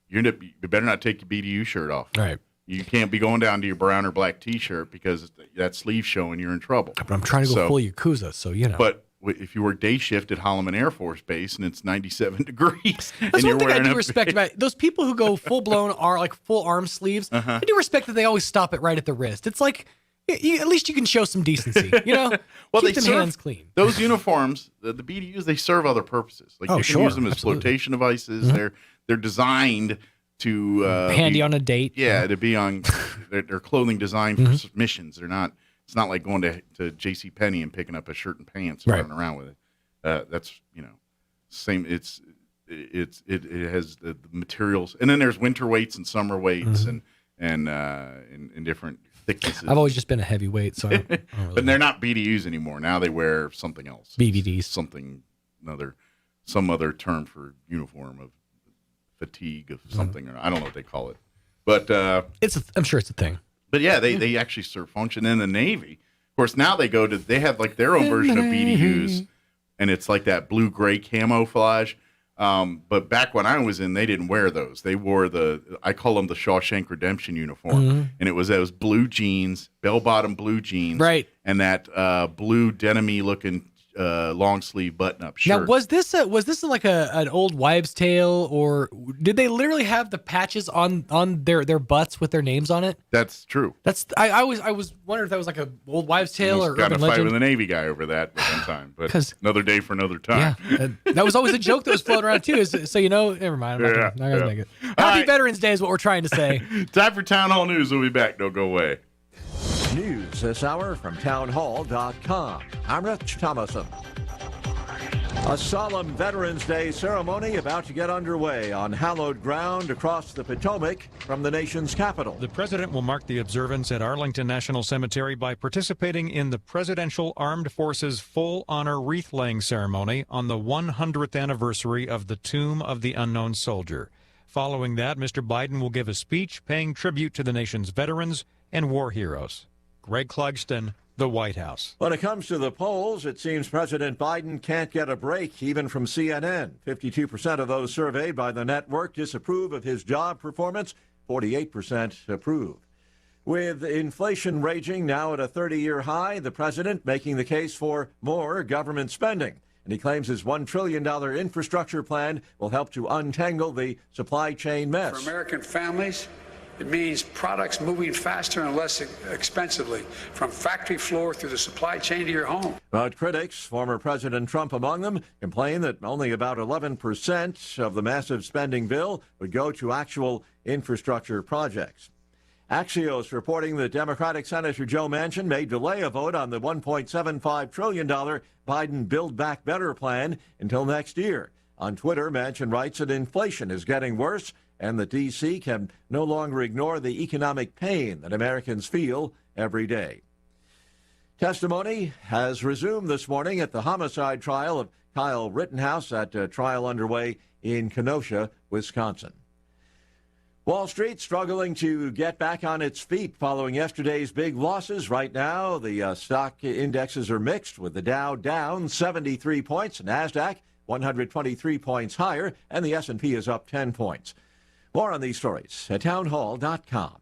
you better not take your BDU shirt off. Right. You can't be going down to your brown or black T-shirt because that sleeve's showing you're in trouble. But I'm trying to go full Yakuza, so But if you work day shift at Holloman Air Force Base and it's 97 degrees, that's one thing I do respect about those people who go full blown full arm sleeves. I do respect that they always stop it right at the wrist. It's like at least you can show some decency, Well, keep them hands clean. Those uniforms, the BDUs, they serve other purposes. Like you can use them as flotation devices. They're designed to handy on a date. Yeah, to be on. They're clothing designed for missions. They're not. It's not like going to JCPenney and picking up a shirt and pants and running around with it. That's same. It has the materials, and then there's winter weights and summer weights and different thicknesses. I've always just been a heavyweight, so. I don't really but they're not BDUs anymore. Now they wear something else. BVDs. Some other term for uniform of fatigue of something, or I don't know what they call it. But I'm sure it's a thing. But yeah, they actually serve function in the Navy. Of course, now they have like their own version of BDUs, and it's like that blue-gray camouflage. But back when I was in, they didn't wear those. They wore I call them the Shawshank Redemption uniform, and it was those blue jeans, bell-bottom blue jeans, right, and that blue denim-y looking long sleeve button up shirt. Now, was this like an old wives' tale, or did they literally have the patches on their butts with their names on it? That's true. I was wondering if that was like an old wives' tale or got urban in a fight legend. with a Navy guy over that one time, but another day for another time. Yeah, that was always a joke that was floating around too. So never mind. I'm not gonna make it. Happy Veterans Day is what we're trying to say. Time for Town Hall News. We'll be back. Don't go away. News this hour from townhall.com. I'm Rich Thomason. A solemn Veterans Day ceremony about to get underway on hallowed ground across the Potomac from the nation's capital. The president will mark the observance at Arlington National Cemetery by participating in the Presidential Armed Forces Full Honor Wreath-Laying Ceremony on the 100th anniversary of the Tomb of the Unknown Soldier. Following that, Mr. Biden will give a speech paying tribute to the nation's veterans and war heroes. Greg Clugston, the White House. When it comes to the polls, it seems President Biden can't get a break, even from CNN. 52% of those surveyed by the network disapprove of his job performance, 48% approve. With inflation raging now at a 30-year high, the president making the case for more government spending. And he claims his $1 trillion infrastructure plan will help to untangle the supply chain mess. For American families, it means products moving faster and less expensively from factory floor through the supply chain to your home. But critics, former President Trump among them, complain that only about 11% of the massive spending bill would go to actual infrastructure projects. Axios reporting that Democratic Senator Joe Manchin may delay a vote on the $1.75 trillion Biden Build Back Better plan until next year. On Twitter, Manchin writes that inflation is getting worse and that D.C. can no longer ignore the economic pain that Americans feel every day. Testimony has resumed this morning at the homicide trial of Kyle Rittenhouse, at a trial underway in Kenosha, Wisconsin. Wall Street struggling to get back on its feet following yesterday's big losses. Right now, the stock indexes are mixed, with the Dow down 73 points, NASDAQ 123 points higher, and the S&P is up 10 points. More on these stories at townhall.com.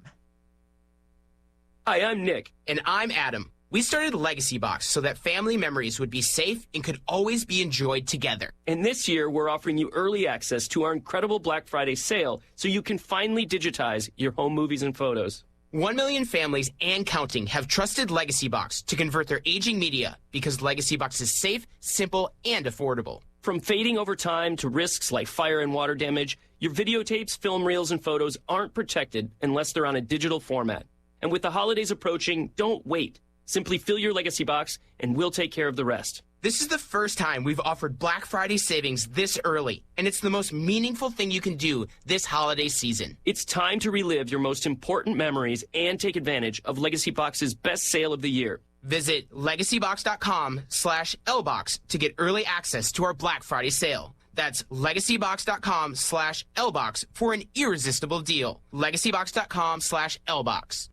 Hi, I'm Nick. And I'm Adam. We started Legacy Box so that family memories would be safe and could always be enjoyed together. And this year, we're offering you early access to our incredible Black Friday sale so you can finally digitize your home movies and photos. 1 million families and counting have trusted Legacy Box to convert their aging media because Legacy Box is safe, simple, and affordable. From fading over time to risks like fire and water damage, your videotapes, film reels, and photos aren't protected unless they're on a digital format. And with the holidays approaching, don't wait. Simply fill your Legacy Box, and we'll take care of the rest. This is the first time we've offered Black Friday savings this early, and it's the most meaningful thing you can do this holiday season. It's time to relive your most important memories and take advantage of Legacy Box's best sale of the year. Visit legacybox.com/LBox to get early access to our Black Friday sale. That's legacybox.com/LBox for an irresistible deal. legacybox.com/LBox.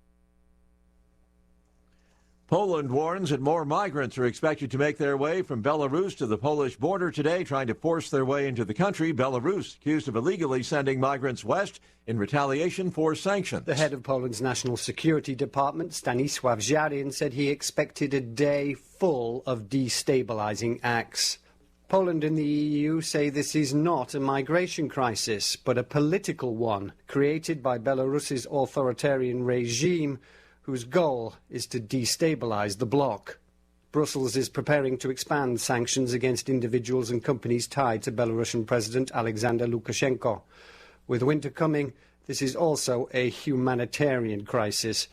Poland warns that more migrants are expected to make their way from Belarus to the Polish border today, trying to force their way into the country. Belarus accused of illegally sending migrants west in retaliation for sanctions. The head of Poland's National Security Department, Stanisław Żaryn, said he expected a day full of destabilizing acts. Poland and the EU say this is not a migration crisis, but a political one created by Belarus's authoritarian regime, whose goal is to destabilize the bloc. Brussels is preparing to expand sanctions against individuals and companies tied to Belarusian President Alexander Lukashenko. With winter coming, this is also a humanitarian crisis.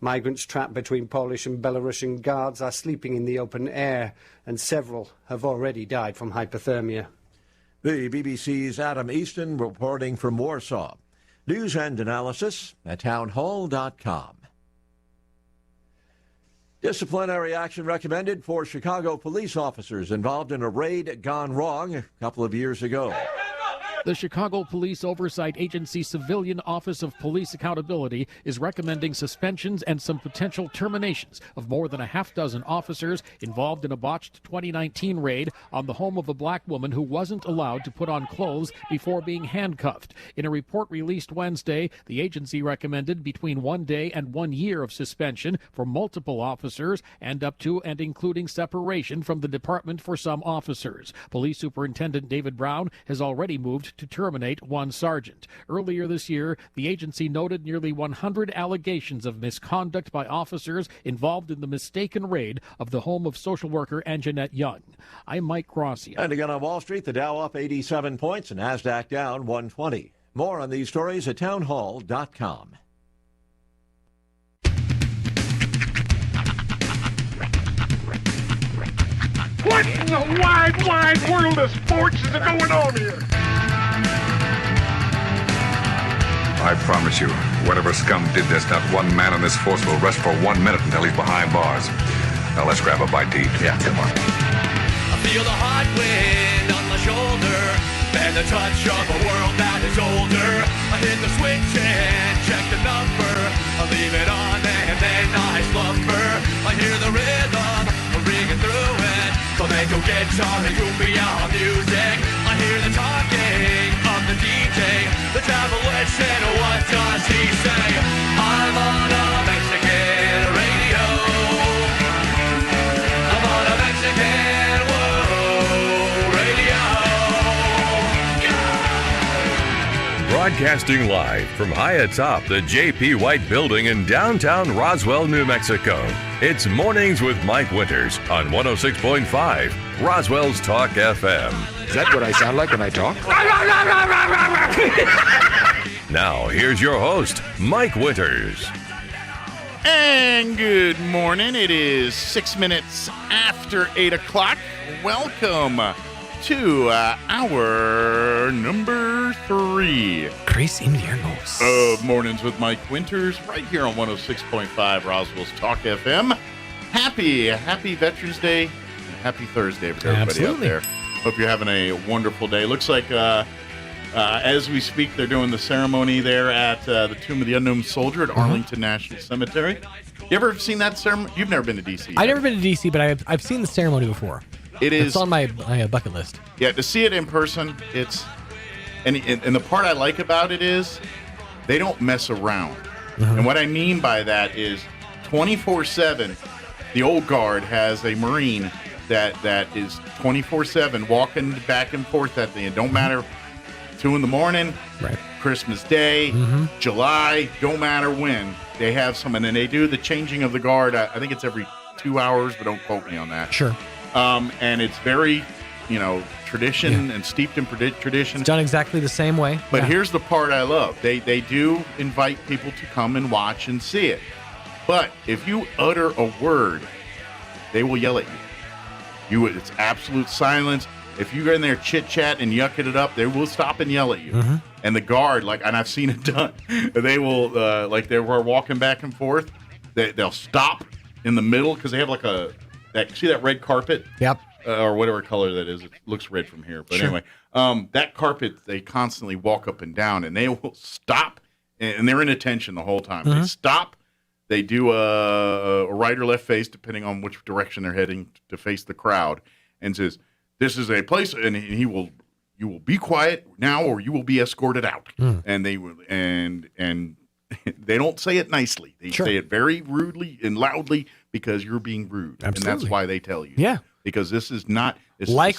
Migrants trapped between Polish and Belarusian guards are sleeping in the open air, and several have already died from hypothermia. The BBC's Adam Easton reporting from Warsaw. News and analysis at townhall.com. Disciplinary action recommended for Chicago police officers involved in a raid gone wrong a couple of years ago. The Chicago Police Oversight Agency Civilian Office of Police Accountability is recommending suspensions and some potential terminations of more than a half dozen officers involved in a botched 2019 raid on the home of a black woman who wasn't allowed to put on clothes before being handcuffed. In a report released Wednesday, the agency recommended between 1 day and 1 year of suspension for multiple officers and up to and including separation from the department for some officers. Police Superintendent David Brown has already moved to terminate one sergeant. Earlier this year, the agency noted nearly 100 allegations of misconduct by officers involved in the mistaken raid of the home of social worker Anjanette Young. I'm Mike Grossi. And again on Wall Street, the Dow up 87 points and NASDAQ down 120. More on these stories at townhall.com. What? the wide, wide world of sports is going on here? I promise you, whatever scum did this, not one man on this force will rest for 1 minute until he's behind bars. Now let's grab a bite to eat. Yeah, come on. I feel the hot wind on my shoulder and the touch of a world that is older. I hit the switch and check the number. I leave it on and then I slumber. I hear the rhythm ringing through it. Flamenco guitar and cumbia music. I hear the talking of the DJ. The travel listen, what does he say? I'm on a Mexican radio. I'm on a Mexican radio. Broadcasting live from high atop the J.P. White Building in downtown Roswell, New Mexico. It's Mornings with Mike Winters on 106.5 Roswell's Talk FM. Is that what I sound like when I talk? Now, here's your host, Mike Winters. And good morning. It is 6 minutes after 8 o'clock. Welcome to hour number 3. Tres Inviernos. Of Mornings with Mike Winters, right here on 106.5 Roswell's Talk FM. Happy Veterans Day, and happy Thursday for everybody Absolutely. out there. Hope you're having a wonderful day. Looks like as we speak, they're doing the ceremony there at the Tomb of the Unknown Soldier at Arlington National Cemetery. You ever seen that ceremony? You've never been to D.C. I've never been to D.C., but I've seen the ceremony before. It's on my bucket list. Yeah, to see it in person, it's and the part I like about it is they don't mess around. And what I mean by that is 24/7. The old guard has a Marine that is 24/7 walking back and forth at the end. Don't matter 2 in the morning, right? Christmas Day, July, don't matter when. They have someone, and they do the changing of the guard. I think it's every 2 hours, but don't quote me on that. Sure. And it's very, tradition and steeped in tradition. It's done exactly the same way. But here's the part I love. They do invite people to come and watch and see it. But if you utter a word, they will yell at you. It's absolute silence. If you go in there chit-chat and yucking it up, they will stop and yell at you. And the guard, and I've seen it done, they will, they were walking back and forth, they'll stop in the middle because they have see that red carpet? Yep. Or whatever color that is. It looks red from here. But anyway, that carpet, they constantly walk up and down, and they will stop, and they're in attention the whole time. They stop. They do a right or left face, depending on which direction they're heading to face the crowd, and says, "This is a place," and you will be quiet now, or you will be escorted out. And they will, and they don't say it nicely. They say it very rudely and loudly because you're being rude, and that's why they tell you. Yeah, because this is not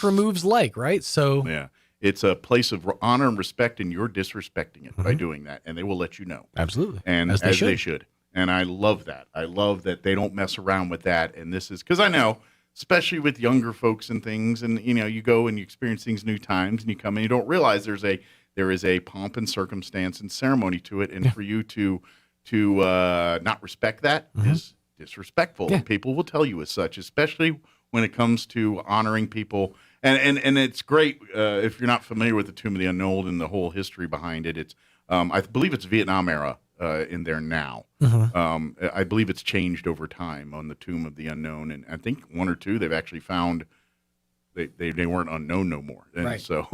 removes like, right? So yeah. It's a place of honor and respect, and you're disrespecting it by doing that, and they will let you know. Absolutely. And as they should. And I love that. I love that they don't mess around with that. And this is because I know, especially with younger folks and things, and you go and you experience things new times, and you come and you don't realize there is a pomp and circumstance and ceremony to it, and for you to not respect that is disrespectful. And people will tell you as such, especially when it comes to honoring people. And it's great if you're not familiar with the Tomb of the Unknown and the whole history behind it. It's I believe it's Vietnam era. In there now. I believe it's changed over time on the Tomb of the Unknown, and I think 1 or 2 they've actually found they weren't unknown no more. And right. So,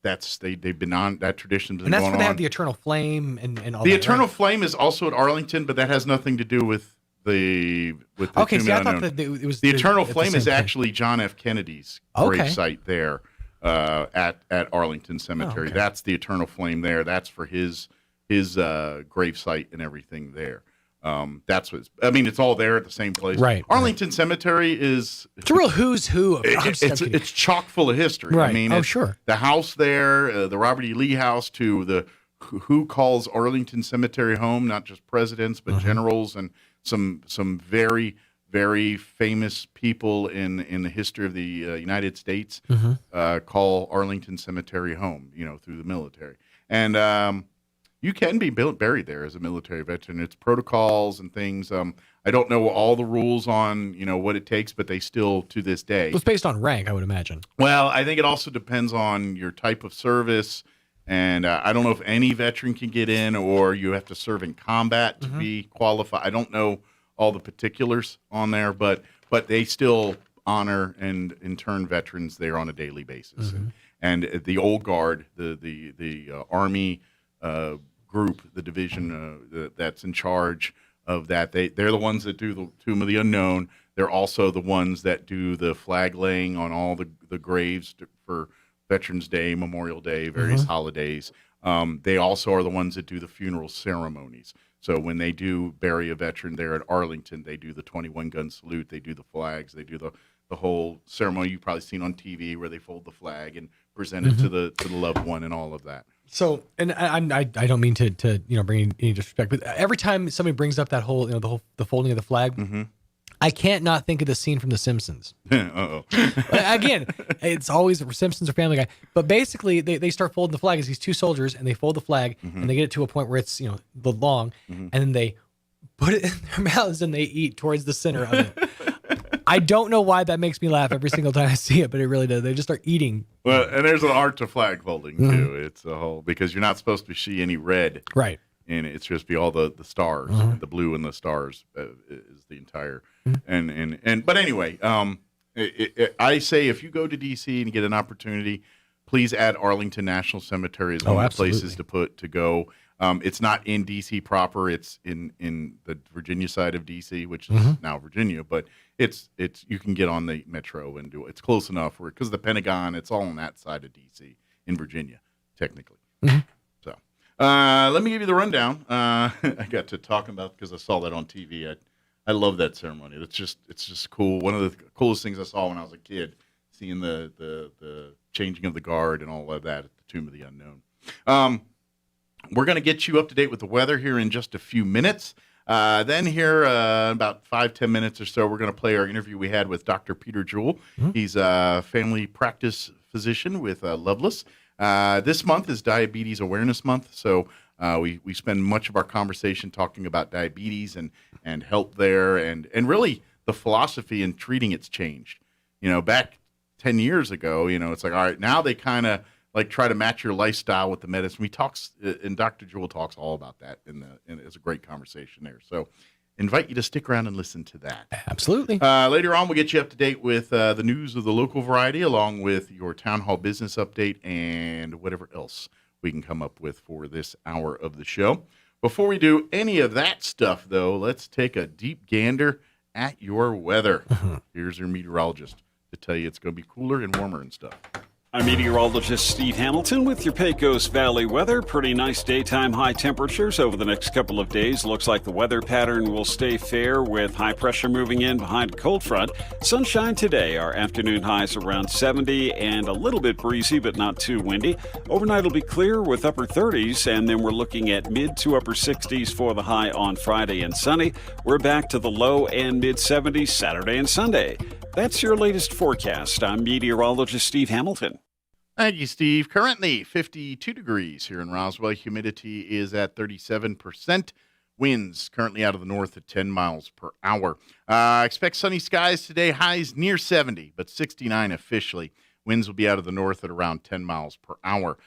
that's they've been on that tradition. And that's where they have the Eternal Flame and all the that. Eternal Flame is also at Arlington, but that has nothing to do with the okay. Tomb See, of I the thought Unknown. that it was the Eternal at Flame the is same actually John F. Kennedy's grave site there at Arlington Cemetery. That's the Eternal Flame there. That's for his grave site and everything there. That's what it's all there at the same place. Right. Arlington Cemetery it's a real who's who. It's chock full of history. Right. I mean, the house there, the Robert E. Lee House, to the who calls Arlington Cemetery home, not just presidents but generals and some very, very famous people in the history of the United States call Arlington Cemetery home. Through the military. And you can be buried there as a military veteran. It's protocols and things. I don't know all the rules on, what it takes, but they still, to this day. It's based on rank, I would imagine. Well, I think it also depends on your type of service. And I don't know if any veteran can get in, or you have to serve in combat to be qualified. I don't know all the particulars on there, but they still honor and intern veterans there on a daily basis. And the old guard, the Army group, the division that's in charge of that, they're the ones that do the Tomb of the Unknown. They're also the ones that do the flag laying on all the graves for Veterans Day, Memorial Day, various holidays. They also are the ones that do the funeral ceremonies. So when they do bury a veteran there at Arlington, they do the 21-gun salute, they do the flags, they do the whole ceremony you've probably seen on TV where they fold the flag and present it to the loved one and all of that. So, and I don't mean to bring any disrespect, but every time somebody brings up that whole the folding of the flag, I can't not think of the scene from The Simpsons. Again, it's always Simpsons or Family Guy, but basically they start folding the flag as these two soldiers, and they fold the flag, and they get it to a point where it's the long, and then they put it in their mouths and they eat towards the center of it. I don't know why that makes me laugh every single time I see it, but it really does. They just start eating. Well, and there's an art to flag folding too. It's a whole, because you're not supposed to see any red, right? And it's just be all the stars, the blue and the stars is the entire. But anyway, I say if you go to DC and get an opportunity, please add Arlington National Cemetery as one of the places to go. It's not in DC proper; it's in the Virginia side of DC, which is now Virginia. But it's you can get on the metro and do it. It's close enough because the Pentagon, it's all on that side of DC in Virginia, technically. So let me give you the rundown. I got to talking about because I saw that on TV. I love that ceremony. It's just cool. One of the coolest things I saw when I was a kid, seeing the changing of the guard and all of that at the Tomb of the Unknown. We're going to get you up to date with the weather here in just a few minutes. Then here, about 5-10 minutes or so, we're going to play our interview we had with Dr. Peter Jewell. He's a family practice physician with Loveless. This month is Diabetes Awareness Month, so we spend much of our conversation talking about diabetes and help there, and really the philosophy in treating it's changed. Back 10 years ago, it's like, all right, now they kind of like try to match your lifestyle with the medicine. We talks, and Dr. Jewell talks all about that, and it's a great conversation there. So invite you to stick around and listen to that. Absolutely. Later on, we'll get you up to date with the news of the local variety, along with your town hall business update and whatever else we can come up with for this hour of the show. Before we do any of that stuff, though, let's take a deep gander at your weather. Here's your meteorologist to tell you it's going to be cooler and warmer and stuff. I'm meteorologist Steve Hamilton with your Pecos Valley weather. Pretty nice daytime high temperatures over the next couple of days. Looks like the weather pattern will stay fair with high pressure moving in behind a cold front. Sunshine today. Our afternoon highs around 70 and a little bit breezy, but not too windy. Overnight will be clear with upper 30s, and then we're looking at mid to upper 60s for the high on Friday and sunny. We're back to the low and mid 70s Saturday and Sunday. That's your latest forecast. I'm meteorologist Steve Hamilton. Thank you, Steve. Currently 52 degrees here in Roswell. Humidity is at 37%. Winds currently out of the north at 10 miles per hour. Expect sunny skies today. Highs near 70, but 69 officially. Winds will be out of the north at around 10 miles per hour.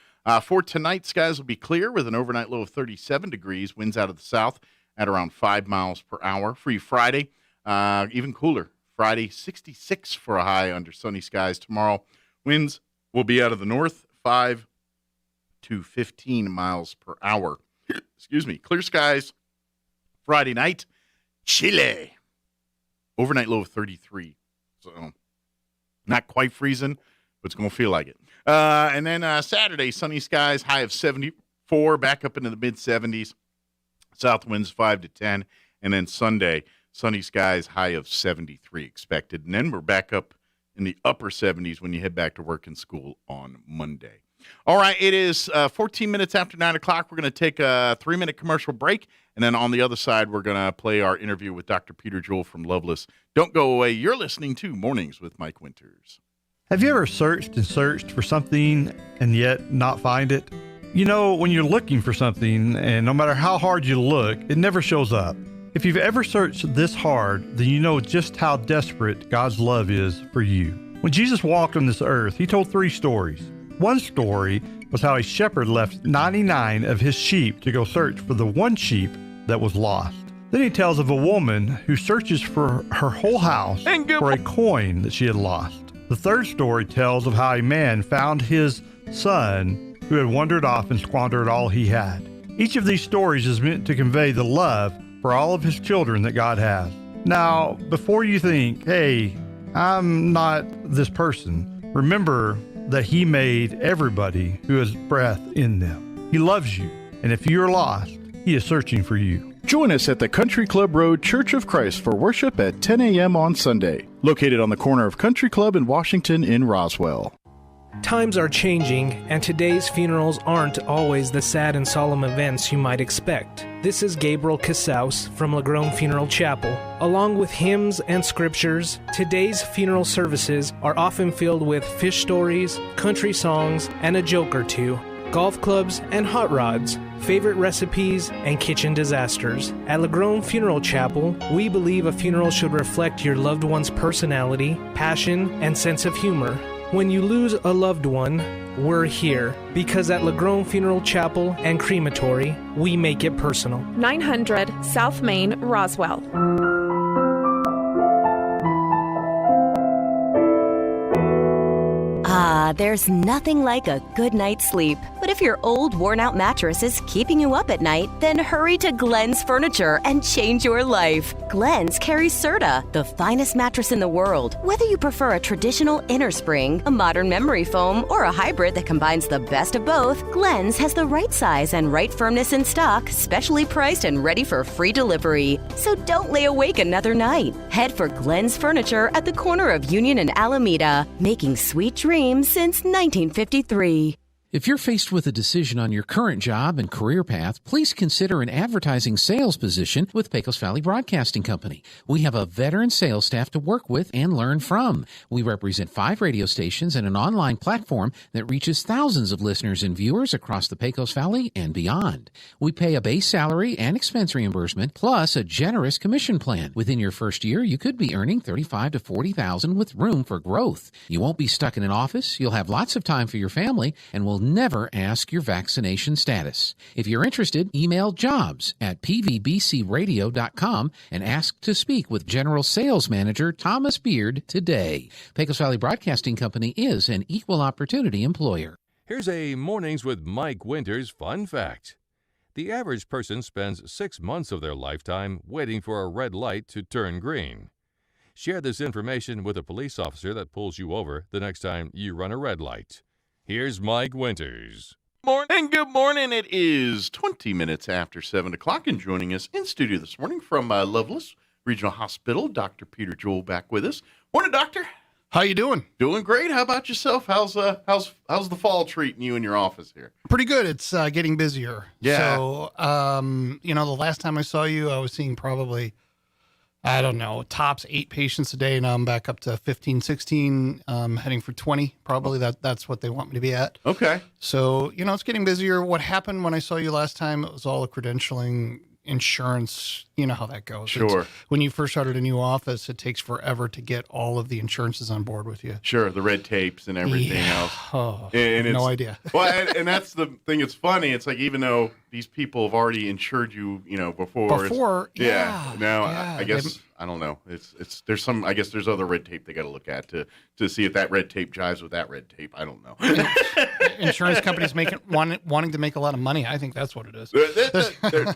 For tonight, skies will be clear with an overnight low of 37 degrees. Winds out of the south at around 5 miles per hour. For you Friday, even cooler. Friday, 66 for a high under sunny skies. Tomorrow, winds will be out of the north, 5 to 15 miles per hour. Excuse me. Clear skies. Friday night, chilly. Overnight low of 33. So not quite freezing, but it's going to feel like it. And then Saturday, sunny skies, high of 74, back up into the mid-70s. South winds 5 to 10. And then Sunday, sunny skies, high of 73 expected. And then we're back up in the upper 70s when you head back to work and school on Monday. All right, it is 14 minutes after 9 o'clock. We're going to take a 3-minute commercial break, and then on the other side, we're going to play our interview with Dr. Peter Jewell from Loveless. Don't go away. You're listening to Mornings with Mike Winters. Have you ever searched and searched for something and yet not find it? You know, when you're looking for something, and no matter how hard you look, it never shows up. If you've ever searched this hard, then you know just how desperate God's love is for you. When Jesus walked on this earth, he told 3 stories. One story was how a shepherd left 99 of his sheep to go search for the one sheep that was lost. Then he tells of a woman who searches for her whole house for a coin that she had lost. The third story tells of how a man found his son who had wandered off and squandered all he had. Each of these stories is meant to convey the love for all of his children that God has. Now, before you think, hey, I'm not this person, remember that he made everybody who has breath in them. He loves you, and if you're lost, he is searching for you. Join us at the Country Club Road Church of Christ for worship at 10 a.m. on Sunday, located on the corner of Country Club and Washington in Roswell. Times are changing, and today's funerals aren't always the sad and solemn events you might expect. This is Gabriel Casaus from Lagrone Funeral Chapel. Along with hymns and scriptures, today's funeral services are often filled with fish stories, country songs, and a joke or two, golf clubs and hot rods, favorite recipes, and kitchen disasters. At Lagrone Funeral Chapel, we believe a funeral should reflect your loved one's personality, passion, and sense of humor. When you lose a loved one, we're here, because at Lagrone Funeral Chapel and Crematory, we make it personal. 900 South Main, Roswell. There's nothing like a good night's sleep. But if your old, worn-out mattress is keeping you up at night, then hurry to Glenn's Furniture and change your life. Glenn's carries Serta, the finest mattress in the world. Whether you prefer a traditional inner spring, a modern memory foam, or a hybrid that combines the best of both, Glenn's has the right size and right firmness in stock, specially priced and ready for free delivery. So don't lay awake another night. Head for Glenn's Furniture at the corner of Union and Alameda, making sweet dreams since 1953. If you're faced with a decision on your current job and career path, please consider an advertising sales position with Pecos Valley Broadcasting Company. We have a veteran sales staff to work with and learn from. We represent 5 radio stations and an online platform that reaches thousands of listeners and viewers across the Pecos Valley and beyond. We pay a base salary and expense reimbursement, plus a generous commission plan. Within your first year, you could be earning $35,000 to $40,000 with room for growth. You won't be stuck in an office. You'll have lots of time for your family, and will never ask your vaccination status. If you're interested, email jobs@pvbcradio.com and ask to speak with General Sales Manager Thomas Beard today. Pecos Valley Broadcasting Company is an equal opportunity employer. Here's a Mornings with Mike Winters fun fact. The average person spends 6 months of their lifetime waiting for a red light to turn green. Share this information with a police officer that pulls you over the next time you run a red light. Here's Mike Winters. Morning, good morning. It is 20 minutes after 7 o'clock, and joining us in studio this morning from Loveless Regional Hospital, Dr. Peter Jewell back with us. Morning, doctor. How you doing? Doing great. How about yourself? How's the fall treating you in your office here? Pretty good. It's getting busier. Yeah. So, the last time I saw you, I was seeing probably, I don't know, tops 8 patients a day. Now I'm back up to 15, 16, heading for 20. Probably that's what they want me to be at. Okay. So, it's getting busier. What happened when I saw you last time, it was all a credentialing, insurance. You know how that goes. Sure. When you first started a new office, it takes forever to get all of the insurances on board with you. Sure, the red tapes and everything else. Oh, and no idea. Well, and that's the thing. It's funny. It's like, even though these people have already insured you, before. Now, I guess I don't know. There's some. I guess there's other red tape they got to look at to see if that red tape jives with that red tape. I don't know. Insurance companies wanting to make a lot of money. I think that's what it is.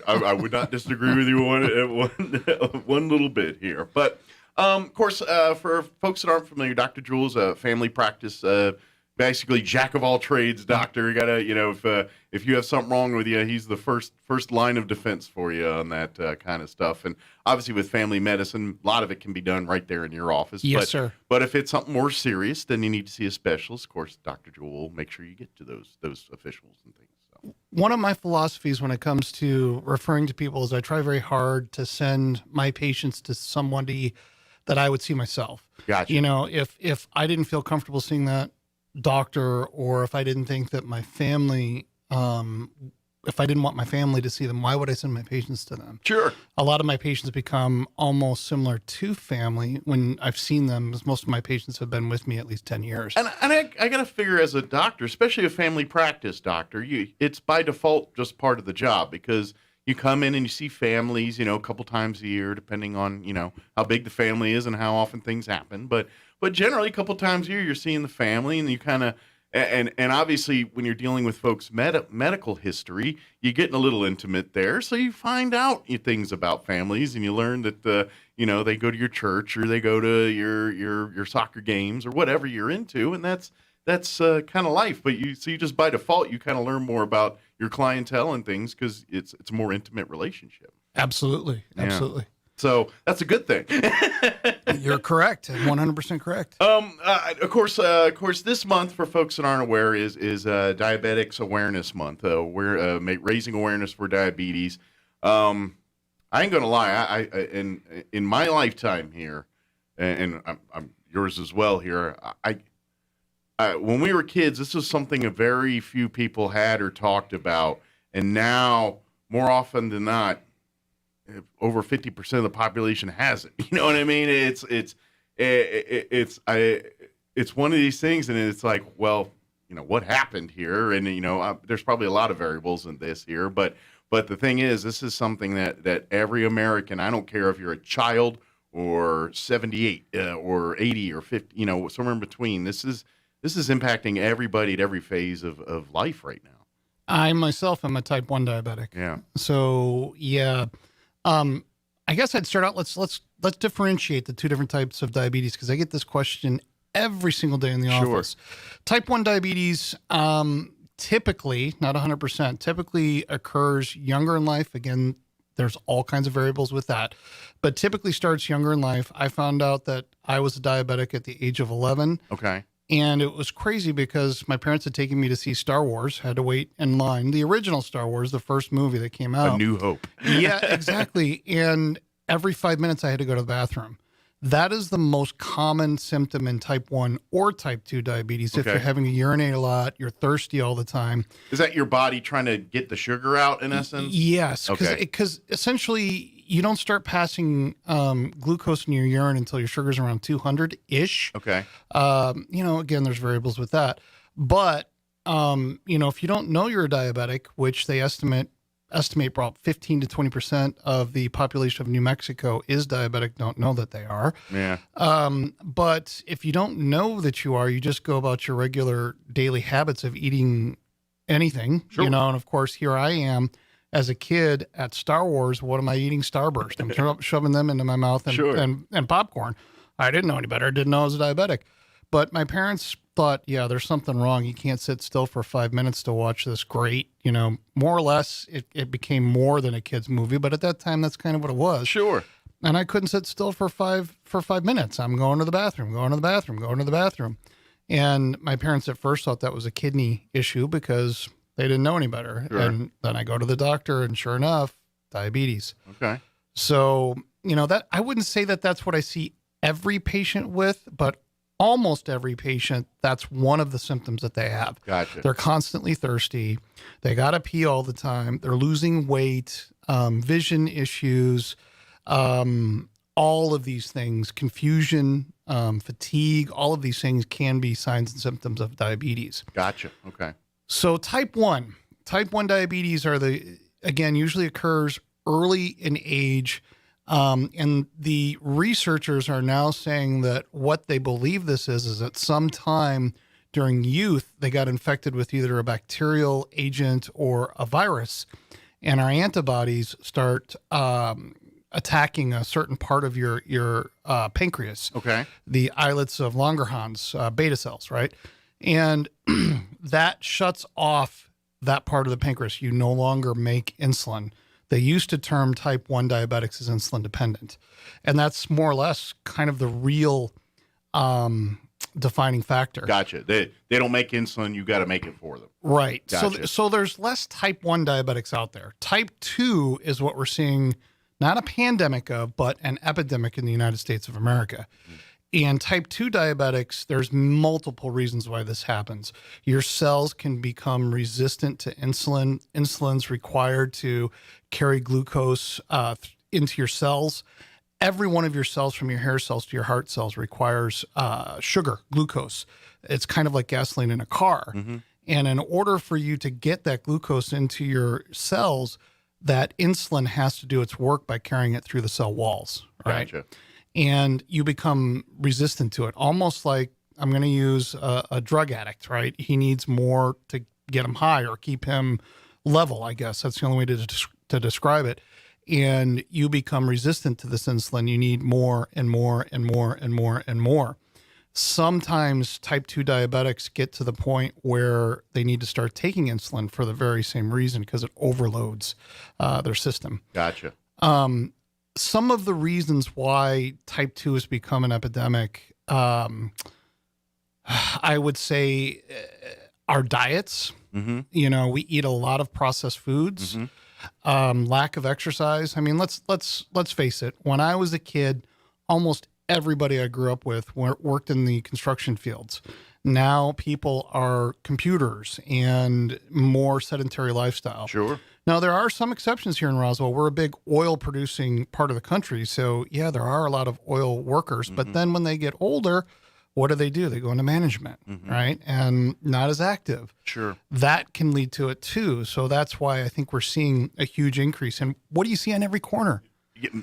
I would not disagree with you one little bit here. But, of course, for folks that aren't familiar, Dr. Jewell's a family practice, basically jack of all trades doctor. You gotta, if you have something wrong with you, he's the first line of defense for you on that kind of stuff. And obviously with family medicine, a lot of it can be done right there in your office. Yes, sir. But if it's something more serious, then you need to see a specialist. Of course, Dr. Jewell will make sure you get to those officials and things. So. One of my philosophies when it comes to referring to people is I try very hard to send my patients to somebody that I would see myself. Gotcha. If I didn't feel comfortable seeing that doctor, or if I didn't think that my family if I didn't want my family to see them, why would I send my patients to them? Sure. A lot of my patients become almost similar to family when I've seen them, because most of my patients have been with me at least 10 years. And I got to figure, as a doctor, especially a family practice doctor, it's by default just part of the job, because you come in and you see families, a couple times a year, depending on, how big the family is and how often things happen. But generally, a couple times a year, you're seeing the family, and you kind of, and obviously, when you're dealing with folks' medical history, you're getting a little intimate there. So you find out things about families, and you learn that they go to your church, or they go to your soccer games, or whatever you're into, and that's kind of life. But you just by default, you kind of learn more about your clientele and things, because it's a more intimate relationship. Absolutely. Yeah. So that's a good thing. You're correct. 100% correct. Of course, this month, for folks that aren't aware, is Diabetics Awareness Month. We're raising awareness for diabetes. I ain't gonna lie. In my lifetime here, and I'm yours as well here. When we were kids, this was something a very few people had or talked about, and now more often than not, over 50% of the population has it. You know what I mean? It's one of these things, and it's like, well, what happened here? And there's probably a lot of variables in this here, but the thing is, this is something that every American, I don't care if you're a child or 78 or 80 or 50, somewhere in between. This is impacting everybody at every phase of life right now. I myself am a type 1 diabetic. Yeah. So yeah. I guess I'd start out. Let's differentiate the two different types of diabetes, because I get this question every single day in the office. Type 1 diabetes, typically, not 100%, typically occurs younger in life. Again, there's all kinds of variables with that, but typically starts younger in life. I found out that I was a diabetic at the age of 11. Okay. And it was crazy because my parents had taken me to see Star Wars, had to wait in line. The original Star Wars, the first movie that came out. A New Hope. Yeah, exactly. And every 5 minutes I had to go to the bathroom. That is the most common symptom in type 1 or type 2 diabetes. If you're having to urinate a lot, you're thirsty all the time. Is that your body trying to get the sugar out, in essence? Yes. Okay. Because essentially, you don't start passing glucose in your urine until your sugar's around 200-ish. Okay. Again, there's variables with that. But, if you don't know you're a diabetic, which they estimate about 15 to 20% of the population of New Mexico is diabetic, don't know that they are. Yeah. But if you don't know that you are, you just go about your regular daily habits of eating anything, and of course, here I am as a kid at Star Wars. What am I eating? Starburst. I'm shoving them into my mouth and popcorn. I didn't know any better. I didn't know I was a diabetic. But my parents thought, yeah, there's something wrong. You can't sit still for 5 minutes to watch this great, more or less it became more than a kid's movie. But at that time, that's kind of what it was. Sure. And I couldn't sit still for 5 minutes. I'm going to the bathroom. And my parents at first thought that was a kidney issue because they didn't know any better. Sure. And then I go to the doctor, and sure enough, diabetes. Okay. So, that I wouldn't say that that's what I see every patient with, but almost every patient, that's one of the symptoms that they have. Gotcha. They're constantly thirsty. They got to pee all the time. They're losing weight, vision issues, all of these things, confusion, fatigue, all of these things can be signs and symptoms of diabetes. Gotcha. Okay. So type 1 diabetes usually occurs early in age. And the researchers are now saying that what they believe this is that sometime during youth, they got infected with either a bacterial agent or a virus, and our antibodies start attacking a certain part of your pancreas. Okay. The islets of Langerhans, beta cells, right? And that shuts off that part of the pancreas. You no longer make insulin. They used to term type 1 diabetics as insulin dependent. And that's more or less kind of the real defining factor. Gotcha. They don't make insulin. You got to make it for them. Right. Gotcha. So there's less type 1 diabetics out there. Type 2 is what we're seeing, not a pandemic of, but an epidemic in the United States of America. And type 2 diabetics, there's multiple reasons why this happens. Your cells can become resistant to insulin. Insulin's required to carry glucose into your cells. Every one of your cells, from your hair cells to your heart cells, requires sugar, glucose. It's kind of like gasoline in a car. Mm-hmm. And in order for you to get that glucose into your cells, that insulin has to do its work by carrying it through the cell walls, right? Gotcha. And you become resistant to it, almost like I'm going to use a drug addict, right? He needs more to get him high or keep him level, I guess. That's the only way to describe it. And you become resistant to this insulin. You need more and more and more and more and more. Sometimes type 2 diabetics get to the point where they need to start taking insulin for the very same reason, because it overloads their system. Gotcha. Some of the reasons why type 2 has become an epidemic, I would say our diets. Mm-hmm. You know, we eat a lot of processed foods, lack of exercise. I mean, let's face it. When I was a kid, almost everybody I grew up with worked in the construction fields. Now people are computers and more sedentary lifestyle. Sure. Now, there are some exceptions here in Roswell. We're a big oil producing part of the country. So, yeah, there are a lot of oil workers. But then when they get older, what do? They go into management, right? And not as active. Sure. That can lead to it too. So that's why I think we're seeing a huge increase. And what do you see on every corner?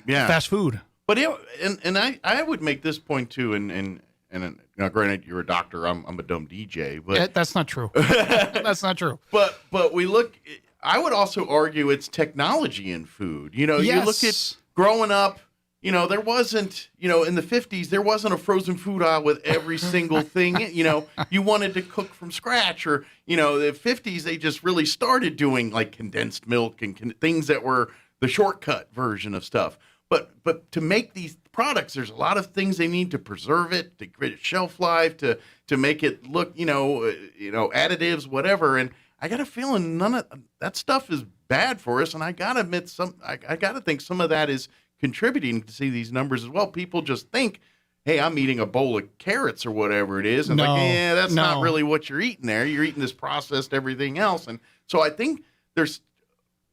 Yeah. Fast food. But I would make this point too, and now, granted, you're a doctor. I'm a dumb DJ, but that's not true. That's not true. But we look. I would also argue it's technology in food. You know, Yes. you look at growing up. You know, there wasn't. You know, in the 50s, there wasn't a frozen food aisle with every single thing. You know, you wanted to cook from scratch, or the 50s, they just really started doing like condensed milk and things that were the shortcut version of stuff. But to make these products, there's a lot of things they need to preserve it, to create a shelf life, to make it look, additives, whatever. And I got a feeling none of that stuff is bad for us. And I got to admit, I got to think some of that is contributing to see these numbers as well. People just think, hey, I'm eating a bowl of carrots or whatever it is. And that's not really what you're eating there. You're eating this processed everything else. And so I think there's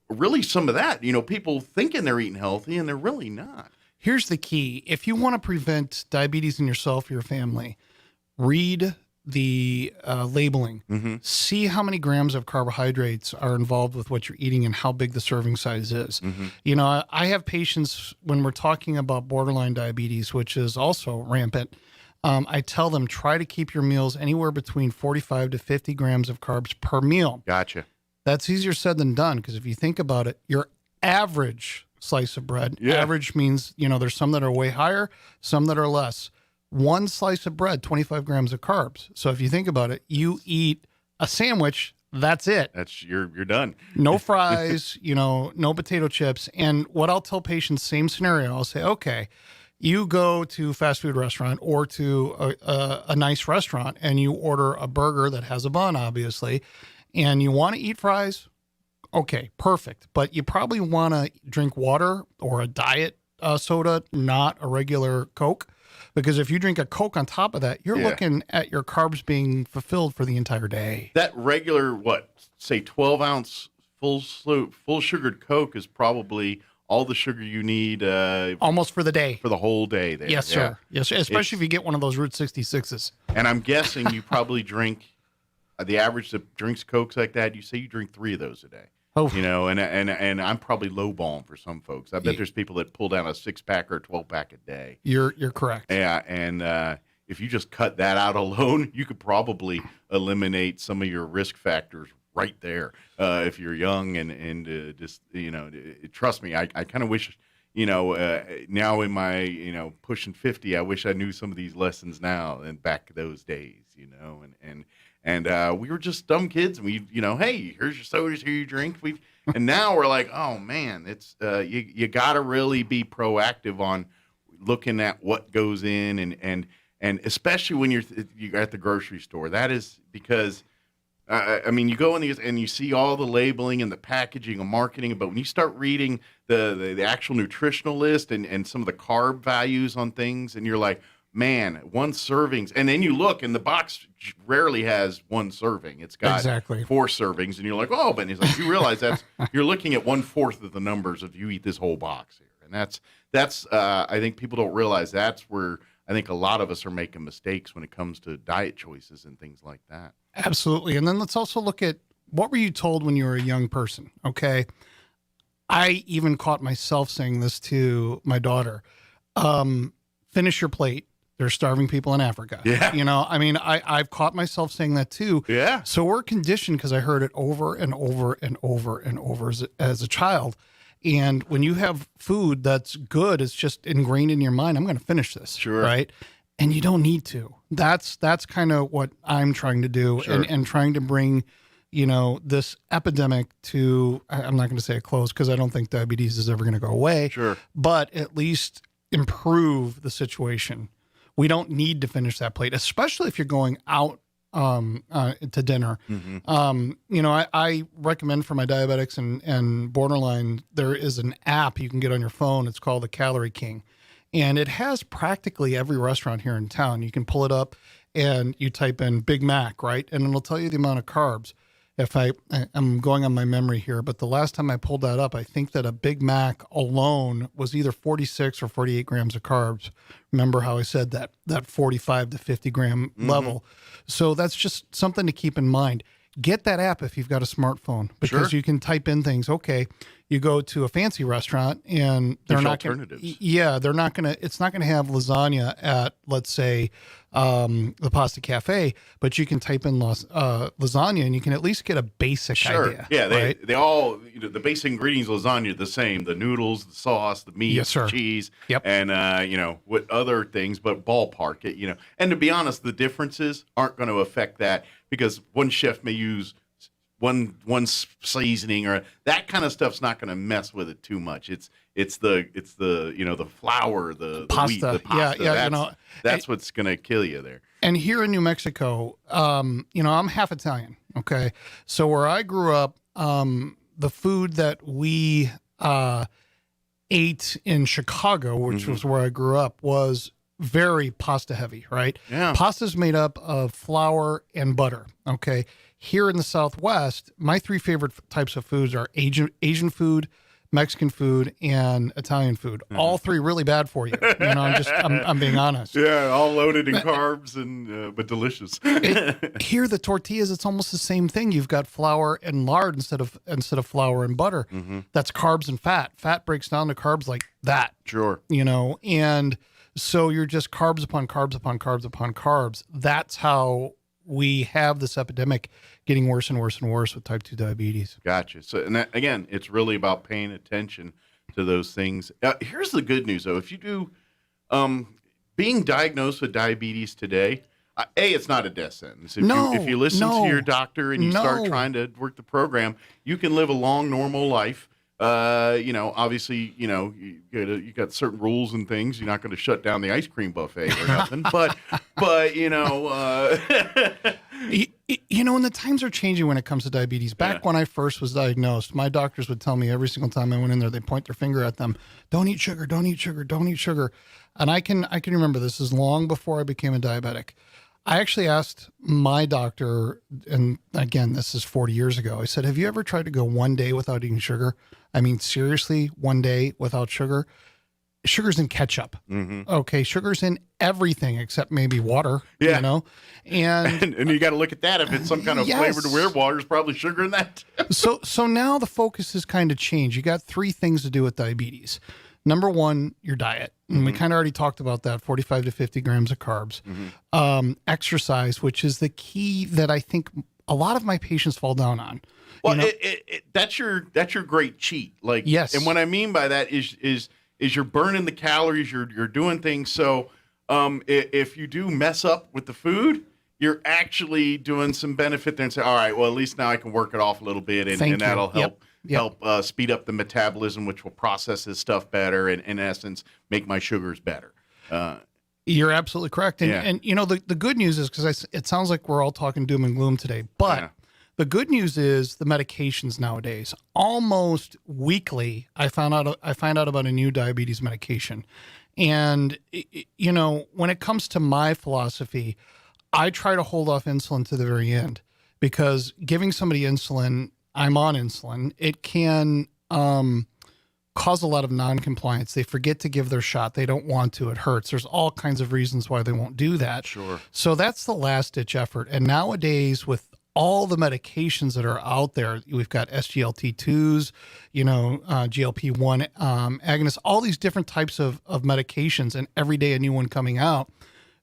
really some of that, people thinking they're eating healthy and they're really not. Here's the key. If you want to prevent diabetes in yourself or your family, read the labeling. Mm-hmm. See how many grams of carbohydrates are involved with what you're eating and how big the serving size is. Mm-hmm. I have patients, when we're talking about borderline diabetes, which is also rampant, I tell them try to keep your meals anywhere between 45 to 50 grams of carbs per meal. Gotcha. That's easier said than done, because if you think about it, your average slice of bread, average means, there's some that are way higher, some that are less. One slice of bread, 25 grams of carbs. So if you think about it, you eat a sandwich, that's it. You're done. No fries, no potato chips. And what I'll tell patients, same scenario, I'll say, okay, you go to a fast food restaurant or to a nice restaurant and you order a burger that has a bun, obviously, and you want to eat fries, okay, perfect. But you probably want to drink water or a diet soda, not a regular Coke. Because if you drink a Coke on top of that, you're looking at your carbs being fulfilled for the entire day. That regular, 12-ounce full sugared Coke is probably all the sugar you need. Almost for the day. For the whole day there. Yes, sir. Yes, especially if you get one of those Route 66s. And I'm guessing you probably drink, the average that drinks Cokes like that, you say you drink 3 of those a day. Oh. And I'm probably lowballing for some folks. I bet there's people that pull down a 6-pack or a 12-pack a day. You're correct. Yeah, and if you just cut that out alone, you could probably eliminate some of your risk factors right there. If you're young and just trust me, I kind of wish now in my pushing 50, I wish I knew some of these lessons now and back those days, and we were just dumb kids, and we, hey, here's your sodas, here you drink. And now we're like, oh man, it's you got to really be proactive on looking at what goes in, and especially when you're at the grocery store. That is because, you go in these and you see all the labeling and the packaging and marketing, but when you start reading the actual nutritional list and some of the carb values on things, and you're like, man, one servings. And then you look, and the box rarely has one serving. It's got Exactly. 4 servings, and you're like, oh, but he's like, you realize you're looking at 1/4 of the numbers if you eat this whole box here. And that's I think people don't realize that's where I think a lot of us are making mistakes when it comes to diet choices and things like that. Absolutely. And then let's also look at what were you told when you were a young person? Okay. I even caught myself saying this to my daughter. Finish your plate. There's starving people in Africa. Yeah. You know, I mean, I've caught myself saying that too. Yeah. So we're conditioned because I heard it over and over and over and over as a child. And when you have food that's good, it's just ingrained in your mind. I'm going to finish this. Sure. Right. And you don't need to. That's kind of what I'm trying to do. Sure. And trying to bring, you know, this epidemic to, I'm not going to say a close because I don't think diabetes is ever going to go away. Sure. But at least improve the situation. We don't need to finish that plate, especially if you're going out to dinner. Mm-hmm. You know, I recommend for my diabetics and borderline, there is an app you can get on your phone. It's called the Calorie King. And it has practically every restaurant here in town. You can pull it up and you type in Big Mac, right? And it'll tell you the amount of carbs. If I'm going on my memory here, but the last time I pulled that up, I think that a Big Mac alone was either 46 or 48 grams of carbs. Remember how I said that 45 to 50 gram level. So that's just something to keep in mind. Get that app if you've got a smartphone, because you can type in things. Okay, you go to a fancy restaurant and they're There's not alternatives. it's not gonna have lasagna at, let's say, the Pasta Cafe, but you can type in lasagna and you can at least get a basic idea. Yeah, right? they all, you know, the basic ingredients of lasagna are the same: the noodles, the sauce, the meat, Yes, sir. the cheese, Yep. and you know, what other things, but ballpark it, you know. And to be honest, the differences aren't going to affect that, because one chef may use one seasoning, or that kind of stuff's not going to mess with it too much. It's the you know, the flour, the Pasta. wheat, the pasta. Yeah, that's, you know, that's what's going to kill you there. And here in New Mexico, you know, I'm half Italian. Okay. So where I grew up, the food that we ate in Chicago, which was where I grew up, was very pasta heavy, right? Yeah. Pasta's made up of flour and butter. Okay. Here in the Southwest, my 3 favorite types of foods are Asian food, Mexican food, and Italian food. All 3 really bad for you. You know, I'm being honest. Yeah, all loaded in carbs and but delicious. Here, the tortillas, it's almost the same thing. You've got flour and lard instead of flour and butter. That's carbs and fat. Fat breaks down to carbs like that. Sure. You know, and so you're just carbs upon carbs upon carbs upon carbs. That's how we have this epidemic getting worse and worse and worse with type 2 diabetes. Gotcha. So, and that, again, it's really about paying attention to those things. Here's the good news, though. If you do, being diagnosed with diabetes today, it's not a death sentence. If you listen to your doctor and you start trying to work the program, you can live a long, normal life. You know, obviously, you know, you got certain rules and things. You're not going to shut down the ice cream buffet or nothing, but you know, you know, and the times are changing when it comes to diabetes. Back when I first was diagnosed, my doctors would tell me every single time I went in there, they point their finger at them, don't eat sugar, don't eat sugar, don't eat sugar. And I can remember this is long before I became a diabetic. I actually asked my doctor, and again, this is 40 years ago. I said, have you ever tried to go one day without eating sugar? I mean, seriously, one day without sugar? Sugar's in ketchup. Okay, sugar's in everything except maybe water, you know? And you got to look at that. If it's some kind of flavored weird water, there's probably sugar in that. So now the focus has kind of changed. You got 3 things to do with diabetes. Number 1, your diet. And we kind of already talked about that, 45 to 50 grams of carbs. Exercise, which is the key that I think a lot of my patients fall down on. Well, you know? that's your great cheat. Like, yes. And what I mean by that is you're burning the calories, you're doing things. So if you do mess up with the food, you're actually doing some benefit there and say, all right, well, at least now I can work it off a little bit, and that'll help. Help speed up the metabolism, which will process this stuff better, and in essence, make my sugars better. You're absolutely correct. And you know, the good news is, because it sounds like we're all talking doom and gloom today, but the good news is the medications nowadays, almost weekly, I find out about a new diabetes medication. And, you know, when it comes to my philosophy, I try to hold off insulin to the very end, because giving somebody insulin, I'm on insulin, it can cause a lot of non-compliance. They forget to give their shot. They don't want to. It hurts. There's all kinds of reasons why they won't do that. Sure. So that's the last-ditch effort. And nowadays, with all the medications that are out there, we've got SGLT2s, you know, GLP-1 agonists, all these different types of medications, and every day a new one coming out.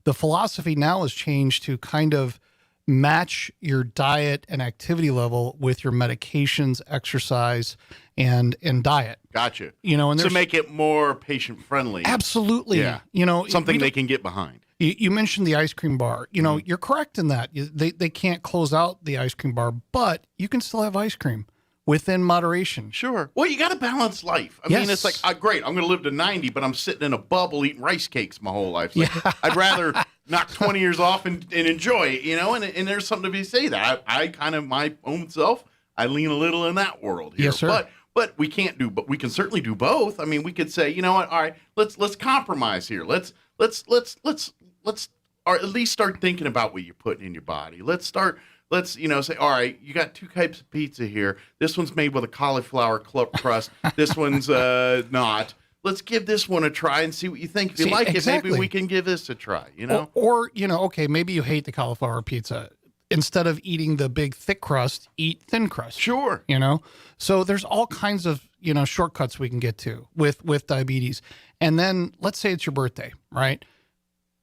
The philosophy now has changed to kind of match your diet and activity level with your medications, exercise, and diet. Gotcha. You know, and to make it more patient-friendly. Absolutely. Yeah. You know, something they can get behind. You mentioned the ice cream bar. You know, you're correct in that. They can't close out the ice cream bar, but you can still have ice cream within moderation. Sure. Well, you got to balance life. I mean, it's like, great, I'm going to live to 90, but I'm sitting in a bubble eating rice cakes my whole life. Like, I'd rather knock 20 years off and enjoy it, you know, and there's something to be say that. I kind of, my own self, I lean a little in that world here. Yes, sir. But we can't do, but we can certainly do both. I mean, we could say, you know what, all right, let's compromise here. Let's or at least start thinking about what you're putting in your body. Let's, you know, say, all right, you got two types of pizza here. This one's made with a cauliflower crust. This one's not. Let's give this one a try and see what you think. If you like it, maybe we can give this a try, you know? Or, you know, okay, maybe you hate the cauliflower pizza. Instead of eating the big thick crust, eat thin crust. Sure. You know? So there's all kinds of, you know, shortcuts we can get to with diabetes. And then let's say it's your birthday, right?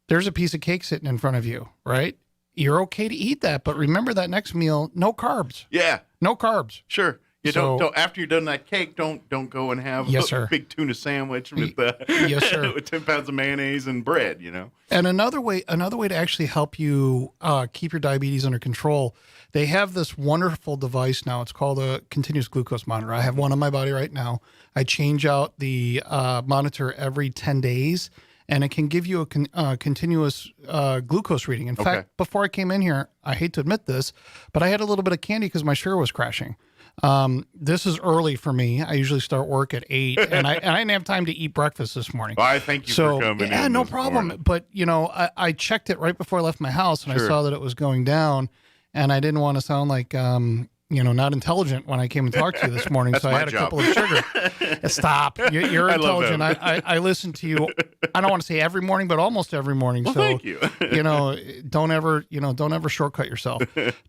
There's a piece of cake sitting in front of you, right? You're okay to eat that, but remember that next meal, no carbs. Yeah. No carbs. Sure. You don't after you're done that cake, don't go and have a big tuna sandwich with yes, sir. with 10 pounds of mayonnaise and bread, you know. And another way to actually help you keep your diabetes under control, they have this wonderful device now. It's called a continuous glucose monitor. I have one on my body right now. I change out the monitor every 10 days. And it can give you a continuous glucose reading. In fact, before I came in here, I hate to admit this, but I had a little bit of candy because my sugar was crashing. This is early for me. I usually start work at 8, and I didn't have time to eat breakfast this morning. Well, I thank you for coming in. Yeah, no problem. Morning. But, you know, I checked it right before I left my house, and I saw that it was going down, and I didn't want to sound like you know, not intelligent when I came and talked to you this morning. So I had a couple of sugar. Stop. You're intelligent. I listen to you. I don't want to say every morning, but almost every morning. Well, so thank you. You know, don't ever shortcut yourself.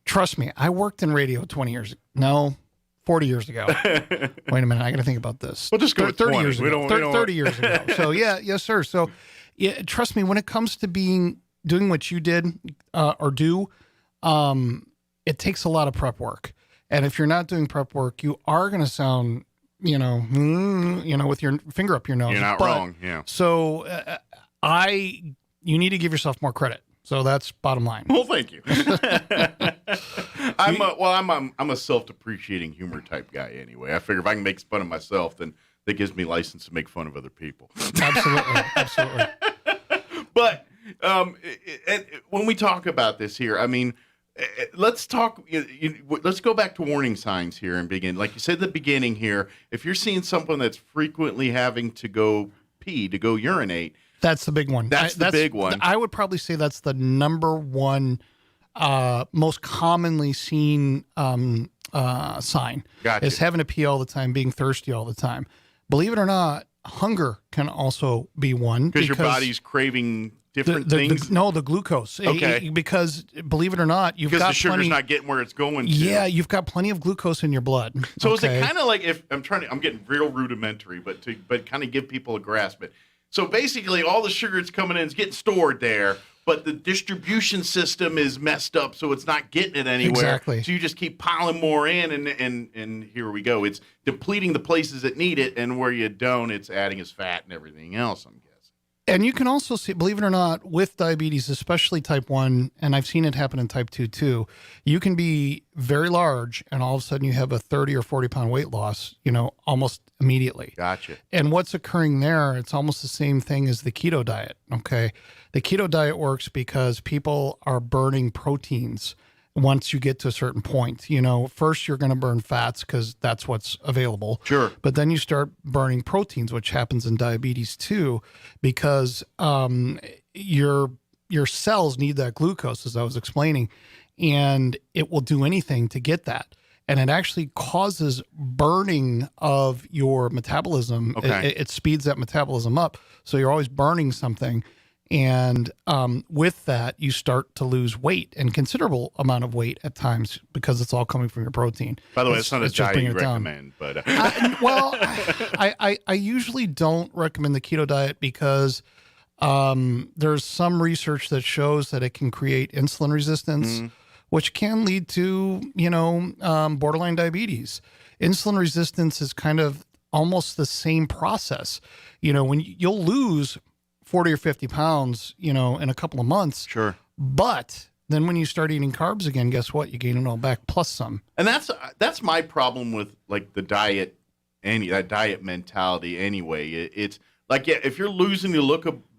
Trust me. I worked in radio 40 years ago. Wait a minute. I got to think about this. Well, just go 30 years ago. 30 years ago. So yes, sir. So yeah, trust me, when it comes to doing what you did or do, it takes a lot of prep work. And if you're not doing prep work, you are going to sound, you know, with your finger up your nose. You're not wrong, yeah. So you need to give yourself more credit. So that's bottom line. Well, thank you. I'm a self-depreciating humor type guy anyway. I figure if I can make fun of myself, then that gives me license to make fun of other people. Absolutely. But when we talk about this here, I mean, let's talk. Let's go back to warning signs here and begin. Like you said at the beginning here, if you're seeing someone that's frequently having to go pee, to go urinate, that's the big one. That's the big one. I would probably say that's the number one most commonly seen sign. Gotcha. Is having to pee all the time, being thirsty all the time. Believe it or not, hunger can also be one because your body's craving different things. The glucose. Okay. Because believe it or not, you've got the sugar's not getting where it's going to. Yeah, you've got plenty of glucose in your blood. So is it kind of like if I'm getting real rudimentary, but kind of give people a grasp it. So basically, all the sugar that's coming in is getting stored there, but the distribution system is messed up, so it's not getting it anywhere. Exactly. So you just keep piling more in, and here we go. It's depleting the places that need it, and where you don't, it's adding as fat and everything else, I'm guessing. And you can also see, believe it or not, with diabetes, especially type 1, and I've seen it happen in type 2 too, you can be very large and all of a sudden you have a 30 or 40 pound weight loss, almost immediately. Gotcha. And what's occurring there, it's almost the same thing as the keto diet, okay? The keto diet works because people are burning proteins once you get to a certain point. First you're going to burn fats because that's what's available. Sure. But then you start burning proteins, which happens in diabetes too, because your cells need that glucose, as I was explaining, and it will do anything to get that. And it actually causes burning of your metabolism. Okay. It speeds that metabolism up. So you're always burning something. And with that, you start to lose weight, and considerable amount of weight at times, because it's all coming from your protein. By the way, it's not a just diet bringing you it down. recommend, but I usually don't recommend the keto diet because there's some research that shows that it can create insulin resistance, which can lead to borderline diabetes. Insulin resistance is kind of almost the same process. When you'll lose 40 or 50 pounds, in a couple of months. Sure. But then when you start eating carbs again, guess what? You gain it all back plus some. And that's my problem with like the diet, that diet mentality anyway. It's like, yeah, if you're losing to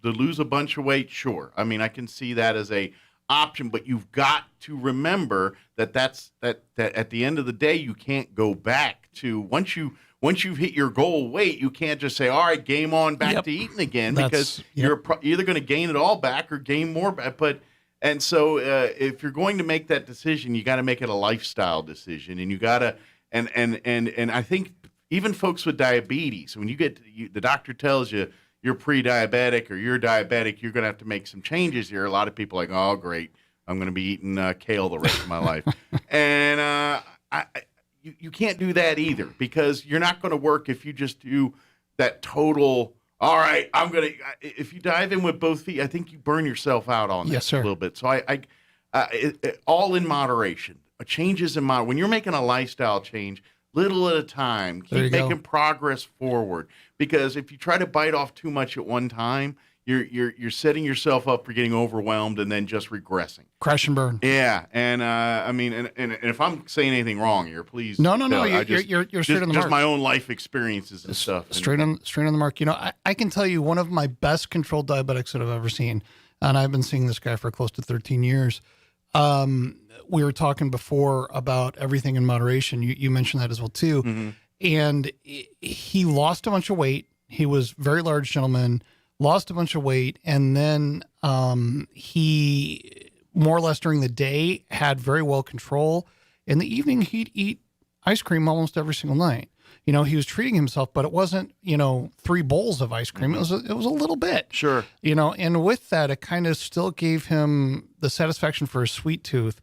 lose a bunch of weight, sure. I mean, I can see that as a option, but you've got to remember that at the end of the day, you can't go back to once you've hit your goal weight, you can't just say, all right, game on, back to eating again, because you're either going to gain it all back or gain more back. And so if you're going to make that decision, you got to make it a lifestyle decision, and you got to, and I think even folks with diabetes, when the doctor tells you you're pre-diabetic or you're diabetic, you're going to have to make some changes here. A lot of people are like, oh, great, I'm going to be eating kale the rest of my life. And you can't do that either, because you're not going to work if you just do that total, all right, if you dive in with both feet, I think you burn yourself out on that a little bit. So all in moderation. Changes in when you're making a lifestyle change, little at a time, keep making progress forward. Because if you try to bite off too much at one time, you're setting yourself up for getting overwhelmed and then just regressing. Crash and burn. Yeah, and I mean, and if I'm saying anything wrong here, please. No. You're straight on the mark. Just my own life experiences and stuff. Straight on the mark. I can tell you one of my best controlled diabetics that I've ever seen, and I've been seeing this guy for close to 13 years. We were talking before about everything in moderation. You mentioned that as well too. Mm-hmm. And he lost a bunch of weight. He was a very large gentleman. Lost a bunch of weight, and then he more or less during the day had very well control. In the evening, he'd eat ice cream almost every single night. He was treating himself, but it wasn't 3 bowls of ice cream. Mm-hmm. It was a little bit. Sure. And with that, it kind of still gave him the satisfaction for his sweet tooth,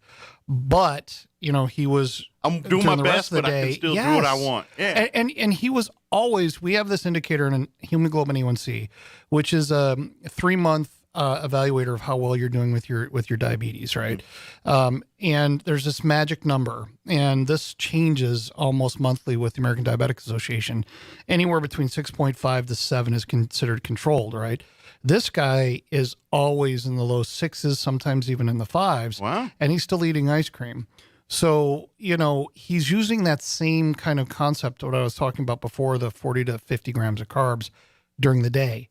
but he was. I'm doing my best, but I can still do what I want. Yeah. And he was always, we have this indicator in hemoglobin A1C, which is a 3-month evaluator of how well you're doing with your diabetes, right? And there's this magic number, and this changes almost monthly with the American Diabetic Association. Anywhere between 6.5 to 7 is considered controlled, right? This guy is always in the low 6s, sometimes even in the 5s. Wow. And he's still eating ice cream. So, he's using that same kind of concept, what I was talking about before, the 40 to 50 grams of carbs during the day,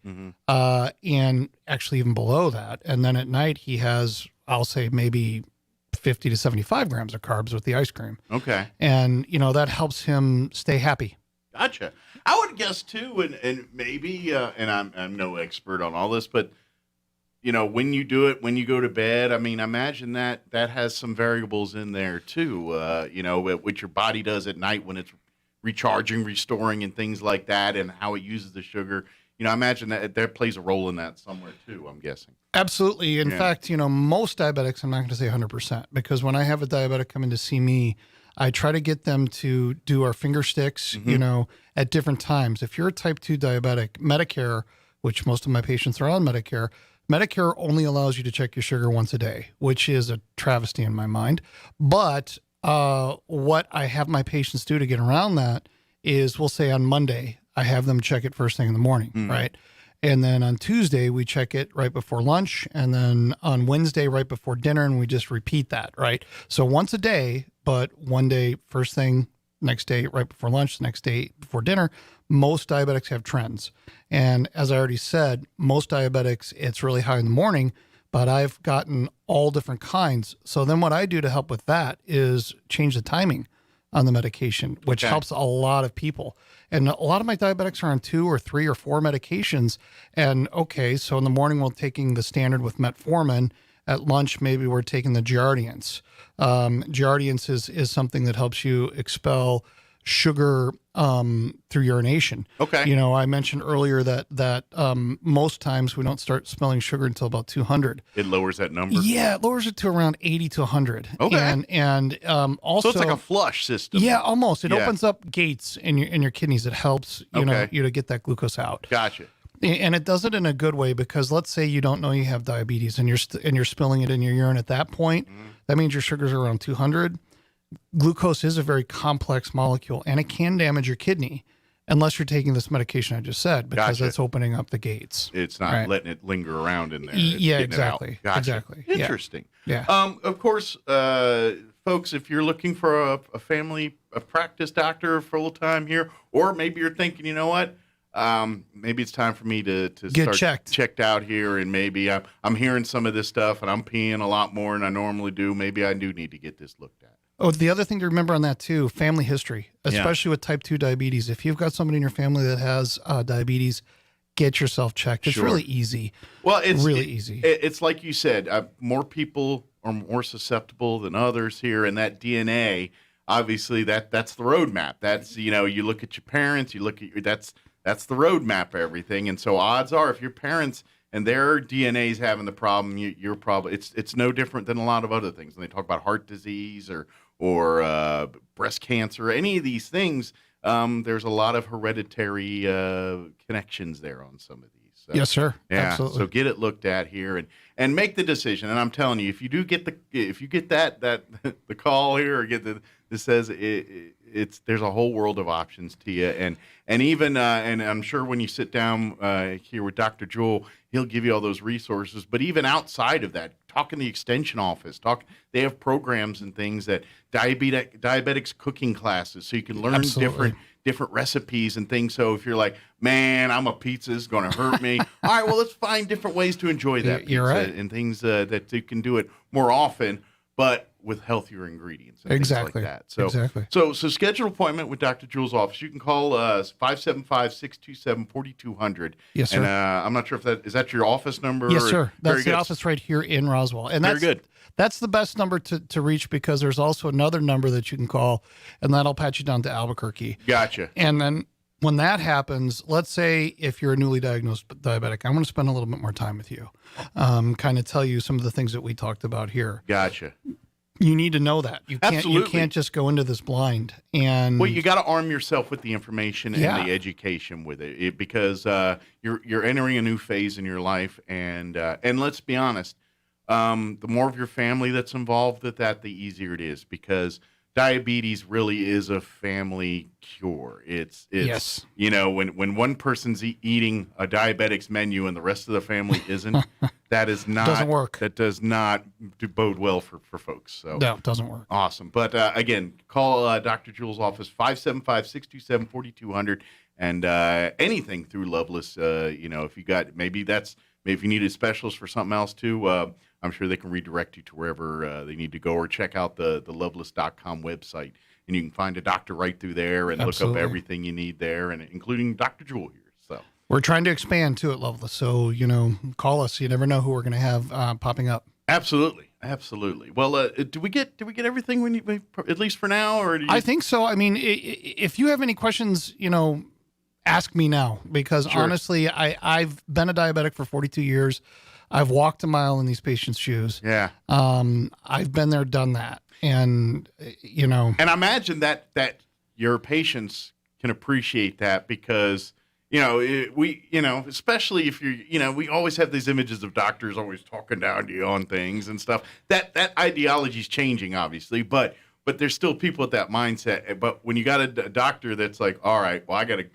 and actually even below that. And then at night, he has, I'll say, maybe 50 to 75 grams of carbs with the ice cream. Okay. And, that helps him stay happy. Gotcha. I would guess, too, and maybe, and I'm no expert on all this, but when you do it, when you go to bed, I mean, imagine that has some variables in there too, what your body does at night when it's recharging, restoring, and things like that, and how it uses the sugar. I imagine that plays a role in that somewhere too, I'm guessing. Absolutely. In fact, most diabetics, I'm not going to say 100%, because when I have a diabetic come in to see me, I try to get them to do our finger sticks, at different times. If you're a type 2 diabetic, Medicare, which most of my patients are on Medicare only allows you to check your sugar once a day, which is a travesty in my mind. But what I have my patients do to get around that is, we'll say on Monday, I have them check it first thing in the morning, right? And then on Tuesday, we check it right before lunch. And then on Wednesday, right before dinner, and we just repeat that, right? So once a day, but one day, first thing, next day, right before lunch, the next day before dinner. Most diabetics have trends. And as I already said, most diabetics, it's really high in the morning, but I've gotten all different kinds. So then what I do to help with that is change the timing on the medication, which helps a lot of people. And a lot of my diabetics are on 2 or 3 or 4 medications. And so in the morning we're taking the standard with metformin. At lunch, maybe we're taking the Giardians. Giardians is something that helps you expel sugar through urination. Okay. You know, I mentioned earlier that most times we don't start smelling sugar until about 200. It lowers that number. Yeah, it lowers it to around 80 to 100. Okay. And also, so it's like a flush system. Yeah, almost. It opens up gates in your kidneys. It helps you to get that glucose out. Gotcha. And it does it in a good way, because let's say you don't know you have diabetes and you're spilling it in your urine at that point. That means your sugars are around 200. Glucose is a very complex molecule, and it can damage your kidney unless you're taking this medication I just said, because it's opening up the gates. It's not letting it linger around in there. It's Yeah, getting it out. exactly. Gotcha. Exactly. Interesting. Yeah. Of course, folks, if you're looking for a family, a practice doctor full time here, or maybe you're thinking, you know what? Maybe it's time for me to Get start checked out here, and maybe I'm hearing some of this stuff and I'm peeing a lot more than I normally do. Maybe I do need to get this looked at. Oh, the other thing to remember on that too, family history, especially with type 2 diabetes. If you've got somebody in your family that has diabetes, get yourself checked. It's really easy. Well, it's really easy. It's like you said, more people are more susceptible than others here, and that DNA, obviously, that's the roadmap. That's, you look at your parents, you look at that's the roadmap of everything. And so odds are, if your parents and their DNA is having the problem, you're probably, it's no different than a lot of other things. When they talk about heart disease or breast cancer, any of these things, there's a lot of hereditary connections there on some of these. So, yes, sir. yeah. Absolutely. So get it looked at here and make the decision. And I'm telling you, if you get that the call here, or get this says there's a whole world of options to you, and even and I'm sure when you sit down here with Dr. Jewell, he'll give you all those resources. But even outside of that, talk in the extension office. They have programs and things that diabetics cooking classes, so you can learn different recipes and things. So if you're like, man, I'm a pizza is going to hurt me. All right, well, let's find different ways to enjoy that pizza. You're right. And things that you can do it more often, but with healthier ingredients and things like that. So, so schedule an appointment with Dr. Jewell's office. You can call 575-627-4200. Yes, sir. And I'm not sure if is that your office number? Yes, sir. That's the office right here in Roswell. And that's very good. That's the best number to reach, because there's also another number that you can call, and that'll patch you down to Albuquerque. Gotcha. And then when that happens, let's say if you're a newly diagnosed diabetic, I'm going to spend a little bit more time with you, kind of tell you some of the things that we talked about here. Gotcha. You need to know that. You Absolutely. can't just go into this blind. And well, you got to arm yourself with the information and the education with it, because you're entering a new phase in your life, and let's be honest, the more of your family that's involved with that, the easier it is, because diabetes really is a family cure. It's yes. When one person's eating a diabetic's menu and the rest of the family isn't, that is not doesn't work. That does not bode well for folks. So no, it doesn't work. Awesome. But again, call Dr. Jewell's office 575-627-4200, and anything through Loveless. If you got maybe if you need a specialist for something else too. I'm sure they can redirect you to wherever they need to go, or check out the loveless.com website, and you can find a doctor right through there and look up everything you need there, and including Dr. Jewell here. So we're trying to expand too at Loveless, so call us. You never know who we're going to have popping up. Absolutely. Well, do we get everything we need, at least for now, or I think so. I mean, if you have any questions, ask me now, because honestly, I've been a diabetic for 42 years. I've walked a mile in these patients' shoes. Yeah. I've been there, done that. And, And I imagine that your patients can appreciate that, because, especially if you're, we always have these images of doctors always talking down to you on things and stuff. That ideology is changing, obviously, but there's still people with that mindset. But when you got a doctor that's like, all right, well, I got to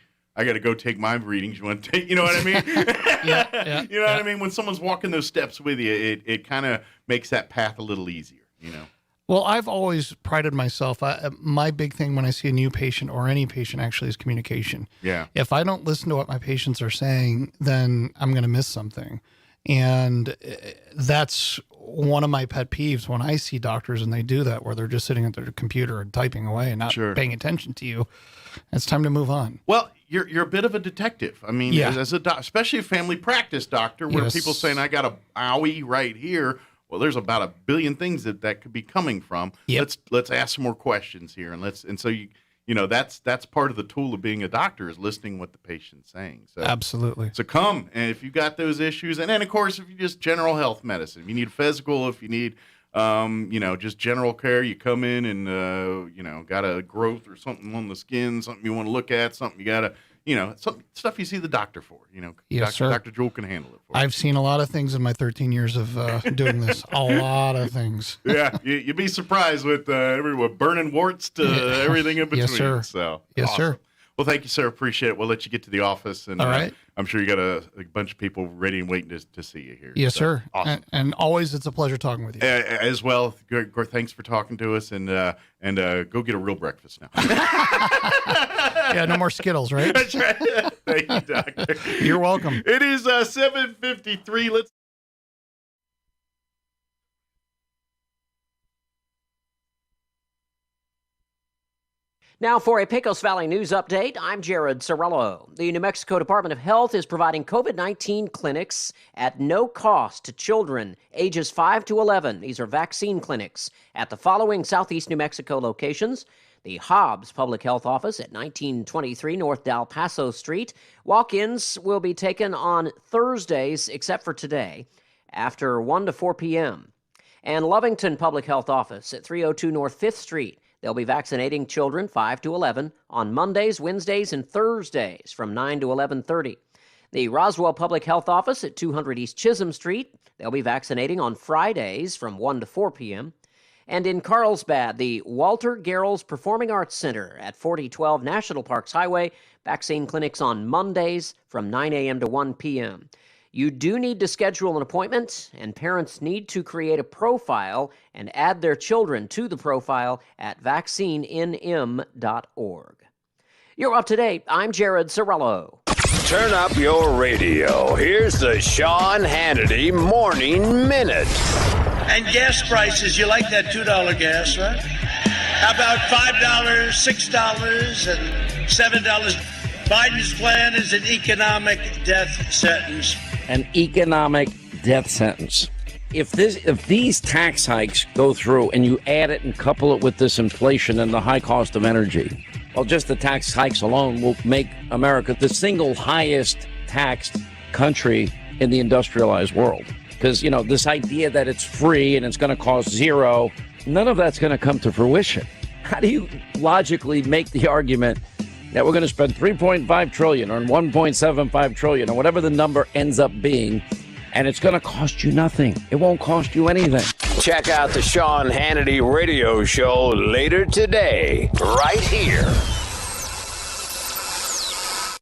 go take my readings. You want to take, you know what I mean? Yeah. You know what I mean? When someone's walking those steps with you, it kind of makes that path a little easier, Well, I've always prided myself. My big thing when I see a new patient, or any patient actually, is communication. Yeah. If I don't listen to what my patients are saying, then I'm going to miss something. And that's one of my pet peeves when I see doctors and they do that, where they're just sitting at their computer and typing away and not paying attention to you. It's time to move on. Well, you're a bit of a detective. I mean, as a especially a family practice doctor, where people saying, I got a owie right here. Well, there's about a billion things that could be coming from. Let's ask some more questions here, and so that's part of the tool of being a doctor, is listening what the patient's saying. So absolutely. So come, and if you've got those issues, and then of course if you just general health medicine, if you need physical, if you need just general care, you come in and got a growth or something on the skin, something you want to look at, something you gotta. Some stuff you see the doctor for. Yes, sir. Dr. Jewel can handle it for I've seen a lot of things in my 13 years of doing this. A lot of things. Yeah, you'd be surprised with everyone burning warts to everything in between. Yes, sir. So, yes, awesome. sir. Well, thank you, sir. Appreciate it. We'll let you get to the office, and all right. I'm sure you got a bunch of people ready and waiting to see you here. Yes, sir. Awesome. And always, it's a pleasure talking with you. As well. Thanks for talking to us, and go get a real breakfast now. Yeah, no more Skittles, right? That's right. Thank you, doctor. You're welcome. It is 7:53. Let's. Now for a Pecos Valley news update, I'm Jared Sorello. The New Mexico Department of Health is providing COVID-19 clinics at no cost to children ages 5 to 11. These are vaccine clinics at the following Southeast New Mexico locations: the Hobbs Public Health Office at 1923 North Del Paso Street. Walk-ins will be taken on Thursdays, except for today, after 1 to 4 p.m. And Lovington Public Health Office at 302 North 5th Street. They'll be vaccinating children 5 to 11 on Mondays, Wednesdays, and Thursdays from 9 to 11:30. The Roswell Public Health Office at 200 East Chisholm Street. They'll be vaccinating on Fridays from 1 to 4 p.m. And in Carlsbad, the Walter Garrels Performing Arts Center at 4012 National Parks Highway. Vaccine clinics on Mondays from 9 a.m. to 1 p.m. You do need to schedule an appointment, and parents need to create a profile and add their children to the profile at vaccinenm.org. You're up to date. I'm Jared Sorello. Turn up your radio. Here's the Sean Hannity Morning Minute. And gas prices, you like that $2 gas, right? How about $5, $6, and $7? Biden's plan is an economic death sentence. An economic death sentence. If these tax hikes go through and you add it and couple it with this inflation and the high cost of energy, well, just the tax hikes alone will make America the single highest taxed country in the industrialized world. Because, this idea that it's free and it's going to cost zero, none of that's going to come to fruition. How do you logically make the argument that we're going to spend $3.5 trillion or $1.75 trillion or whatever the number ends up being, and it's going to cost you nothing? It won't cost you anything. Check out the Sean Hannity radio show later today, right here.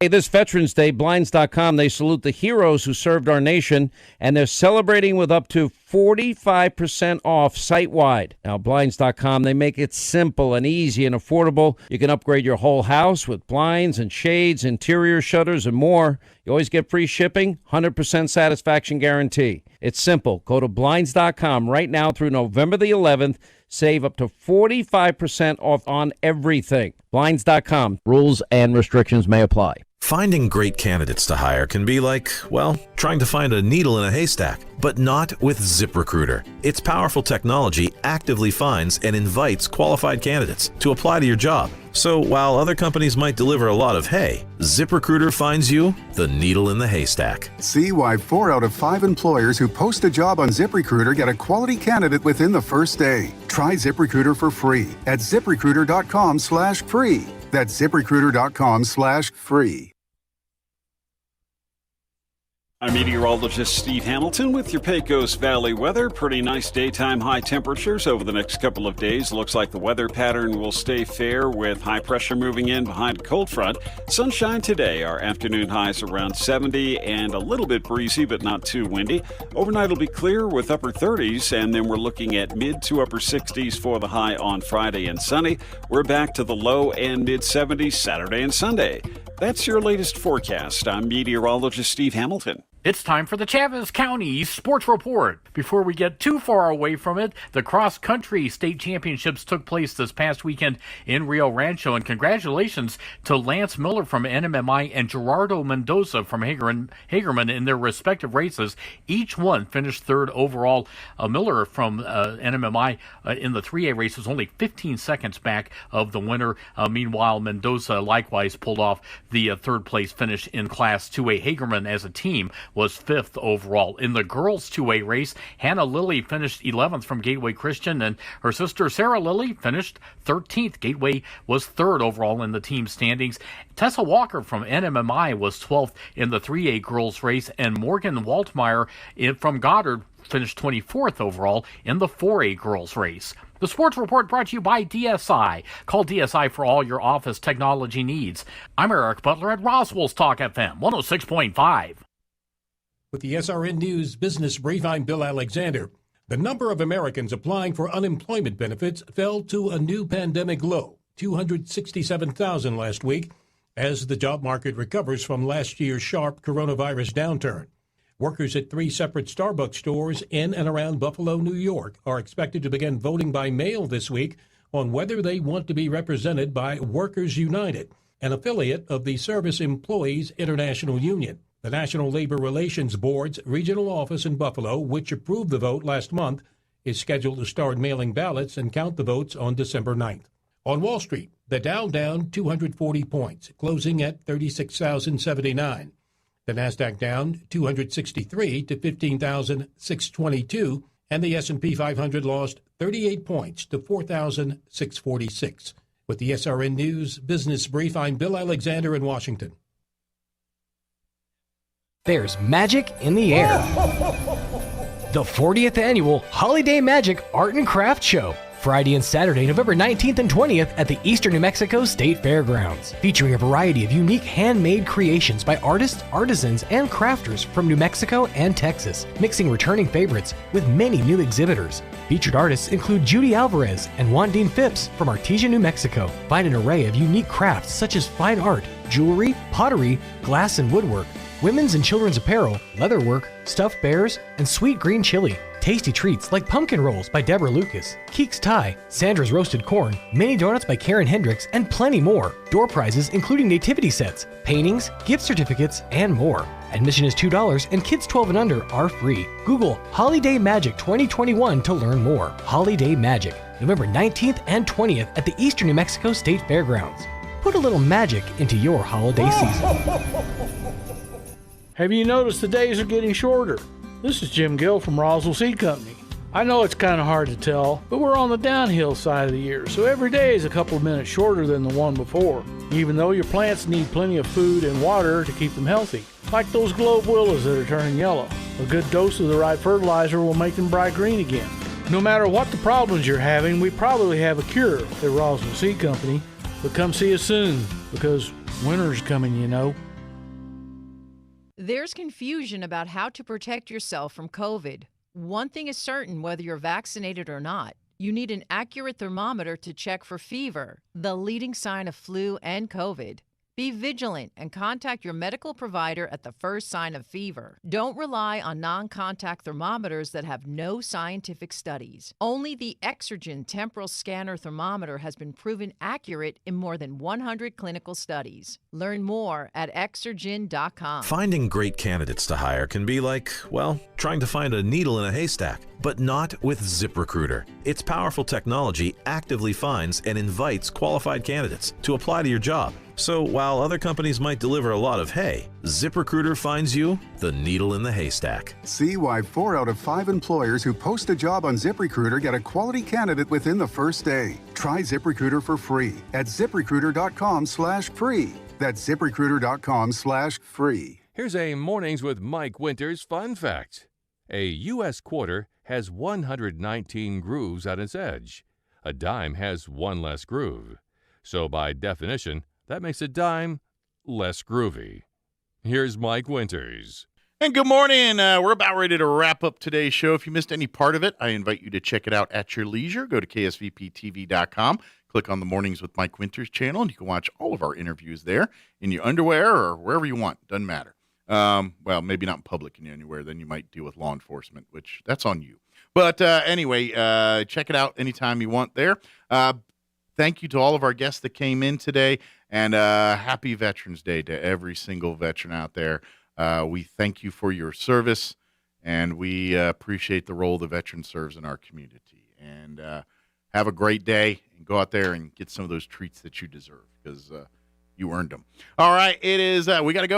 Hey, this Veterans Day, Blinds.com, they salute the heroes who served our nation, and they're celebrating with up to 45% off site-wide. Now, Blinds.com, they make it simple and easy and affordable. You can upgrade your whole house with blinds and shades, interior shutters, and more. You always get free shipping, 100% satisfaction guarantee. It's simple. Go to Blinds.com right now through November the 11th. Save up to 45% off on everything. Blinds.com. Rules and restrictions may apply. Finding great candidates to hire can be like, well, trying to find a needle in a haystack, but not with ZipRecruiter. Its powerful technology actively finds and invites qualified candidates to apply to your job. So while other companies might deliver a lot of hay, ZipRecruiter finds you the needle in the haystack. See why 4 out of 5 employers who post a job on ZipRecruiter get a quality candidate within the first day. Try ZipRecruiter for free at ZipRecruiter.com/free. That's ZipRecruiter.com/free. I'm meteorologist Steve Hamilton with your Pecos Valley weather. Pretty nice daytime high temperatures over the next couple of days. Looks like the weather pattern will stay fair with high pressure moving in behind a cold front. Sunshine today. Our afternoon highs around 70 and a little bit breezy, but not too windy. Overnight will be clear with upper 30s, and then we're looking at mid to upper 60s for the high on Friday and sunny. We're back to the low and mid 70s Saturday and Sunday. That's your latest forecast. I'm meteorologist Steve Hamilton. It's time for the Chaves County Sports Report. Before we get too far away from it, the cross-country state championships took place this past weekend in Rio Rancho, and congratulations to Lance Miller from NMMI and Gerardo Mendoza from Hagerman in their respective races. Each one finished third overall. Miller from NMMI in the 3A race was only 15 seconds back of the winner. Meanwhile, Mendoza likewise pulled off the third place finish in Class 2A. Hagerman as a team was fifth overall. In the girls 2A race, Hannah Lilly finished 11th from Gateway Christian, and her sister Sarah Lilly finished 13th. Gateway was third overall in the team standings. Tessa Walker from NMMI was 12th in the 3A girls race, and Morgan Waltmeyer from Goddard finished 24th overall in the 4A girls race. The Sports Report brought to you by DSI. Call DSI for all your office technology needs. I'm Eric Butler at Roswell Talk FM 106.5. With the SRN News Business Brief, I'm Bill Alexander. The number of Americans applying for unemployment benefits fell to a new pandemic low, 267,000 last week, as the job market recovers from last year's sharp coronavirus downturn. Workers at 3 separate Starbucks stores in and around Buffalo, New York, are expected to begin voting by mail this week on whether they want to be represented by Workers United, an affiliate of the Service Employees International Union. The National Labor Relations Board's regional office in Buffalo, which approved the vote last month, is scheduled to start mailing ballots and count the votes on December 9th. On Wall Street, the Dow down 240 points, closing at 36,079. The Nasdaq down 263 to 15,622, and the S&P 500 lost 38 points to 4,646. With the SRN News Business Brief, I'm Bill Alexander in Washington. There's magic in the air. The 40th Annual Holiday Magic Art and Craft Show. Friday and Saturday, November 19th and 20th at the Eastern New Mexico State Fairgrounds. Featuring a variety of unique handmade creations by artists, artisans, and crafters from New Mexico and Texas. Mixing returning favorites with many new exhibitors. Featured artists include Judy Alvarez and Wandine Phipps from Artesia, New Mexico. Find an array of unique crafts such as fine art, jewelry, pottery, glass and woodwork, women's and children's apparel, leatherwork, stuffed bears, and sweet green chili. Tasty treats like pumpkin rolls by Deborah Lucas, Keek's Tie, Sandra's Roasted Corn, mini donuts by Karen Hendricks, and plenty more. Door prizes including nativity sets, paintings, gift certificates, and more. Admission is $2 and kids 12 and under are free. Google Holiday Magic 2021 to learn more. Holiday Magic, November 19th and 20th at the Eastern New Mexico State Fairgrounds. Put a little magic into your holiday season. Have you noticed the days are getting shorter? This is Jim Gill from Roswell Seed Company. I know it's kind of hard to tell, but we're on the downhill side of the year, so every day is a couple of minutes shorter than the one before, even though your plants need plenty of food and water to keep them healthy. Like those globe willows that are turning yellow. A good dose of the right fertilizer will make them bright green again. No matter what the problems you're having, we probably have a cure at Roswell Seed Company. But come see us soon, because winter's coming, you know. There's confusion about how to protect yourself from COVID. One thing is certain, whether you're vaccinated or not, you need an accurate thermometer to check for fever, the leading sign of flu and COVID. Be vigilant and contact your medical provider at the first sign of fever. Don't rely on non-contact thermometers that have no scientific studies. Only the Exergen temporal scanner thermometer has been proven accurate in more than 100 clinical studies. Learn more at Exergen.com. Finding great candidates to hire can be like, well, trying to find a needle in a haystack, but not with ZipRecruiter. Its powerful technology actively finds and invites qualified candidates to apply to your job. So while other companies might deliver a lot of hay, ZipRecruiter finds you the needle in the haystack. See why 4 out of 5 employers who post a job on ZipRecruiter get a quality candidate within the first day. Try ZipRecruiter for free at ZipRecruiter.com/free. That's ZipRecruiter.com/free. Here's a Mornings with Mike Winters fun fact. A U.S. quarter has 119 grooves at its edge. A dime has one less groove. So by definition, that makes a dime less groovy. Here's Mike Winters. And good morning. We're about ready to wrap up today's show. If you missed any part of it, I invite you to check it out at your leisure. Go to ksvptv.com, click on the Mornings with Mike Winters channel, and you can watch all of our interviews there in your underwear or wherever you want. Doesn't matter. Well, maybe not in public anywhere. Then you might deal with law enforcement, which that's on you. But anyway, check it out anytime you want there. Thank you to all of our guests that came in today, and happy Veterans Day to every single veteran out there. We thank you for your service, and we appreciate the role the veteran serves in our community. And have a great day, and go out there and get some of those treats that you deserve, because you earned them. All right, it is. We got to go.